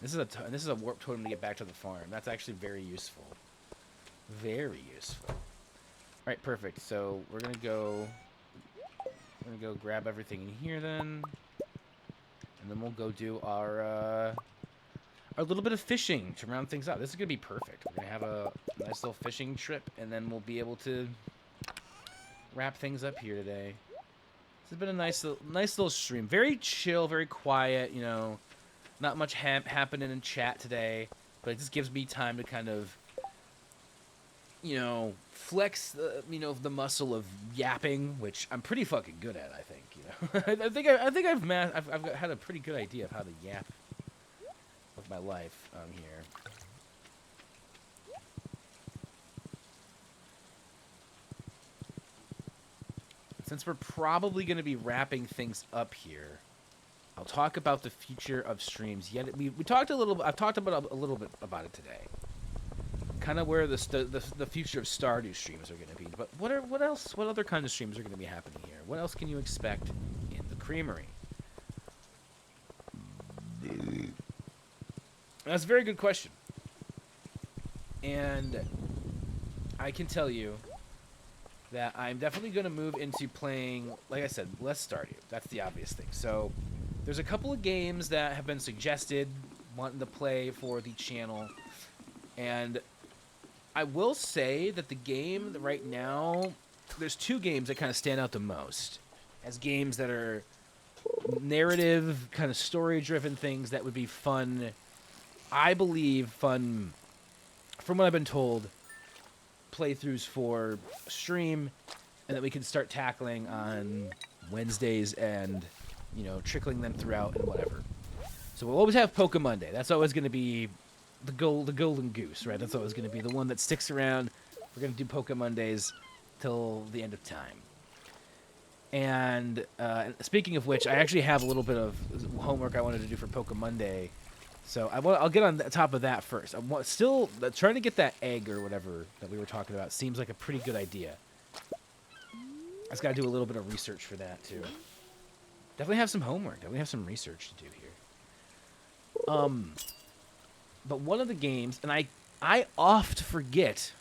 This is a warp totem to get back to the farm. That's actually very useful. Very useful. All right, perfect. So we're gonna go grab everything in here then, and then we'll go do our little bit of fishing to round things out. This is gonna be perfect. We're gonna have a nice little fishing trip, and then we'll be able to wrap things up here today. This has been a nice little stream. Very chill, very quiet. Not much happening in chat today, but it just gives me time to kind of, flex the muscle of yapping, which I'm pretty fucking good at. I think. I think I've had a pretty good idea of how to yap of my life here. Since we're probably going to be wrapping things up here, I'll talk about the future of streams. We talked a little. I've talked about a little bit about it today. kind of where the future of Stardew streams are going to be. But what else? What other kind of streams are going to be happening here? What else can you expect in the Creamery? That's a very good question. And I can tell you that I'm definitely going to move into playing, like I said, less Stardew. That's the obvious thing. So there's a couple of games that have been suggested wanting to play for the channel. And I will say that the game that right now, there's two games that kind of stand out the most as games that are narrative, kind of story-driven things that would be fun. I believe fun, from what I've been told, playthroughs for stream, and that we can start tackling on Wednesdays and, you know, trickling them throughout and whatever. So we'll always have Poke Monday. That's always going to be the golden goose, right? That's always going to be the one that sticks around. We're going to do Poke Mondays till the end of time. And speaking of which, I actually have a little bit of homework I wanted to do for Poke Monday. So I'll get on the top of that first. I'm still trying to get that egg or whatever that we were talking about. Seems like a pretty good idea. I just got to do a little bit of research for that, too. Definitely have some homework. Definitely have some research to do here. But one of the games, and I oft forget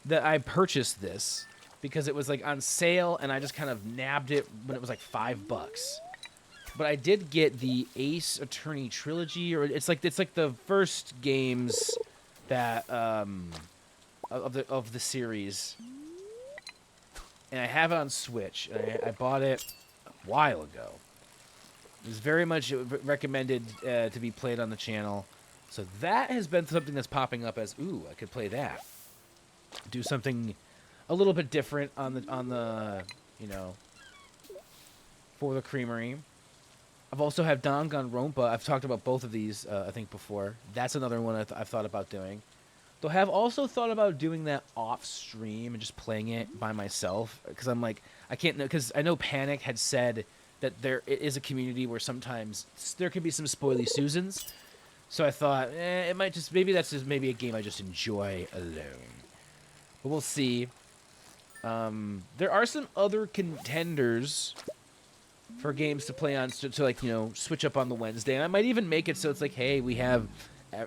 that I purchased this because it was like on sale, and I just kind of nabbed it when it was like $5. But I did get the Ace Attorney trilogy, or it's like the first games that of the series, and I have it on Switch. And I bought it a while ago. It was very much recommended to be played on the channel, so that has been something that's popping up as, ooh, I could play that. Do something a little bit different on the you know, for the Creamery. I've also had Danganronpa. I've talked about both of these, I think, before. That's another one I've thought about doing. Though I have also thought about doing that off stream and just playing it by myself, because I'm like, I can't know, because I know Panic had said that there is a community where sometimes there can be some spoily Susans. So I thought, it might just, maybe that's just maybe a game I just enjoy alone. But we'll see. There are some other contenders for games to play on, to like, you know, switch up on the Wednesday. And I might even make it so it's like, hey, we have,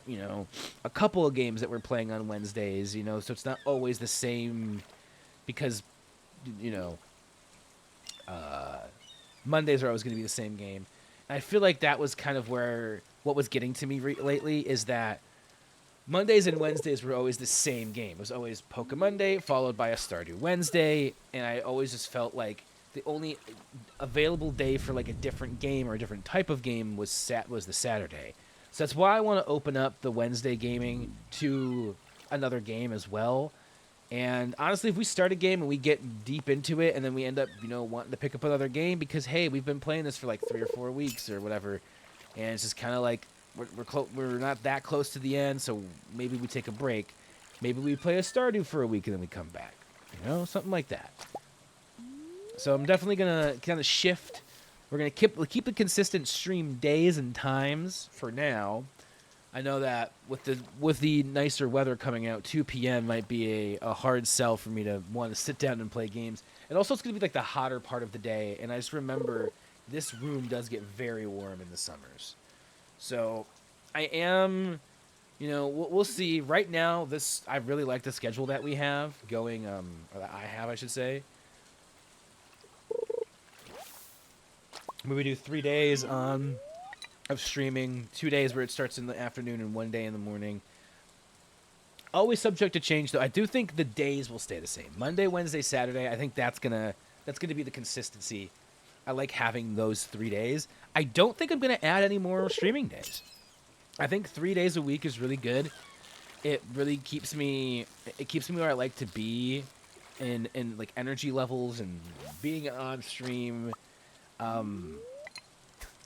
you know, a couple of games that we're playing on Wednesdays, you know, so it's not always the same, because, you know, Mondays are always going to be the same game. And I feel like that was kind of where, what was getting to me lately, is that Mondays and Wednesdays were always the same game. It was always Poke Monday, followed by a Stardew Wednesday, and I always just felt like the only available day for like a different game or a different type of game was the Saturday. So that's why I want to open up the Wednesday gaming to another game as well. And honestly, if we start a game and we get deep into it, and then we end up, you know, wanting to pick up another game because, hey, we've been playing this for like 3 or 4 weeks or whatever, and it's just kind of like we're not that close to the end, so maybe we take a break. Maybe we play a Stardew for a week and then we come back. You know, something like that. So I'm definitely gonna kind of shift. We're gonna keep the consistent stream days and times for now. I know that with the nicer weather coming out, 2 p.m. might be a hard sell for me to want to sit down and play games. And also, it's gonna be like the hotter part of the day. And I just remember this room does get very warm in the summers. So I am, you know, we'll see. Right now, I really like the schedule that we have going. Or that I should say. Where we do 3 days of streaming, 2 days where it starts in the afternoon and 1 day in the morning. Always subject to change, though. I do think the days will stay the same. Monday, Wednesday, Saturday. I think that's gonna be the consistency. I like having those 3 days. I don't think I'm gonna add any more streaming days. I think 3 days a week is really good. It really keeps me where I like to be in like energy levels and being on stream.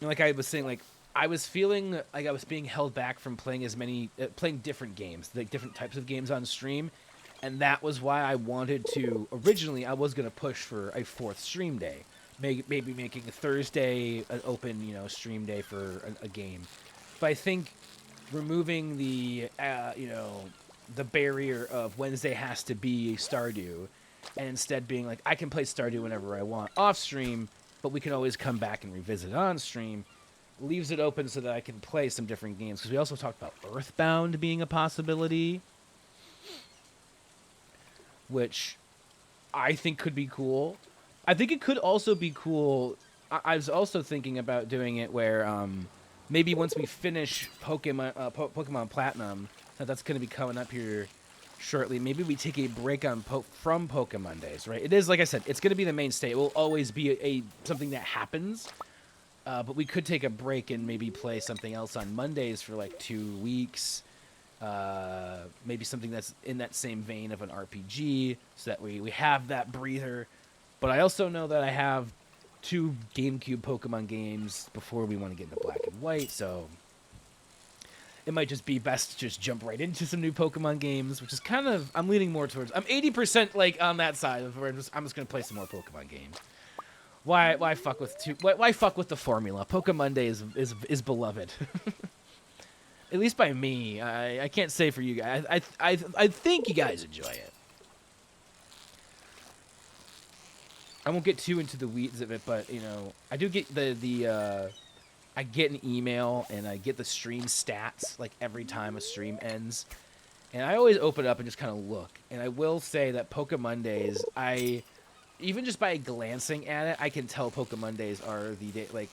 Like I was saying, like I was feeling like I was being held back from playing playing different games, like different types of games on stream, and that was why I wanted to. Originally, I was gonna push for a 4th stream day, maybe making a Thursday an open, you know, stream day for a game. But I think removing the, you know, the barrier of Wednesday has to be Stardew, and instead being like, I can play Stardew whenever I want off stream, but we can always come back and revisit on stream, leaves it open so that I can play some different games. Because we also talked about Earthbound being a possibility, which I think could be cool. I think it could also be cool. I was also thinking about doing it where maybe once we finish Pokemon Platinum, that's going to be coming up here shortly, maybe we take a break on from Pokemon Days, right? It is, like I said, it's going to be the mainstay. It will always be something that happens, but we could take a break and maybe play something else on Mondays for like 2 weeks. Maybe something that's in that same vein of an RPG, so that we have that breather. But I also know that I have 2 GameCube Pokemon games before we want to get into Black and White, so it might just be best to just jump right into some new Pokemon games, which is kind of, I'm leaning more towards, I'm 80% like on that side of where I'm just gonna play some more Pokemon games. Why fuck with why fuck with the formula? Pokemon Day is beloved. At least by me. I can't say for you guys. I think you guys enjoy it. I won't get too into the weeds of it, but you know, I do get I get an email and I get the stream stats like every time a stream ends, and I always open it up and just kind of look. And I will say that Pokemon Days, even just by glancing at it, I can tell Pokemon Days are the day, like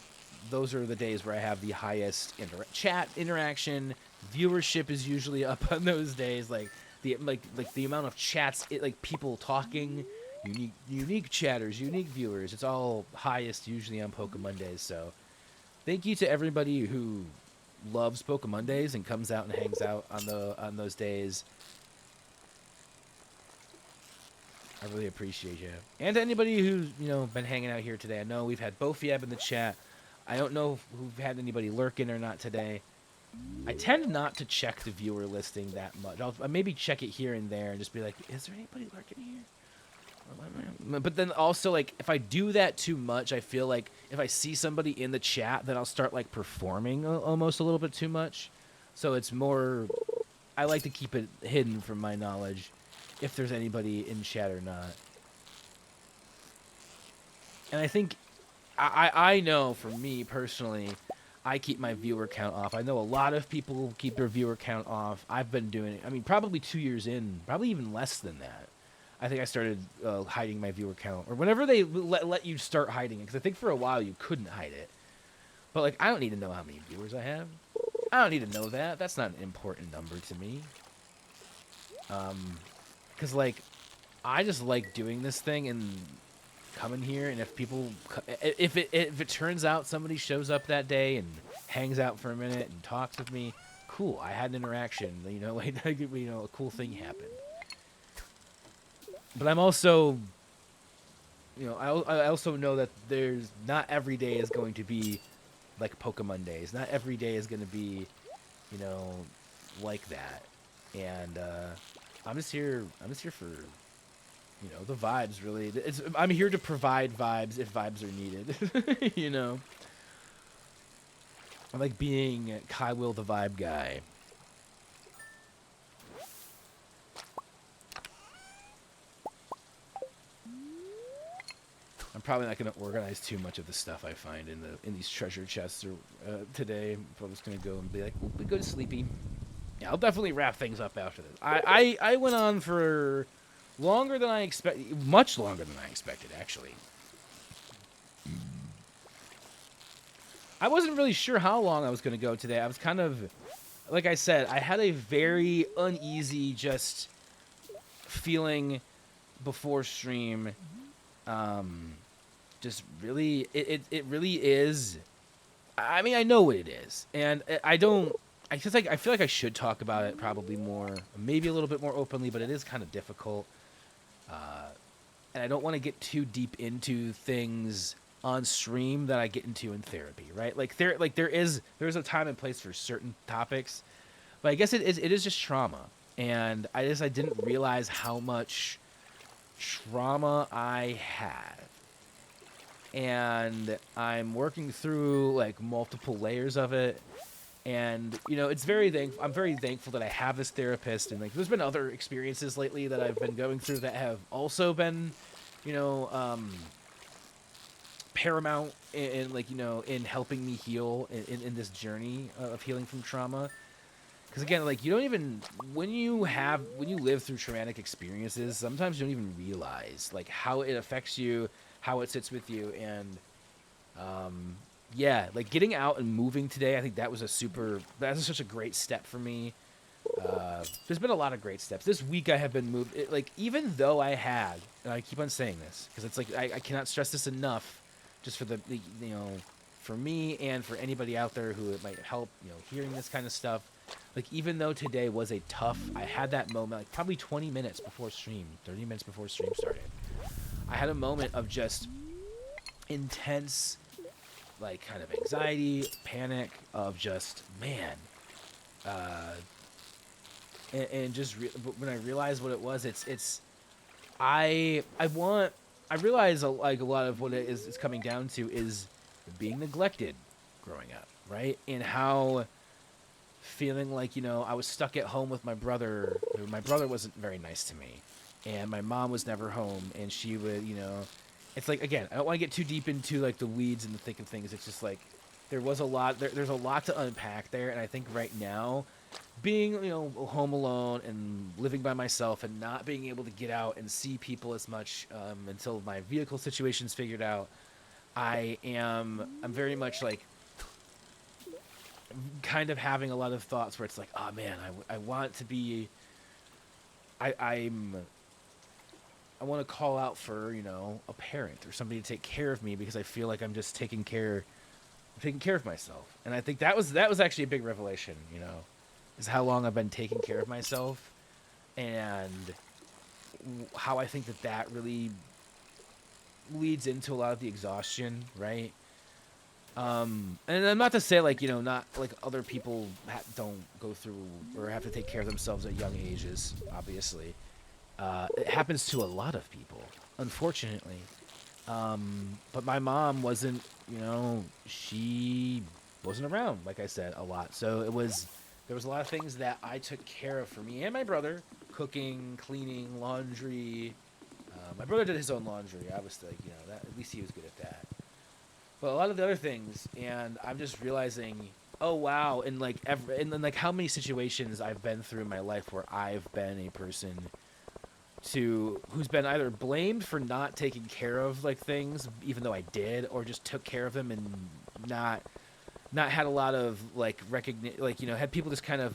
those are the days where I have the highest chat interaction. Viewership is usually up on those days, like the amount of chats, like people talking. Unique chatters, unique viewers. It's all highest usually on Pokemon Days. So, thank you to everybody who loves Pokemon Days and comes out and hangs out on those days. I really appreciate you, and to anybody who's been hanging out here today. I know we've had Bofiab in the chat. I don't know if we've had anybody lurking or not today. I tend not to check the viewer listing that much. I'll maybe check it here and there and just be like, is there anybody lurking here? But then also, like, if I do that too much, I feel like if I see somebody in the chat, then I'll start like performing almost a little bit too much. So it's more, I like to keep it hidden from my knowledge if there's anybody in chat or not. And I think I know for me personally, I keep my viewer count off. I know a lot of people keep their viewer count off. I've been doing it. I mean, probably 2 years in, probably even less than that. I think I started hiding my viewer count, or whenever they let you start hiding it, because I think for a while you couldn't hide it. But like, I don't need to know how many viewers I have. I don't need to know that. That's not an important number to me. Because like, I just like doing this thing and coming here, and if it turns out somebody shows up that day and hangs out for a minute and talks with me, cool. I had an interaction. Like a cool thing happened. But I'm also, I also know that there's not every day is going to be like Pokemon Days. Not every day is going to be, like that. And I'm just here for, the vibes. Really, I'm here to provide vibes if vibes are needed. I like being Kai Will the Vibe Guy. I'm probably not going to organize too much of the stuff I find in these treasure chests today. I'm probably just going to go and be like, we go to sleepy. Yeah, I'll definitely wrap things up after this. I went on for longer than I expected, much longer than I expected, actually. I wasn't really sure how long I was going to go today. I was kind of, like I said, I had a very uneasy just feeling before stream. Just really, it really is. I mean, I know what it is, and I feel like I should talk about it probably more, maybe a little bit more openly, but it is kind of difficult. And I don't want to get too deep into things on stream that I get into in therapy, right? There's a time and place for certain topics, but I guess it is just trauma, and I didn't realize how much trauma I have, and I'm working through like multiple layers of it, And I'm very thankful that I have this therapist, and like there's been other experiences lately that I've been going through that have also been, you know, paramount in like in helping me heal in this journey of healing from trauma. Because again, like you don't even when you live through traumatic experiences, sometimes you don't even realize like how it affects you, how it sits with you, and yeah, like getting out and moving today, I think that was such a great step for me. There's been a lot of great steps this week. I have been moved. Like even though I had, and I keep on saying this because it's like I cannot stress this enough, just for the for me and for anybody out there who it might help, hearing this kind of stuff. Like even though today was a tough, I had that moment like probably 20 minutes before stream, 30 minutes before stream started. I had a moment of just intense, like kind of anxiety, panic of just man. And just when I realized what it was, I realize like a lot of what it is coming down to is being neglected growing up, right? And how feeling like I was stuck at home with my brother. My brother wasn't very nice to me, and my mom was never home, and she would it's like, again, I don't want to get too deep into like the weeds and the thick of things. It's just like there's a lot to unpack there, and I think right now being home alone and living by myself and not being able to get out and see people as much until my vehicle situation's figured out, I'm very much like kind of having a lot of thoughts where it's like, oh man, I want to be I want to call out for a parent or somebody to take care of me, because I feel like I'm just taking care of myself. And I think that was actually a big revelation, is how long I've been taking care of myself, and how I think that really leads into a lot of the exhaustion, right? And I'm not to say like not like other people don't go through or have to take care of themselves at young ages. Obviously, it happens to a lot of people, unfortunately. But my mom wasn't, she wasn't around, like I said, a lot. So there was a lot of things that I took care of for me and my brother: cooking, cleaning, laundry. My brother did his own laundry. I was like, that at least he was good at that. But a lot of the other things, and I'm just realizing, oh wow, and then like how many situations I've been through in my life where I've been a person who's been either blamed for not taking care of like things, even though I did, or just took care of them and not had a lot of like recognition, like had people just kind of,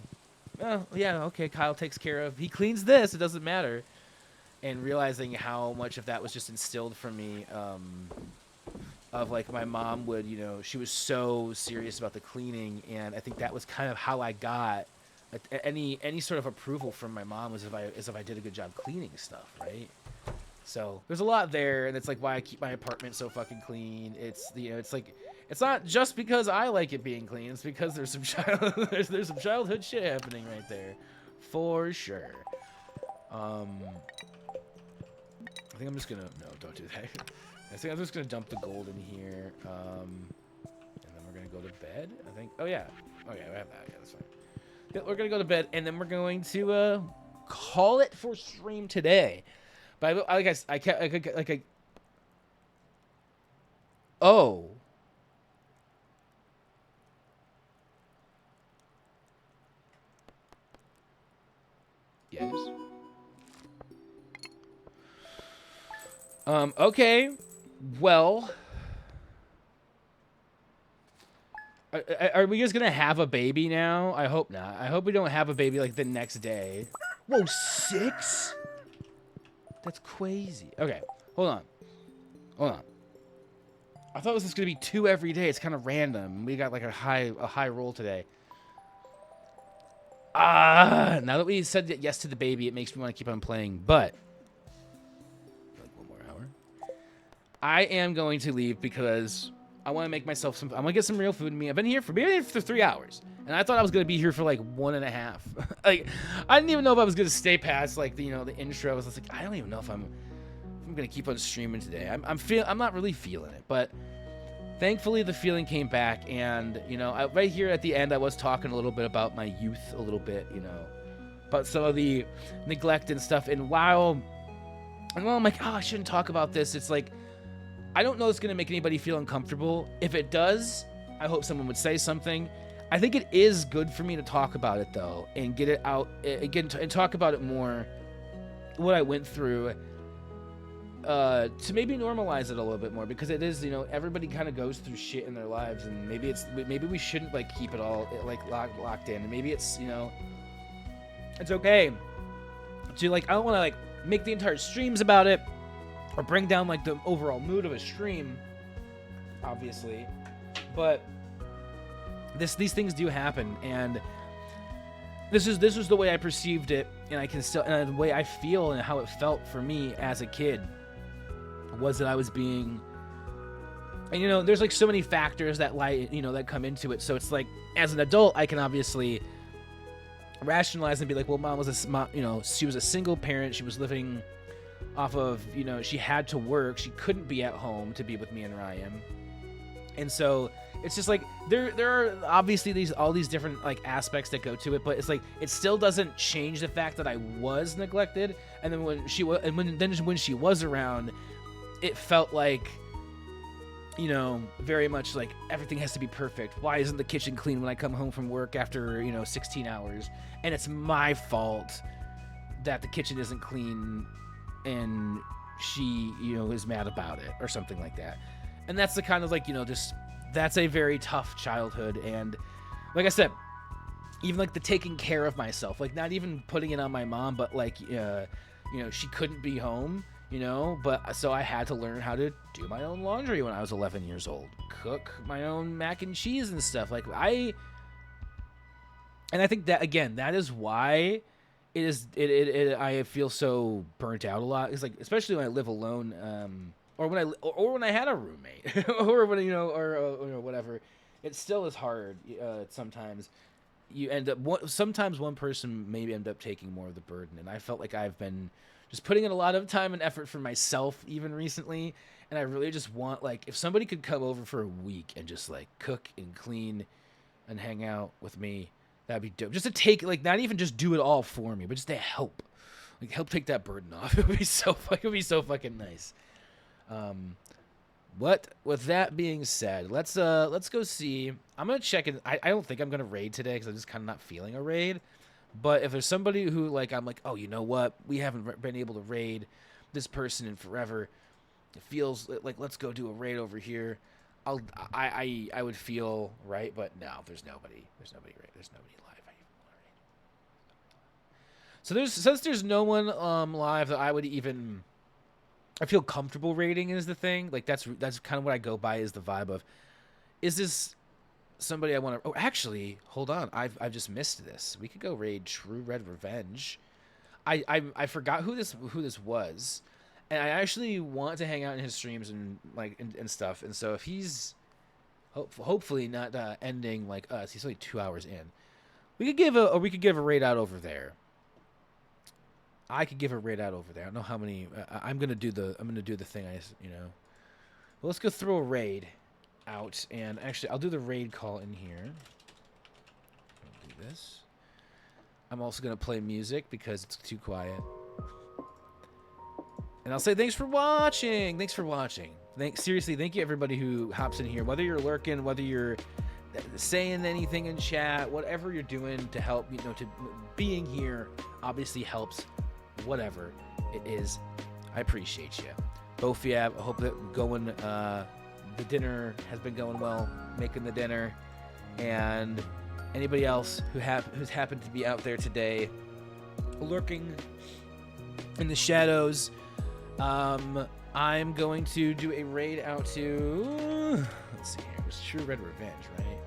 oh yeah, okay, Kyle takes care of, he cleans this, it doesn't matter, and realizing how much of that was just instilled from me. Of like my mom would, she was so serious about the cleaning, and I think that was kind of how I got any sort of approval from my mom, was if I did a good job cleaning stuff, right? So there's a lot there, and it's like why I keep my apartment so fucking clean. It's it's like it's not just because I like it being clean. It's because there's some there's some childhood shit happening right there, for sure. I think I'm just gonna don't do that. I think I'm just going to dump the gold in here, and then we're going to go to bed, I think. Oh, yeah. Okay, I have that. Yeah, that's fine. Yeah, we're going to go to bed, and then we're going to call it for stream today. But I can't, oh. Yes. Okay. Well, are we just gonna have a baby now? I hope not. I hope we don't have a baby like the next day. Whoa, 6? That's crazy. Okay, hold on. I thought it was just gonna be 2 every day. It's kind of random. We got like a high roll today. Now that we said yes to the baby, it makes me want to keep on playing, but I am going to leave because I want to make myself I'm going to get some real food in me. I've been here for 3 hours, and I thought I was going to be here for like 1.5. Like, I didn't even know if I was going to stay past like the intro. I was like, I don't even know if I'm going to keep on streaming today. I'm not really feeling it, but thankfully the feeling came back, and right here at the end I was talking a little bit about my youth, a little bit, about some of the neglect and stuff. And while I'm like, oh, I shouldn't talk about this, it's like, I don't know it's gonna make anybody feel uncomfortable. If it does, I hope someone would say something. I think it is good for me to talk about it though, and get it out again, and talk about it more, what I went through, to maybe normalize it a little bit more, because it is, everybody kind of goes through shit in their lives, and maybe we shouldn't like keep it all like locked in, and maybe it's it's okay to like, I don't want to like make the entire streams about it or bring down like the overall mood of a stream, obviously, but these things do happen, and this was the way I perceived it, and I can still, and the way I feel and how it felt for me as a kid was that I was being, and there's like so many factors that that come into it. So it's like, as an adult, I can obviously rationalize and be like, well, mom was she was a single parent, she was living off of, she had to work, she couldn't be at home to be with me and Ryan, and so it's just like there are obviously all these different like aspects that go to it, but it's like it still doesn't change the fact that I was neglected. And then when she was around, it felt like, very much like everything has to be perfect. Why isn't the kitchen clean when I come home from work after 16 hours? And it's my fault that the kitchen isn't clean, and she is mad about it or something like that. And that's the kind of like just, that's a very tough childhood. And like I said, even like the taking care of myself, like not even putting it on my mom, but like she couldn't be home, but so I had to learn how to do my own laundry when I was 11 years old, cook my own mac and cheese and stuff. Like I think that, again, that is why I feel so burnt out a lot. It's like, especially when I live alone, or when I had a roommate, or when or whatever, it still is hard. Sometimes you end up sometimes one person maybe end up taking more of the burden, and I felt like I've been just putting in a lot of time and effort for myself even recently, and I really just want, like, if somebody could come over for a week and just like cook and clean and hang out with me, that'd be dope. Just to take, like, not even just do it all for me, but just to help take that burden off. It would be so fucking nice. With that being said, let's go see. I'm gonna check it. I don't think I'm gonna raid today because I'm just kind of not feeling a raid. But if there's somebody who, like, I'm like, oh, you know what, we haven't been able to raid this person in forever, it feels like, let's go do a raid over here, I would feel right. But no, there's nobody live. So since there's no one live that I feel comfortable raiding is the thing. Like, that's kind of what I go by, is the vibe of, is this somebody I want to... Oh, actually, hold on. I've just missed this. We could go raid True Red Revenge. I forgot who this was, and I actually want to hang out in his streams and like and stuff. And so if he's hopefully not ending like us, he's only 2 hours in. We could give a raid out over there. I could give a raid out over there. I don't know how many. I'm gonna do the thing. Well, let's go throw a raid out, and actually, I'll do the raid call in here. I'll do this. I'm also gonna play music because it's too quiet. And I'll say thanks for watching. Seriously, thank you everybody who hops in here. Whether you're lurking, whether you're saying anything in chat, whatever you're doing to help, to being here obviously helps. Whatever it is, I appreciate you. Bofiab, I hope that the dinner has been going well, making the dinner, and anybody else who's happened to be out there today, lurking in the shadows. I'm going to do a raid out to, let's see here, it was True Red Revenge, right?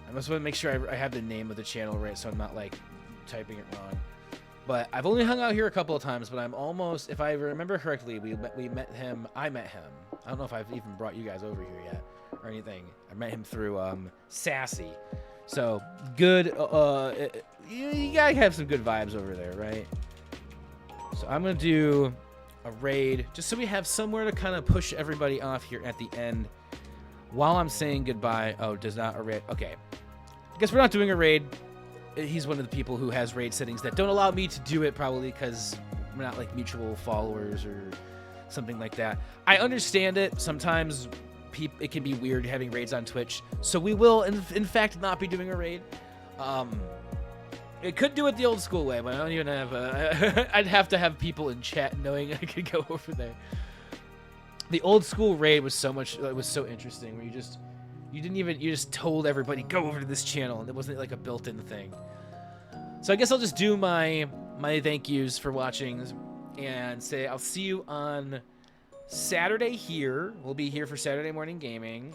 I must want to make sure I have the name of the channel right, so I'm not like typing it wrong. But I've only hung out here a couple of times, but I'm almost, if I remember correctly, we met him. I met him. I don't know if I've even brought you guys over here yet or anything. I met him through Sassy. So good. You gotta have some good vibes over there, right? So I'm gonna do a raid just so we have somewhere to kind of push everybody off here at the end. While I'm saying goodbye, does not a raid. Okay, I guess we're not doing a raid. He's one of the people who has raid settings that don't allow me to do it, probably because we're not like mutual followers or something like that. I understand it. Sometimes it can be weird having raids on Twitch, so we will in fact not be doing a raid. It could do it the old school way, but I don't even have I'd have to have people in chat knowing I could go over there. The old school raid was so interesting, where you just told everybody go over to this channel, and it wasn't like a built-in thing. So I guess I'll just do my thank yous for watching and say I'll see you on Saturday here. We'll be here for Saturday morning gaming.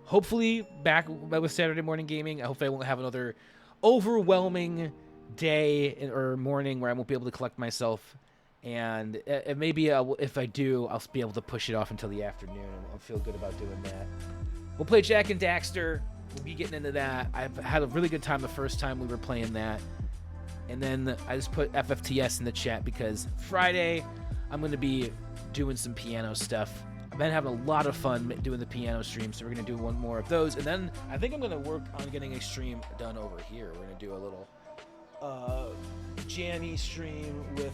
Hopefully back with Saturday morning gaming. I hope I won't have another overwhelming day or morning where I won't be able to collect myself. And maybe if I do, I'll be able to push it off until the afternoon, and I'll feel good about doing that. We'll play Jack and Daxter. We'll be getting into that. I've had a really good time the first time we were playing that. And then I just put FFTS in the chat because Friday I'm going to be doing some piano stuff. I've been having a lot of fun doing the piano stream, so we're going to do one more of those. And then I think I'm going to work on getting a stream done over here. We're going to do a little jammy stream with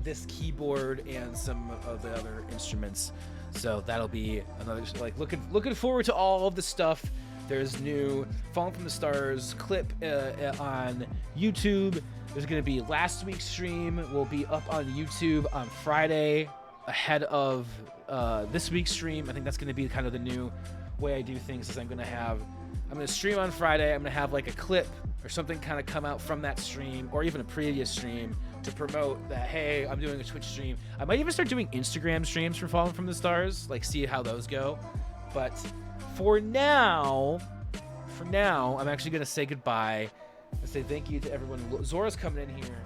this keyboard and some of the other instruments. So that'll be another, like, looking forward to all of the stuff. There's new Falling from the Stars clip on YouTube. There's going to be last week's stream will be up on YouTube on Friday ahead of this week's stream. I think that's going to be kind of the new way I do things. Is I'm going to stream on Friday. I'm going to have like a clip or something kind of come out from that stream, or even a previous stream, to promote that, hey, I'm doing a Twitch stream. I might even start doing Instagram streams for Falling from the Stars, like see how those go. But for now, I'm actually going to say goodbye and say thank you to everyone. Zora's coming in here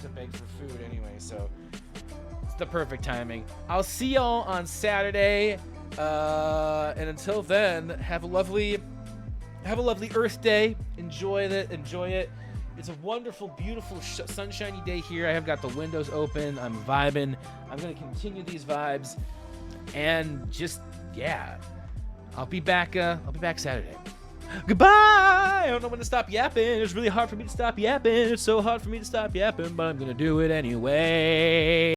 to beg for food anyway, so it's the perfect timing. I'll see y'all on Saturday, and until then, have a lovely Earth Day. Enjoy it. It's a wonderful, beautiful, sunshiny day here. I have got the windows open. I'm vibing. I'm going to continue these vibes. And just, yeah. I'll be back Saturday. Goodbye! I don't know when to stop yapping. It's really hard for me to stop yapping. It's so hard for me to stop yapping, but I'm going to do it anyway.